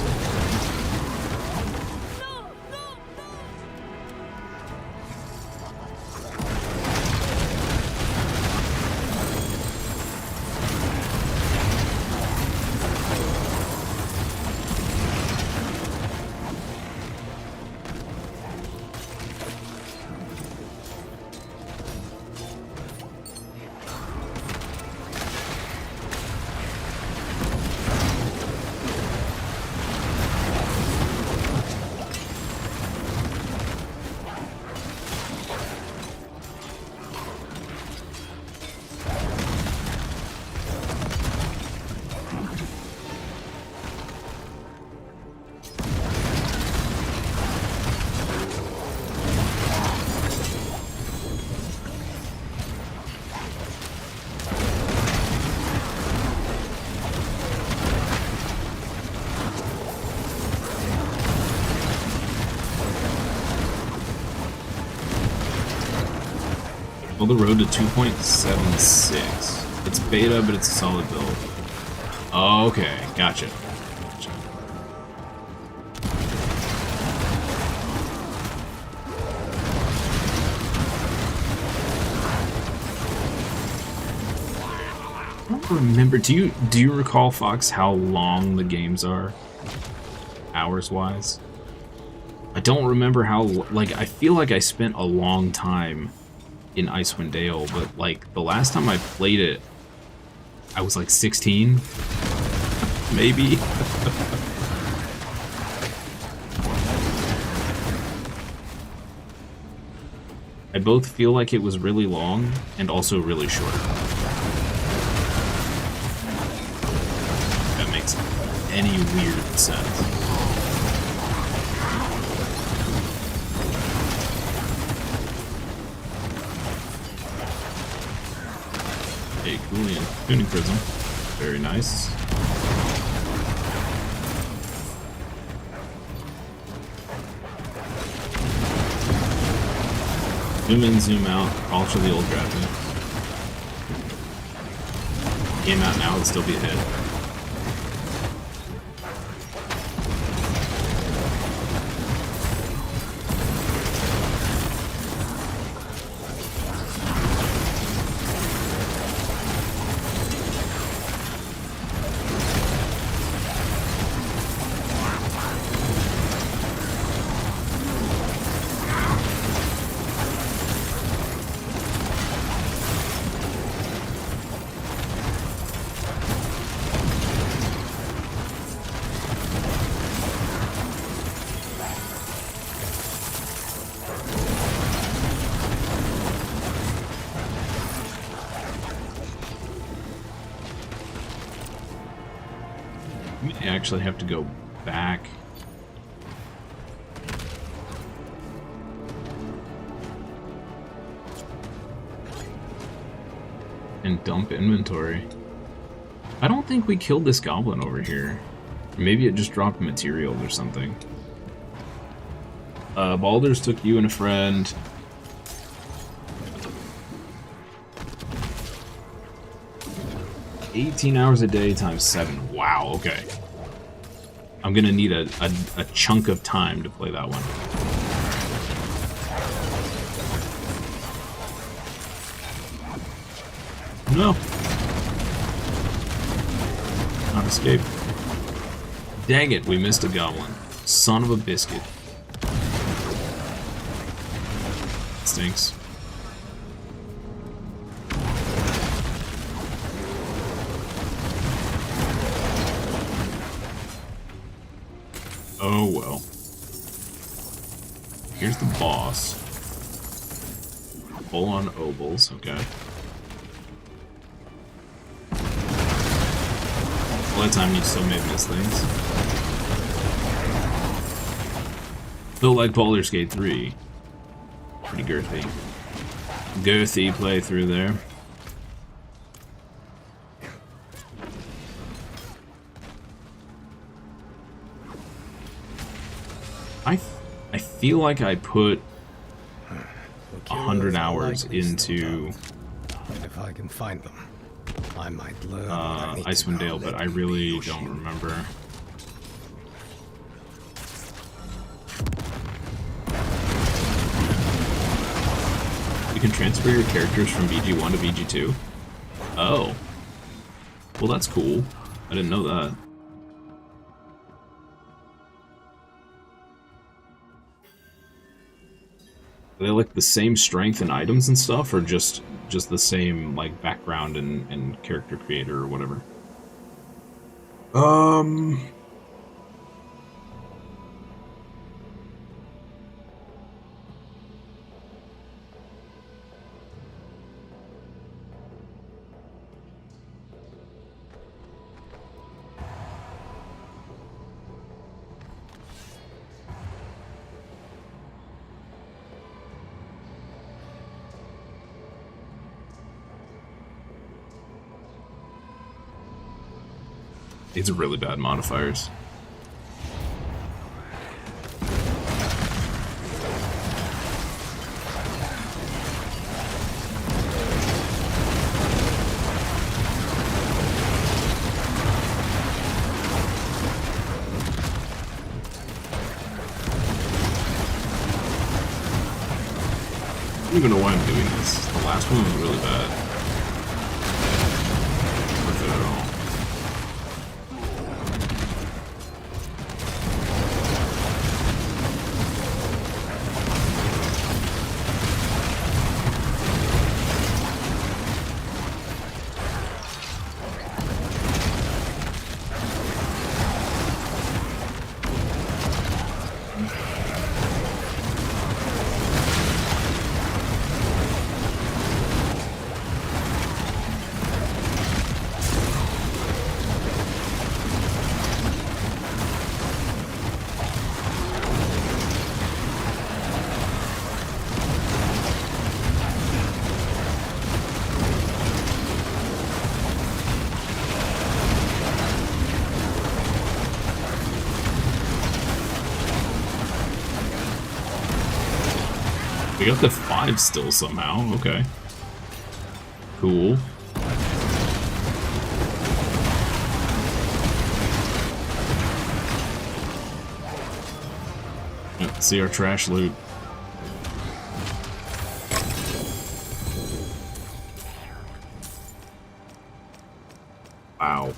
The road to 2.76. It's beta, but it's a solid build. Okay, gotcha. I don't remember. Do you recall, Fox, how long the games are, hours wise? I don't remember how, like, I feel like I spent a long time in Icewind Dale, but, like, the last time I played it, I was, like, 16? Maybe? I both feel like it was really long and also really short. That makes any weird sense. A tuning prism. Very nice. Zoom in, zoom out, all for the old graphic. Came out now, it'd still be a hit. I actually have to go back. And dump inventory. I don't think we killed this goblin over here. Maybe it just dropped materials or something. Baldur's took you and a friend. $18 hours a day times 7. Wow, okay. I'm gonna need a chunk of time to play that one. No. Not escape. Dang it, we missed a goblin. Son of a biscuit. Stinks. Oh well. Here's the boss. Full on ovals, okay. All that time you still may miss things. Feel like Baldur's Gate 3. Pretty girthy. Girthy playthrough there. I feel like I put 100 hours into if I can find them, I might learn Icewind Dale, but I really don't remember. You can transfer your characters from VG1 to VG2? Oh. Well, that's cool. I didn't know that. Are they like the same strength and items and stuff, or just the same like background and character creator or whatever? These are really bad modifiers. I don't even know why I'm doing this. The last one was really bad. Worth it at all. We got the 5 still somehow. Okay. Cool. Let's see our trash loot. Wow.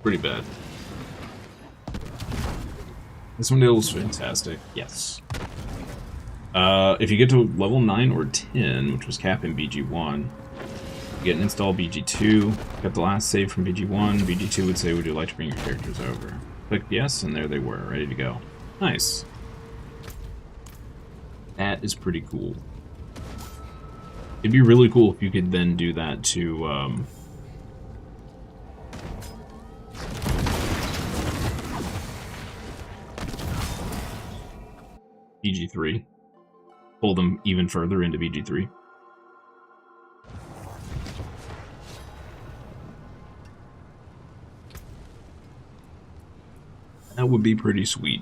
Pretty bad. This one was fantastic. Yes. If you get to level 9 or 10, which was cap in BG1, you get an install BG2. Got the last save from BG1. BG2 would say, would you like to bring your characters over? Clicked yes, and there they were, ready to go. Nice. That is pretty cool. It'd be really cool if you could then do that to, BG3. Pull them even further into BG3. That would be pretty sweet.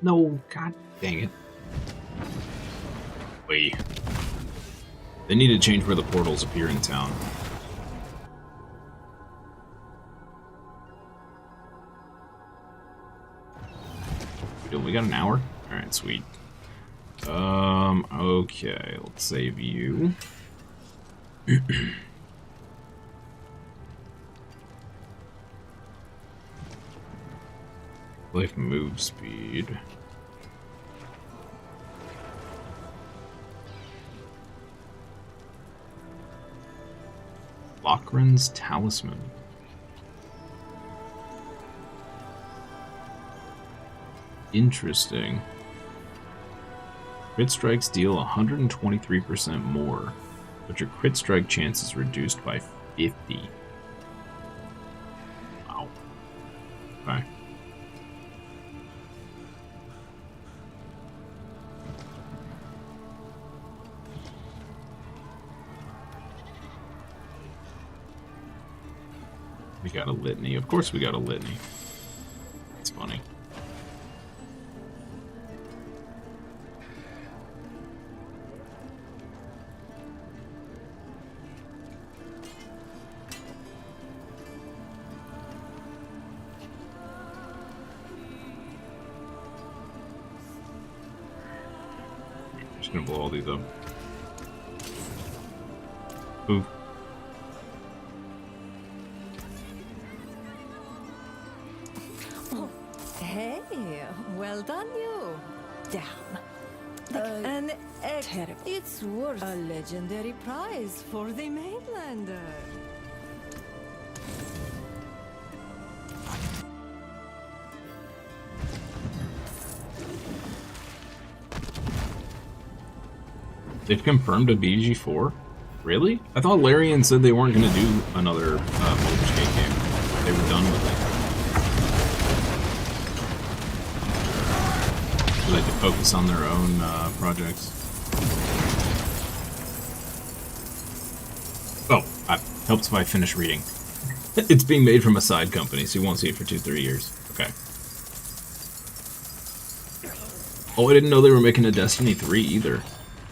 No, god dang it. Wait. They need to change where the portals appear in town. We got an hour? Alright, sweet. Okay, let's save you. Life move speed. Lochran's Talisman. Interesting. Crit strikes deal 123% more, but your crit strike chance is reduced by 50. Wow. Okay. We got a litany. Of course we got a litany. It's funny. Just gonna blow all these up. Ooh. Hey, well done you. Damn. It's worth a legendary prize for the mainlander. They've confirmed a BG4? Really? I thought Larian said they weren't going to do another Baldur's Gate game. They were done with it. They like to focus on their own projects. Oh, helps if I finish reading. It's being made from a side company, so you won't see it for 2-3 years. Okay. Oh, I didn't know they were making a Destiny 3 either.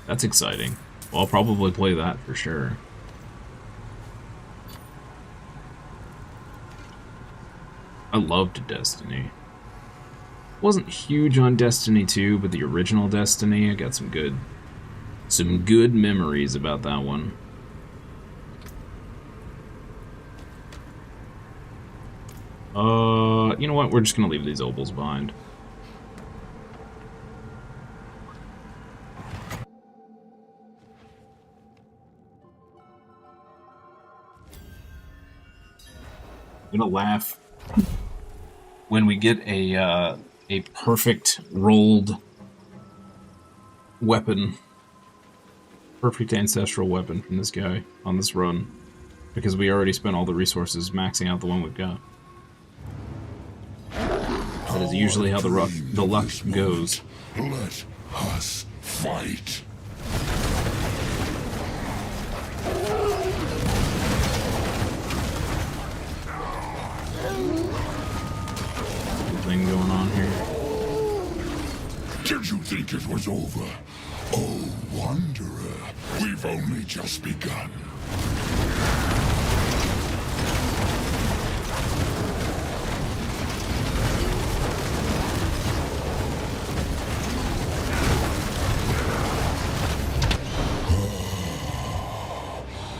That's exciting. Well, I'll probably play that for sure. I loved Destiny. Wasn't huge on Destiny 2, but the original Destiny, I got some good memories about that one. You know what? We're just gonna leave these opals behind. I'm gonna laugh when we get a perfect rolled weapon, perfect ancestral weapon from this guy on this run, because we already spent all the resources maxing out the one we've got. That is usually how the luck goes. Let us fight. Thing going on here. Did you think it was over? Oh, Wanderer, we've only just begun.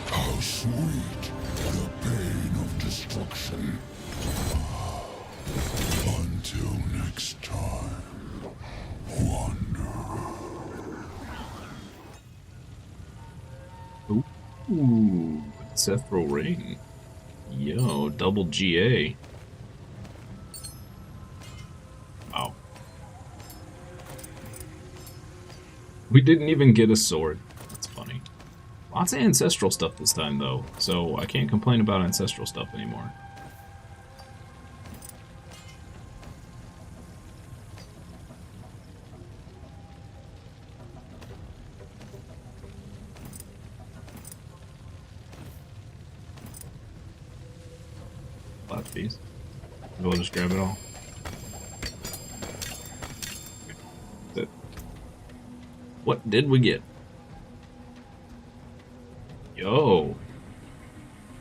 How sweet the pain of destruction. Until next time, Wanderer. Ooh, ancestral ring. Yo, double GA. Wow. We didn't even get a sword. That's funny. Lots of ancestral stuff this time, though, so I can't complain about ancestral stuff anymore. Last piece. We'll just grab it all. That's it. What did we get? Yo.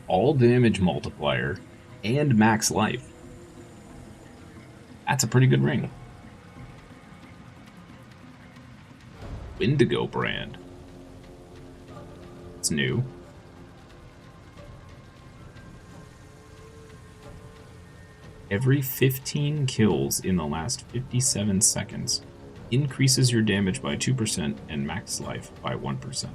All damage multiplier and max life. That's a pretty good ring. Wendigo brand. It's new. Every 15 kills in the last 57 seconds increases your damage by 2% and max life by 1%.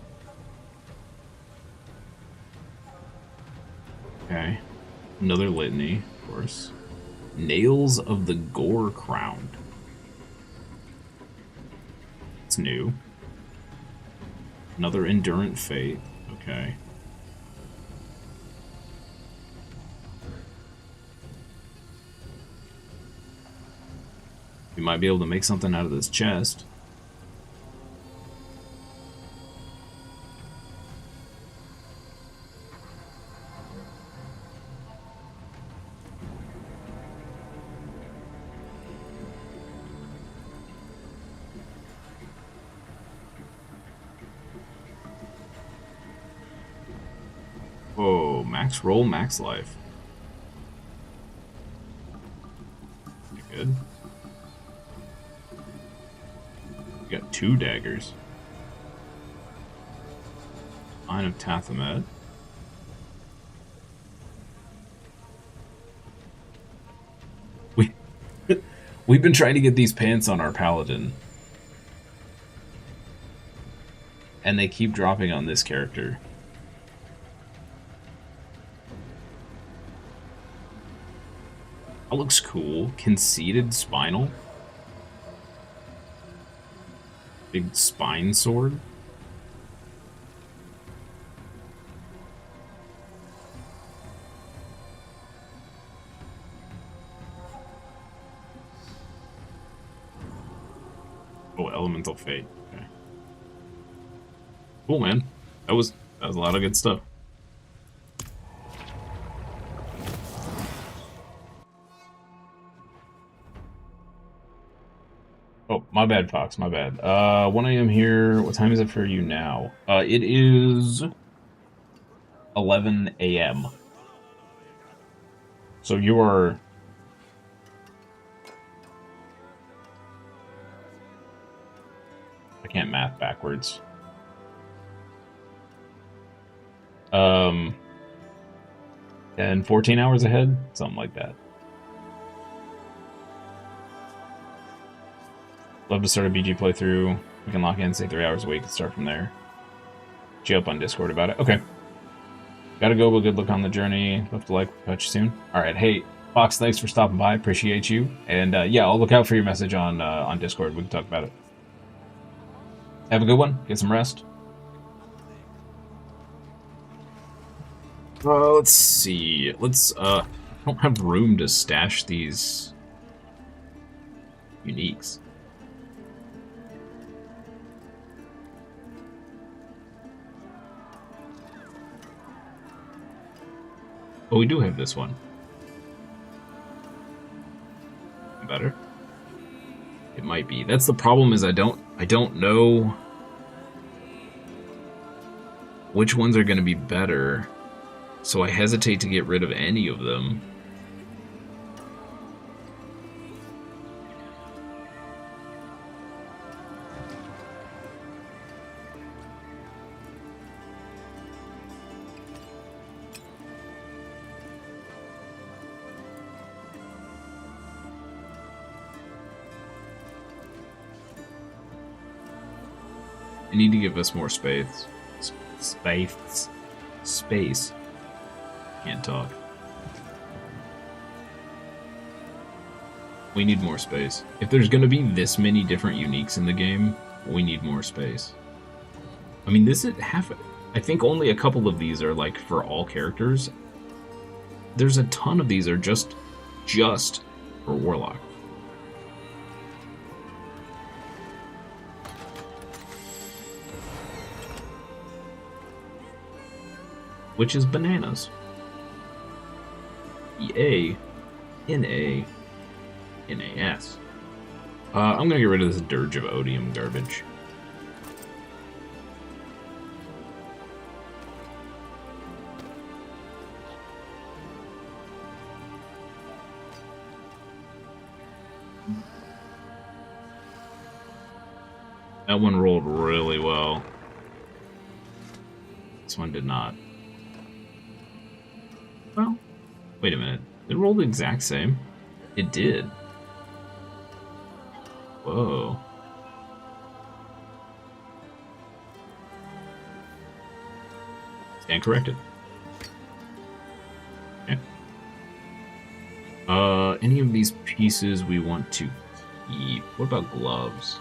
Okay. Another litany, of course. Nails of the Gore Crown. It's new. Another Endurant Fate. Okay. We might be able to make something out of this chest. Whoa, max roll, max life. Pretty good. We got 2 daggers. Line of Tathamet. We've been trying to get these pants on our Paladin. And they keep dropping on this character. That looks cool. Conceited Spinal. Big spine sword. Oh, Elemental Fate. Okay. Cool, man. That was a lot of good stuff. Oh, my bad, Fox. My bad. 1 a.m. here. What time is it for you now? It is 11 a.m. So you are... I can't math backwards. And 14 hours ahead? Something like that. Love to start a BG playthrough. We can lock in, say 3 hours a week, and start from there. Hit you up on Discord about it. Okay. Gotta go, but good luck on the journey. Left a like, we'll catch you soon. Alright, hey, Fox, thanks for stopping by. Appreciate you. And yeah, I'll look out for your message on Discord. We can talk about it. Have a good one. Get some rest. Let's see. I don't have room to stash these uniques. Oh, we do have this one. Better? It might be. That's the problem, is I don't know which ones are going to be better, so I hesitate to get rid of any of them. I need to give us more space. Space. Can't talk. We need more space. If there's gonna be this many different uniques in the game, we need more space. I mean, this is half. I think only a couple of these are like for all characters. There's a ton of these are just for Warlock. Which is bananas. E-A-N-A-N-A-S. I'm gonna get rid of this dirge of odium garbage. That one rolled really well. This one did not. Well, wait a minute. It rolled the exact same. It did. Whoa. Stand corrected. Okay. Any of these pieces we want to keep. What about gloves?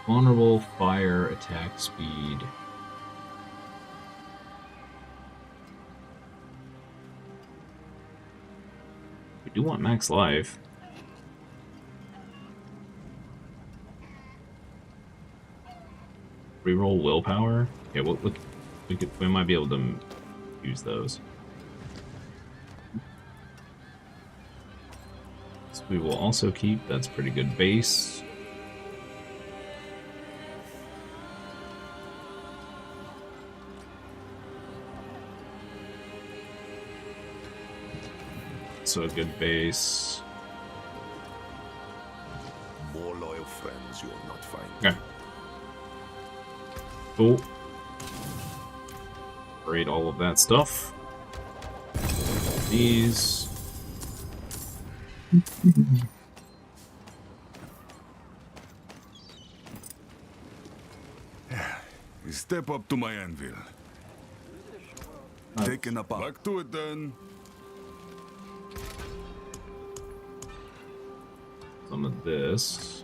Vulnerable, fire, attack speed. We do want max life. Reroll willpower. Okay, well, look, we might be able to use those. So we will also keep. That's pretty good base. So a good base. More loyal friends you'll not find. Okay. Cool. Raid all of that stuff. These. Step up to my anvil. Taken apart. Back to it then. Some of this.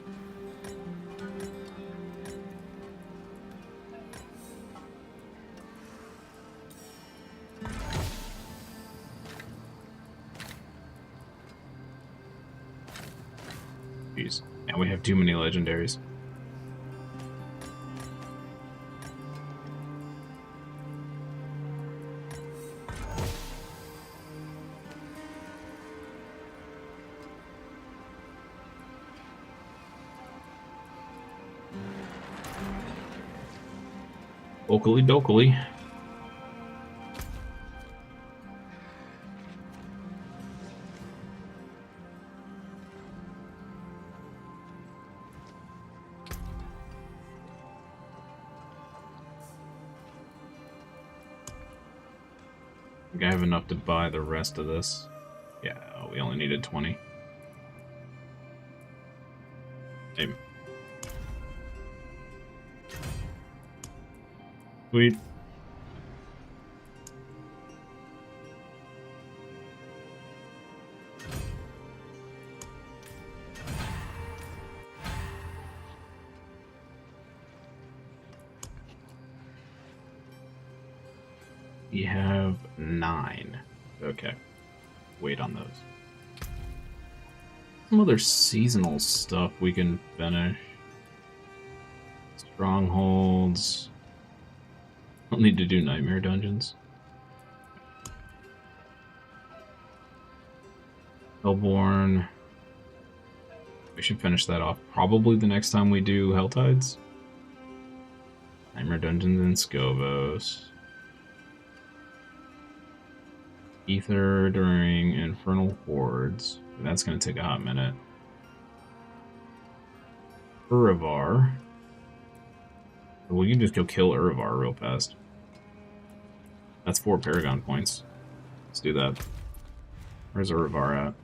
Jeez. And we have too many legendaries. Okily dokily. I think I have enough to buy the rest of this. Yeah, we only needed 20. Hey. Sweet. We have 9. Okay. Wait on those. Some other seasonal stuff we can finish. Strongholds. Don't need to do nightmare dungeons. Hellborn. We should finish that off probably the next time we do Helltides. Nightmare dungeons and Skovos. Ether during Infernal Hordes. That's going to take a hot minute. Urivar. We can just go kill Urivar real fast. That's 4 Paragon points. Let's do that. Where's Urivar at?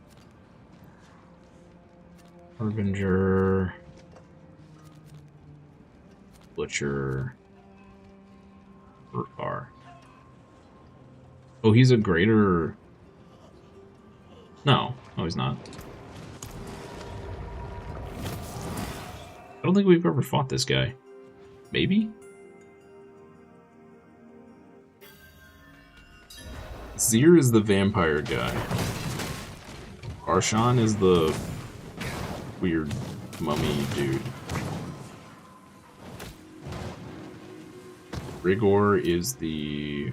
Harbinger. Butcher. Urivar. Oh, he's a greater... No, he's not. I don't think we've ever fought this guy. Maybe? Zir is the vampire guy. Arshan is the weird mummy dude. Rigor is the...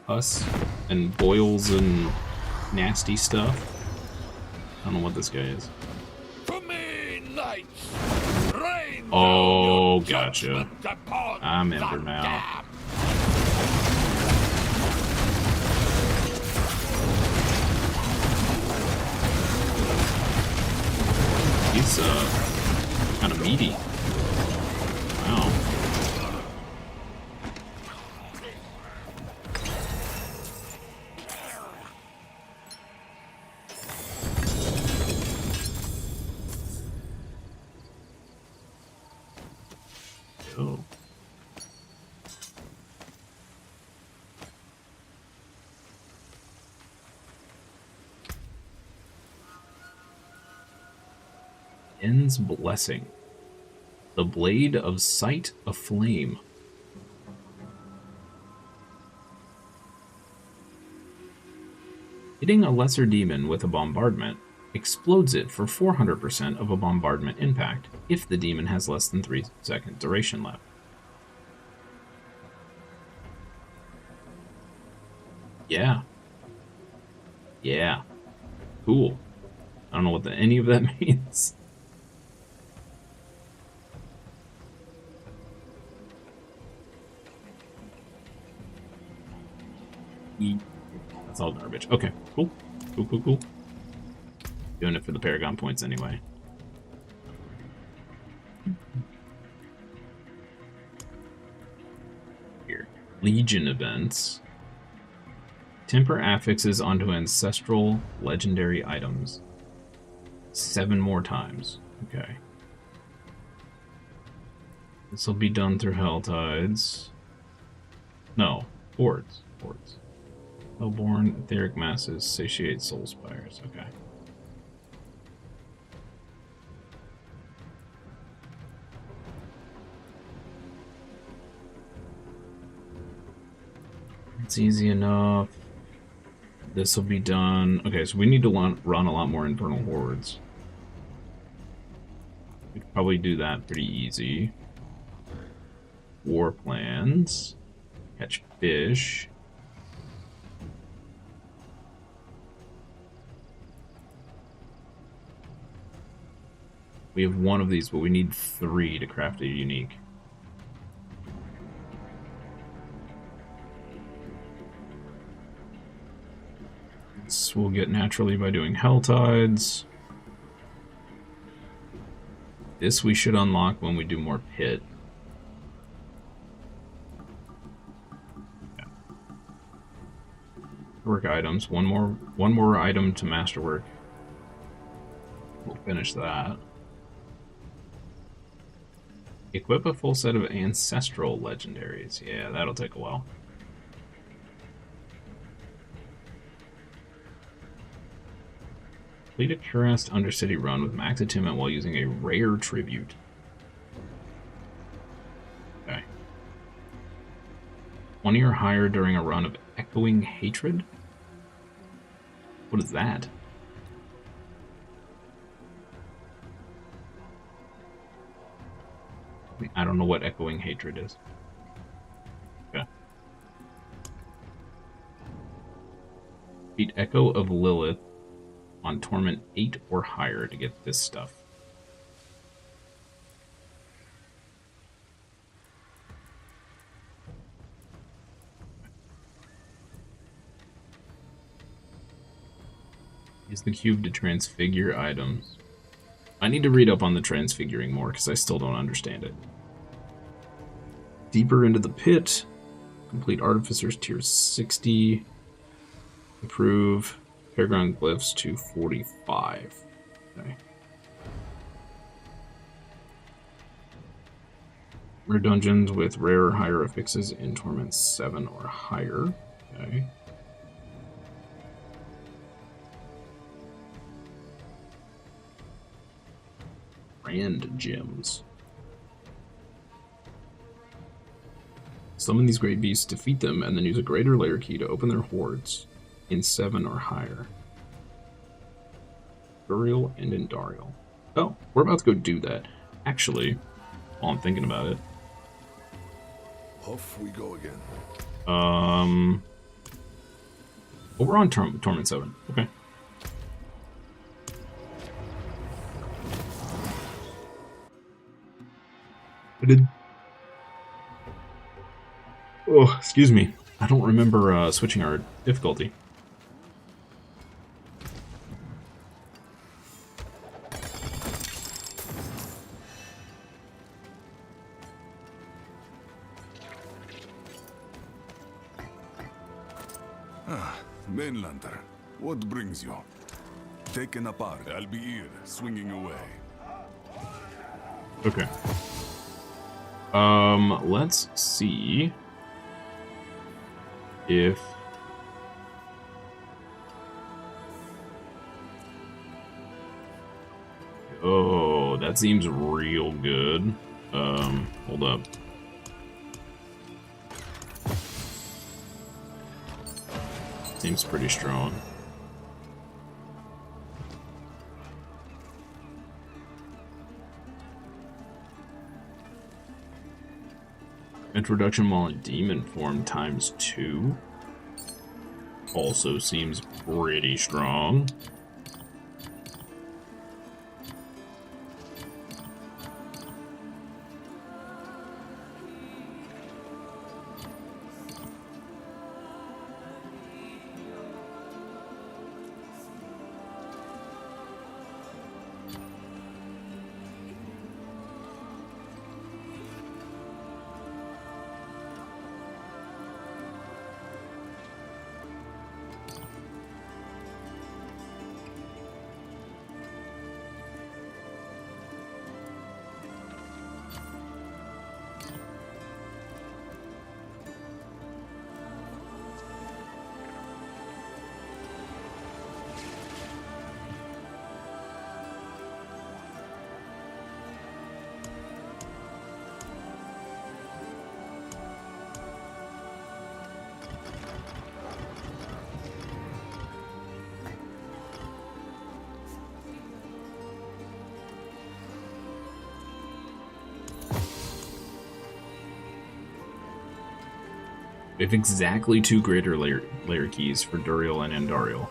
us and boils and nasty stuff. I don't know what this guy is. Oh, gotcha. I'm Ember now. He's kind of meaty. Wow. En's Blessing. The Blade of Sight Aflame. Hitting a lesser demon with a bombardment explodes it for 400% of a bombardment impact if the demon has less than 3-second duration left. Yeah. Yeah. Cool. I don't know what any of that means. That's all garbage. Okay, cool. Cool. Doing it for the Paragon points anyway. Here. Legion events. Temper affixes onto ancestral legendary items. 7 more times. Okay. This will be done through Helltides. No, Hordes. Hellborn, etheric masses, satiate soul spires. Okay. It's easy enough. This will be done. Okay, so we need to run a lot more Infernal Hordes. We could probably do that pretty easy. War plans. Catch fish. We have 1 of these, but we need 3 to craft a unique. This we'll get naturally by doing Helltides. This we should unlock when we do more Pit. Okay. Work items. One more item to masterwork. We'll finish that. Equip a full set of ancestral legendaries. Yeah, that'll take a while. Complete a Cuirassed Undercity run with max attunement while using a rare tribute. Okay. 20 or higher during a run of echoing hatred? What is that? I don't know what echoing hatred is. Okay. Beat Echo of Lilith on Torment 8 or higher to get this stuff. Use the cube to transfigure items. I need to read up on the transfiguring more because I still don't understand it. Deeper into the pit. Complete Artificers tier 60. Improve Fairground Glyphs to 45. Okay. Rare dungeons with rare or higher affixes in Torment 7 or higher. Okay. Grand gems. Summon these great beasts, defeat them, and then use a greater layer key to open their hordes in 7 or higher. Burial and Endarial. Oh, we're about to go do that. Actually, while I'm thinking about it. Off we go again. Oh, we're on Torment 7. Okay. I did. Oh, excuse me. I don't remember switching our difficulty. Mainlander, what brings you? Taken apart, I'll be here, swinging away. Okay. Let's see if oh, that seems real good. Hold up. Seems pretty strong. Introduction while in demon form ×2 also seems pretty strong. We have exactly 2 greater layer keys for Duriel and Endariel.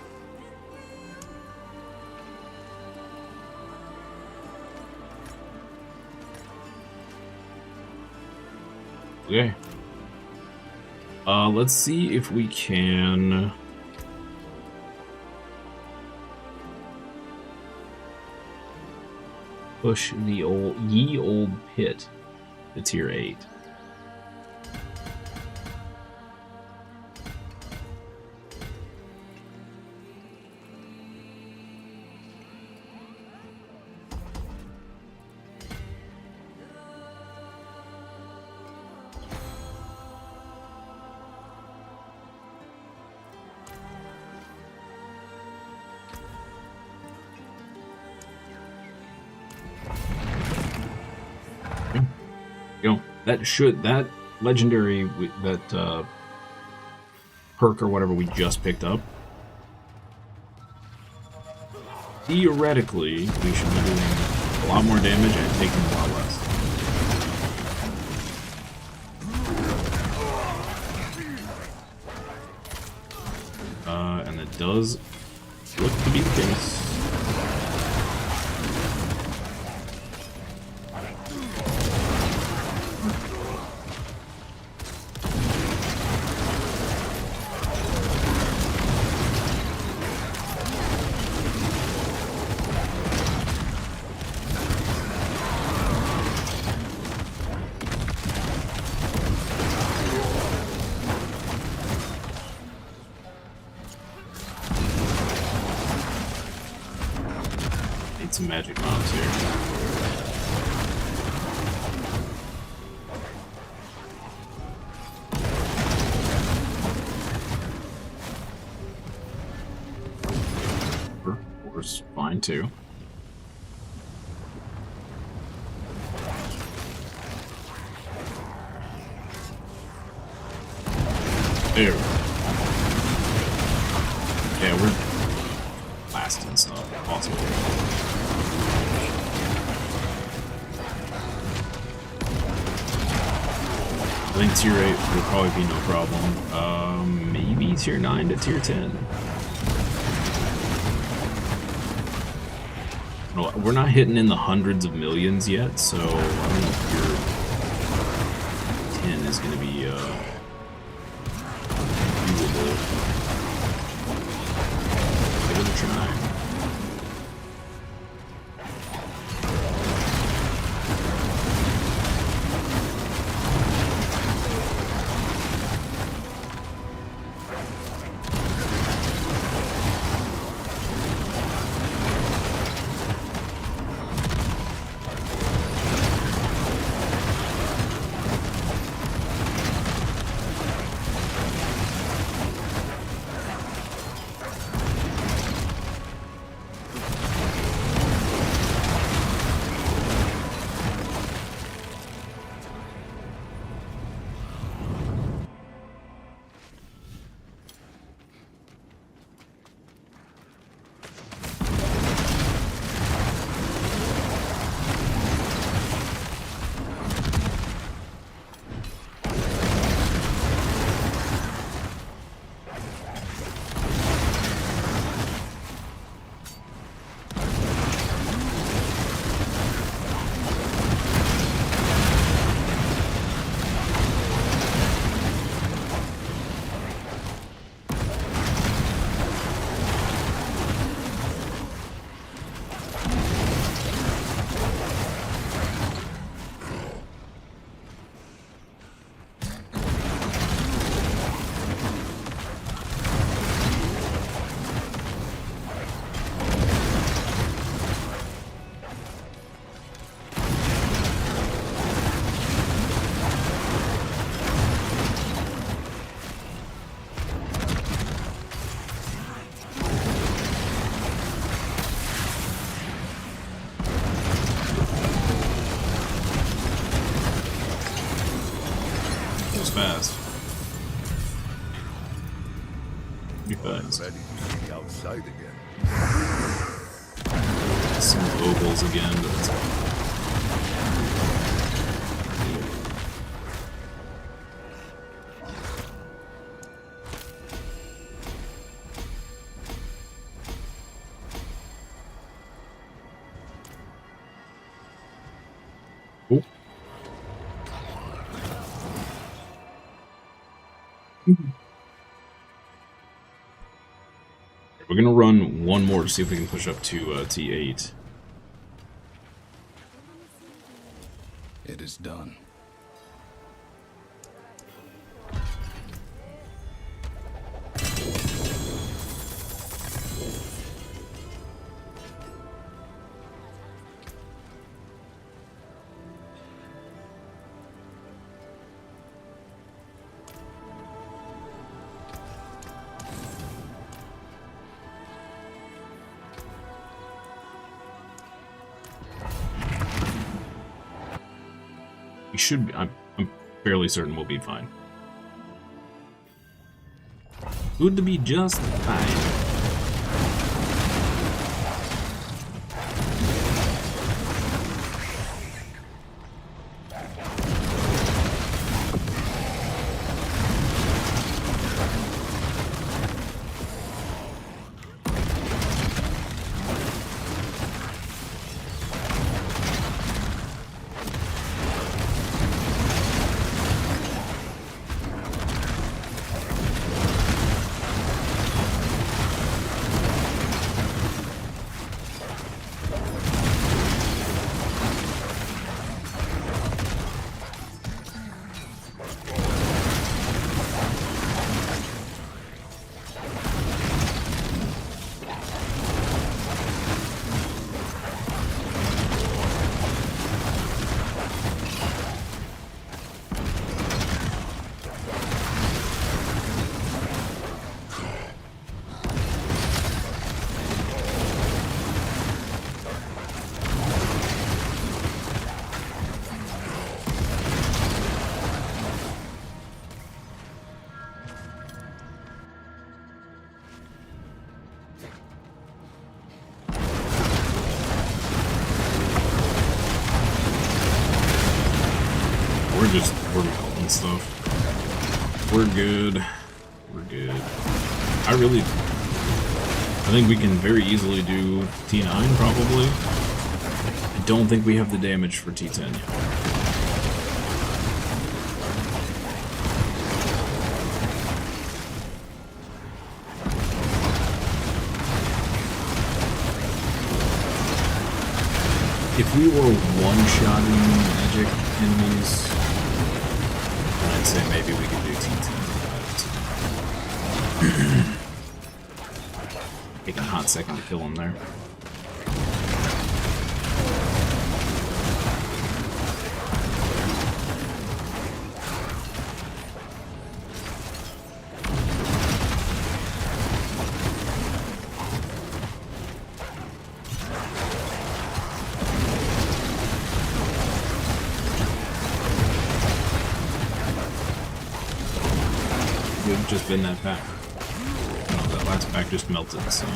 Okay. Let's see if we can push the ye old pit to tier 8. That legendary that perk or whatever we just picked up, theoretically, we should be doing a lot more damage and taking a lot less. And it does look to be the case. Some magic mobs here. Of course, fine too. There. Yeah, we're blasting stuff. Awesome. I think tier 8 will probably be no problem. Maybe tier 9 to tier 10. Well, we're not hitting in the hundreds of millions yet, so I don't know if tier 10 is going to be doable. Give it a try. Fast. Pretty fast. Ready to see outside again. Some ovals again, but it's cool. We're gonna run one more to see if we can push up to T8. It is done. We should be, I'm fairly certain we'll be fine. Good to be just fine. We're melting stuff. We're good. We're good. I think we can very easily do T9 probably. I don't think we have the damage for T10 yet. If we were one-shotting magic enemies, I'd say maybe we could do T10. Take a hot second to kill him there. We've just been that pack. Oh, that last pack just melted, so.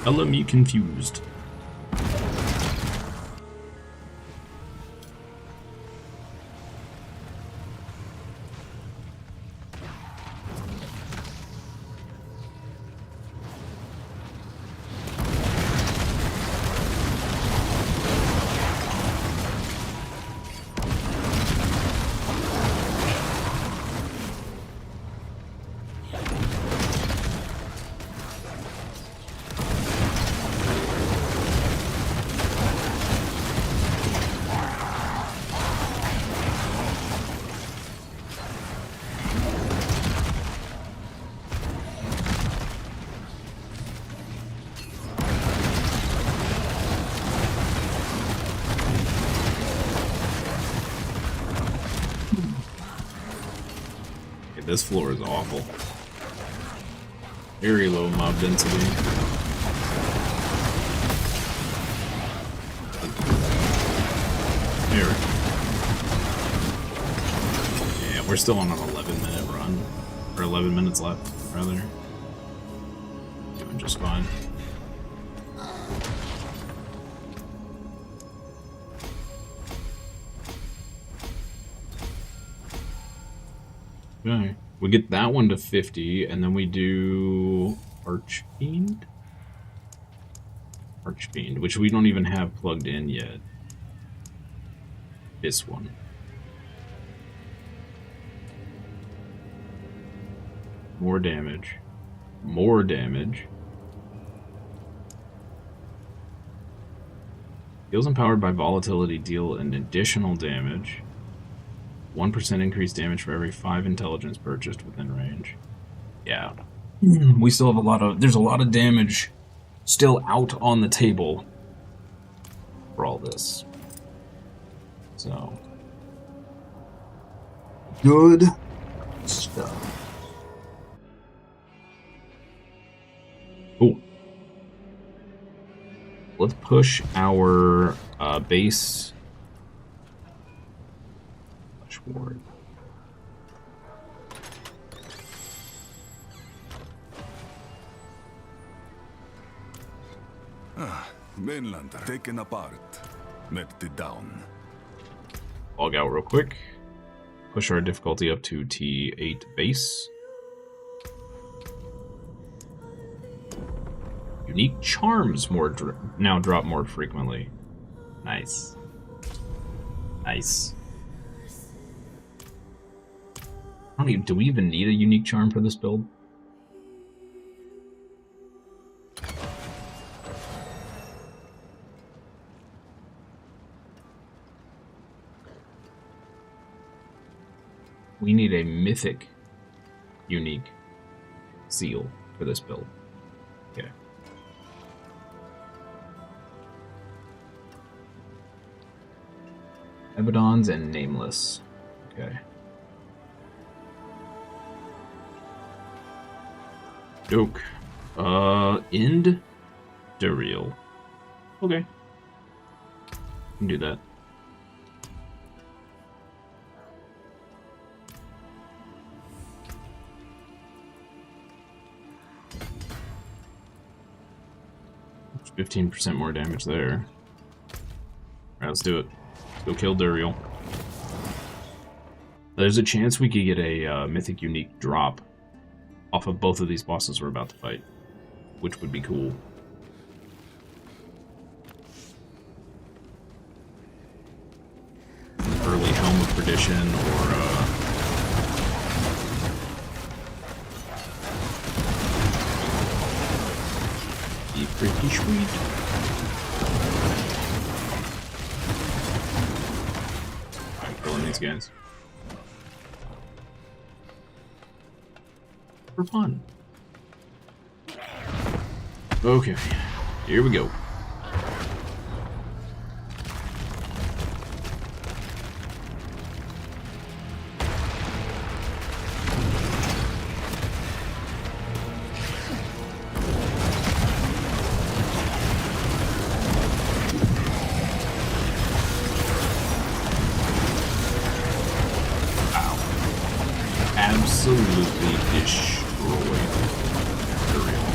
Hella me confused. This floor is awful. Very low mob density. There. Yeah, we're still on an 11-minute run. Or 11 minutes left, rather. Doing just fine. Okay. We get that one to 50, and then we do Archfiend? Archfiend, which we don't even have plugged in yet. This one. More damage. More damage. Skills empowered by volatility deal an additional damage. 1% increased damage for every 5 intelligence purchased within range. Yeah. We still have a lot of... There's a lot of damage still out on the table for all this. So... Good stuff. Oh. Let's push our base... Ward. Mainlander taken apart, melted down. Log out real quick. Push our difficulty up to T8 base. Unique charms now drop more frequently. Nice. Nice. Do we even need a unique charm for this build? We need a mythic unique seal for this build. Okay. Abaddon's and Nameless. Okay. Joke. End Peril. Okay. Can do that. There's 15% more damage there. Alright, let's do it. Let's go kill Duriel. There's a chance we could get a mythic unique drop off of both of these bosses we're about to fight, which would be cool. Early Helm of Perdition or be pretty sweet. I'm killing these guys. For fun. Okay, here we go. Wow. Absolutely destroyed Peril.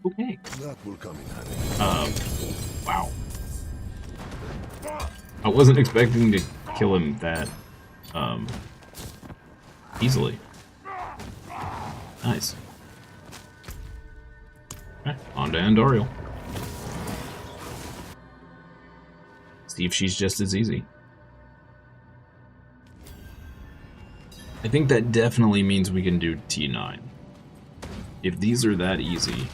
Okay. That will come in handy. Wow. I wasn't expecting to kill him that, easily. Nice. Okay, on to Andoriel. See if she's just as easy. I think that definitely means we can do T9. If these are that easy,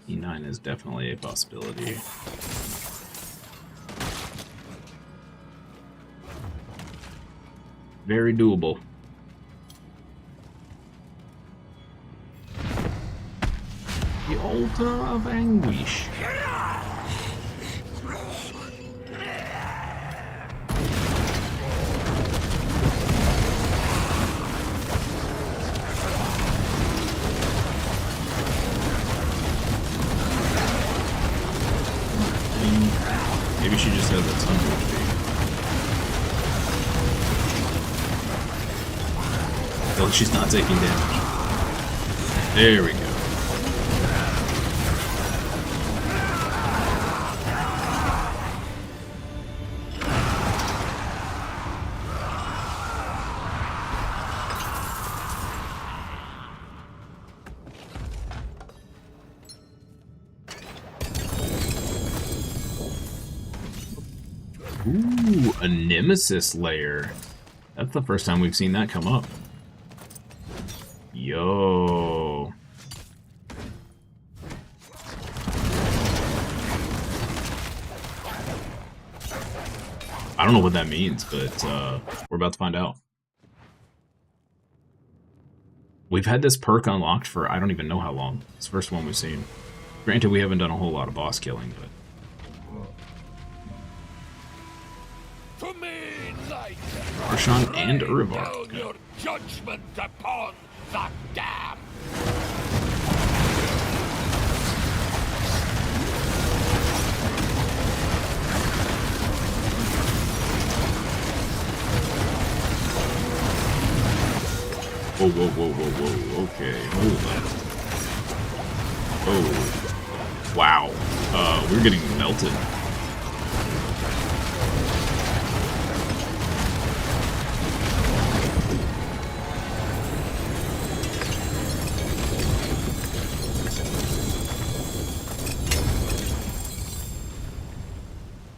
T9 is definitely a possibility. Very doable. The altar of anguish. Maybe she just has that ton of HP. Well, she's not taking damage. There we go. Ooh, a Nemesis layer. That's the first time we've seen that come up. Yo. I don't know what that means, but we're about to find out. We've had this perk unlocked for I don't even know how long. It's the first one we've seen. Granted, we haven't done a whole lot of boss killing, but... Arshan and Urivar. Down your judgment upon the damned. Whoa, whoa, whoa, whoa, whoa. Okay, hold on. Oh. Wow. We're getting melted.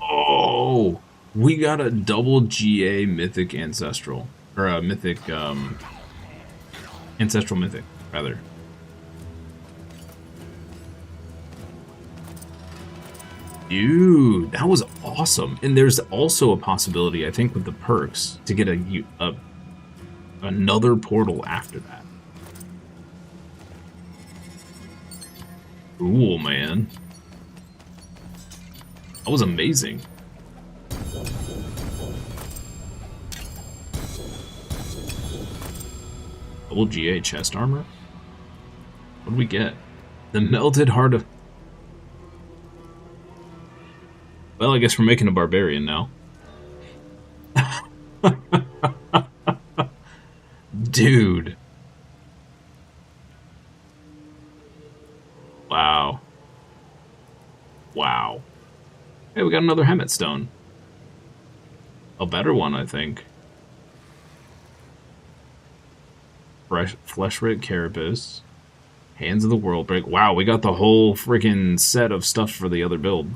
Oh, we got a double GA mythic ancestral. Or a mythic, ancestral mythic, rather. Dude, that was awesome. And there's also a possibility, I think, with the perks, to get another portal after that. Cool, man. That was amazing. Double GA chest armor? What do we get? The melted heart of... Well, I guess we're making a barbarian now. Dude. Wow. Wow. Hey, we got another Hemet stone. A better one, I think. Fleshwrit Carapace. Hands of the World Break. Wow, we got the whole freaking set of stuff for the other build.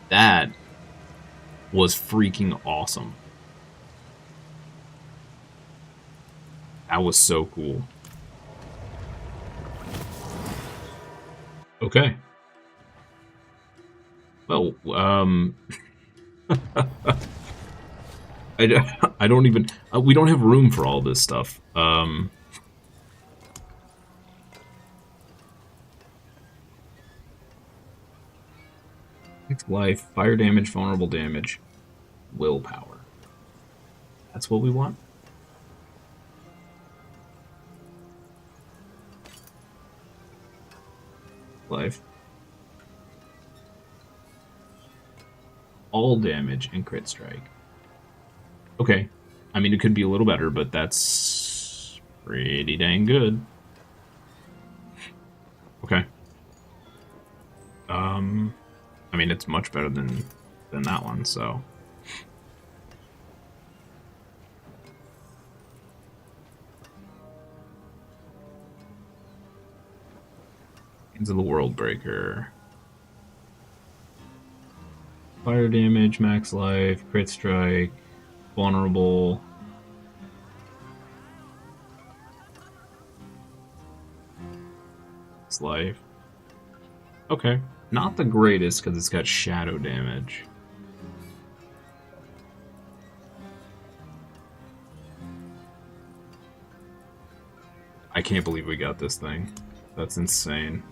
That was freaking awesome. That was so cool. Okay. Well, I don't even... we don't have room for all this stuff. Life, fire damage, vulnerable damage, willpower. That's what we want? Life. All damage and crit strike. Okay. I mean, it could be a little better, but that's pretty dang good. Okay. I mean, it's much better than that one, so. Hands of the World Breaker. Fire damage, max life, crit strike, vulnerable. It's life. Okay. Not the greatest, because it's got shadow damage. I can't believe we got this thing. That's insane.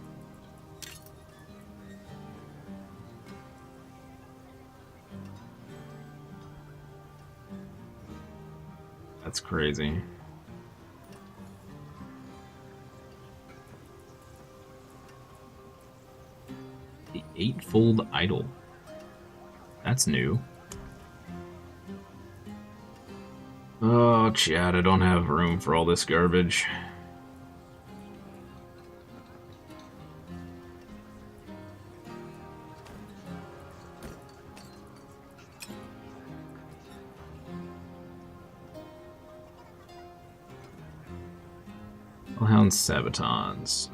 That's crazy. The Eightfold Idol. That's new. Oh, Chad, I don't have room for all this garbage. Hellhound Sabatons.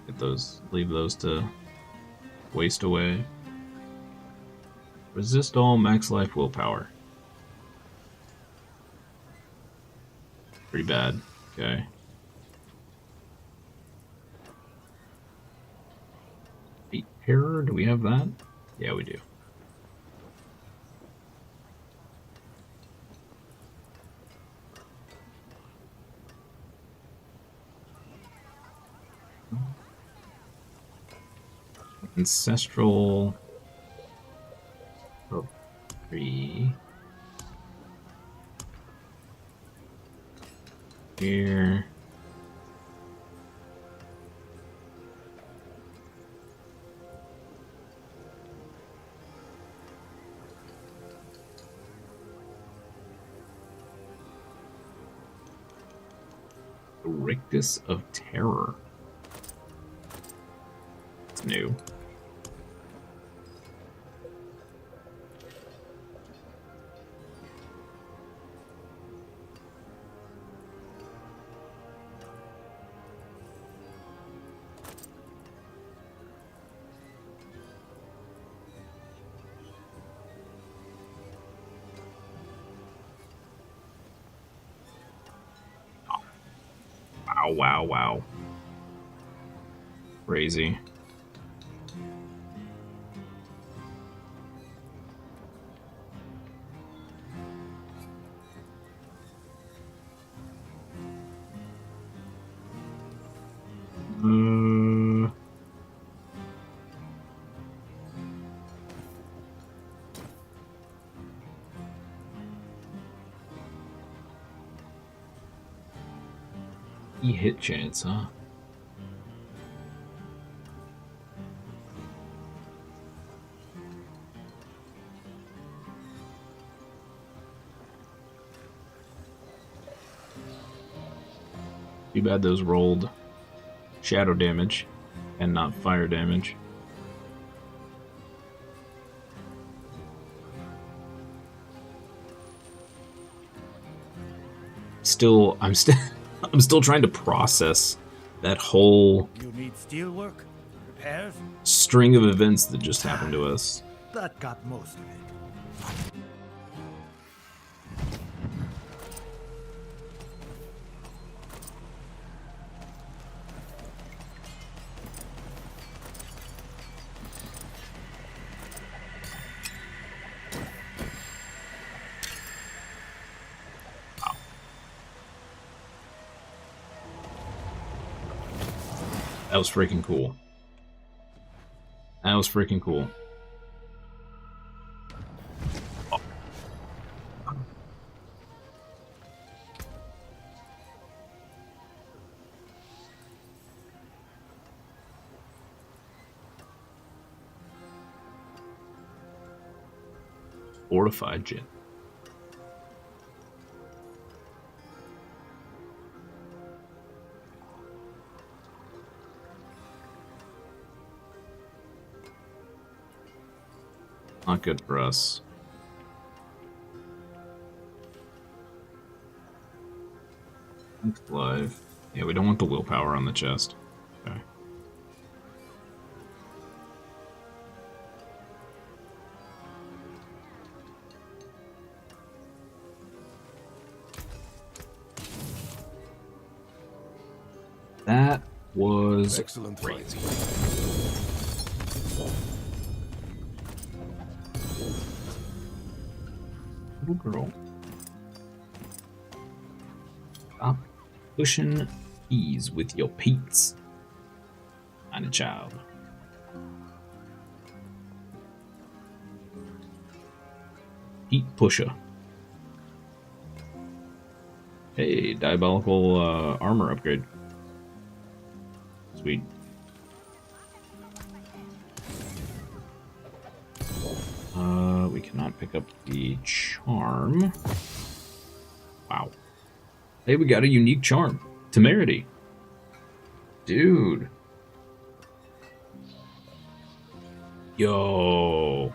Get those, leave those to waste away. Resist all, max life, willpower. Pretty bad. Okay. Fate Terror, do we have that? Yeah, we do. Ancestral. Oh, 3. Here. Rictus of Terror. It's new. Wow, wow, wow. Crazy. Hit chance, huh? Too bad those rolled shadow damage and not fire damage. I'm still trying to process that whole string of events that just happened to us. That got most of it. That was freaking cool. That was freaking cool. Oh. Fortified gin. Not good for us. Live. Yeah, we don't want the willpower on the chest. Okay. That was excellent crazy. Little girl. Stop pushing keys with your peats. I'm a child. Peat pusher. Hey, diabolical armor upgrade. Sweet. We cannot pick up the charm. Wow. Hey, we got a unique charm. Temerity. Dude. Yo.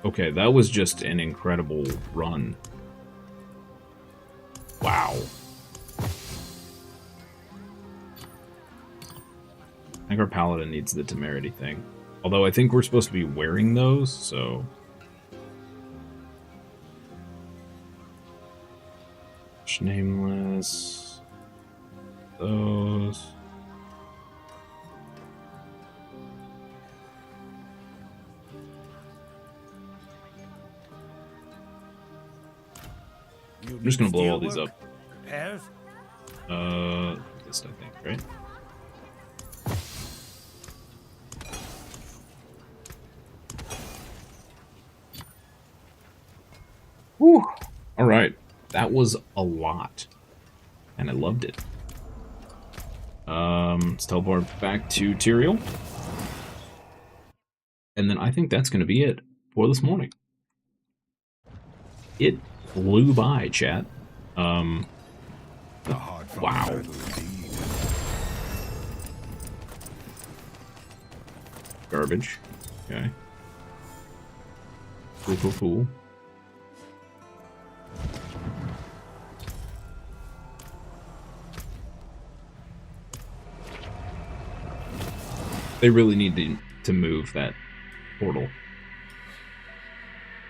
Okay, that was just an incredible run. Wow. I think our Paladin needs the Temerity thing. Although I think we're supposed to be wearing those, so... Nameless. Those. I'm just gonna blow all these up. This I think, right? Whew. All right. That was a lot, and I loved it. Let's teleport back to Tyrael. And then I think that's going to be it for this morning. It flew by, chat. Wow. Garbage. Okay. Cool. They really need to move that portal.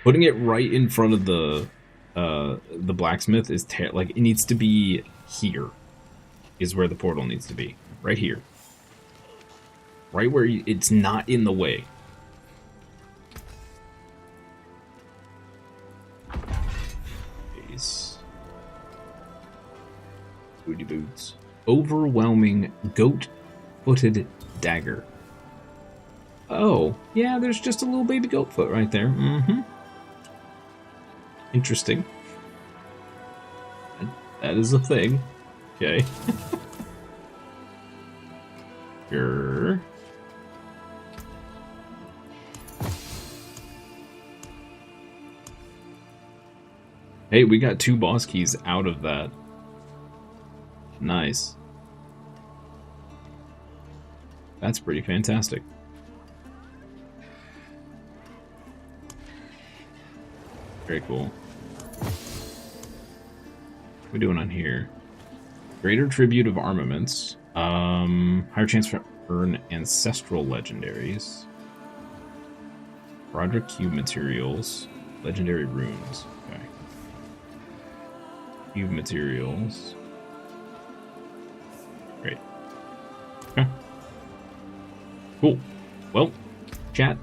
Putting it right in front of the blacksmith is like, it needs to be here. Is where the portal needs to be. Right here. Right where it's not in the way. Booty boots. Overwhelming goat-footed dagger. Oh, yeah, there's just a little baby goat foot right there. Mm-hmm. Interesting. That is a thing. Okay. Sure. Hey, we got 2 boss keys out of that. Nice. That's pretty fantastic. Very cool. What are we doing on here? Greater tribute of armaments. Higher chance for earn ancestral legendaries. Roderick cube materials. Legendary runes. Okay. Cube materials. Great. Okay. Cool. Well, chat.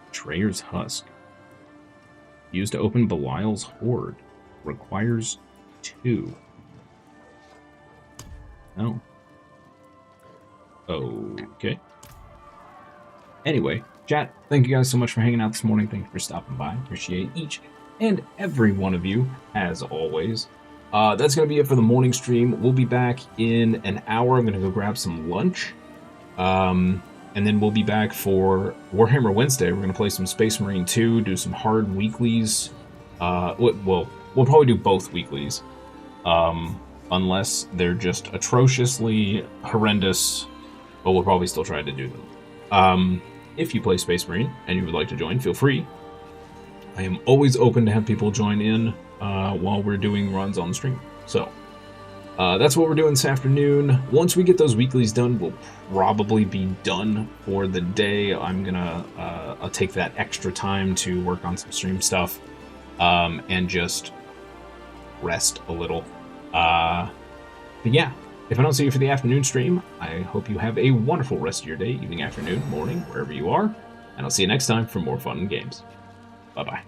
Betrayer's Husk. Used to open Belial's Hoard. Requires 2. Oh. Okay. Anyway, chat, thank you guys so much for hanging out this morning. Thank you for stopping by. Appreciate each and every one of you, as always. That's going to be it for the morning stream. We'll be back in an hour. I'm going to go grab some lunch. And then we'll be back for Warhammer Wednesday. We're going to play some Space Marine 2, do some hard weeklies. We'll probably do both weeklies. Unless they're just atrociously horrendous, but we'll probably still try to do them. If you play Space Marine and you would like to join, feel free. I am always open to have people join in while we're doing runs on the stream. So, that's what we're doing this afternoon. Once we get those weeklies done, we'll probably be done for the day. I'll take that extra time to work on some stream stuff and just rest a little. But yeah, if I don't see you for the afternoon stream, I hope you have a wonderful rest of your day, evening, afternoon, morning, wherever you are. And I'll see you next time for more fun and games. Bye-bye.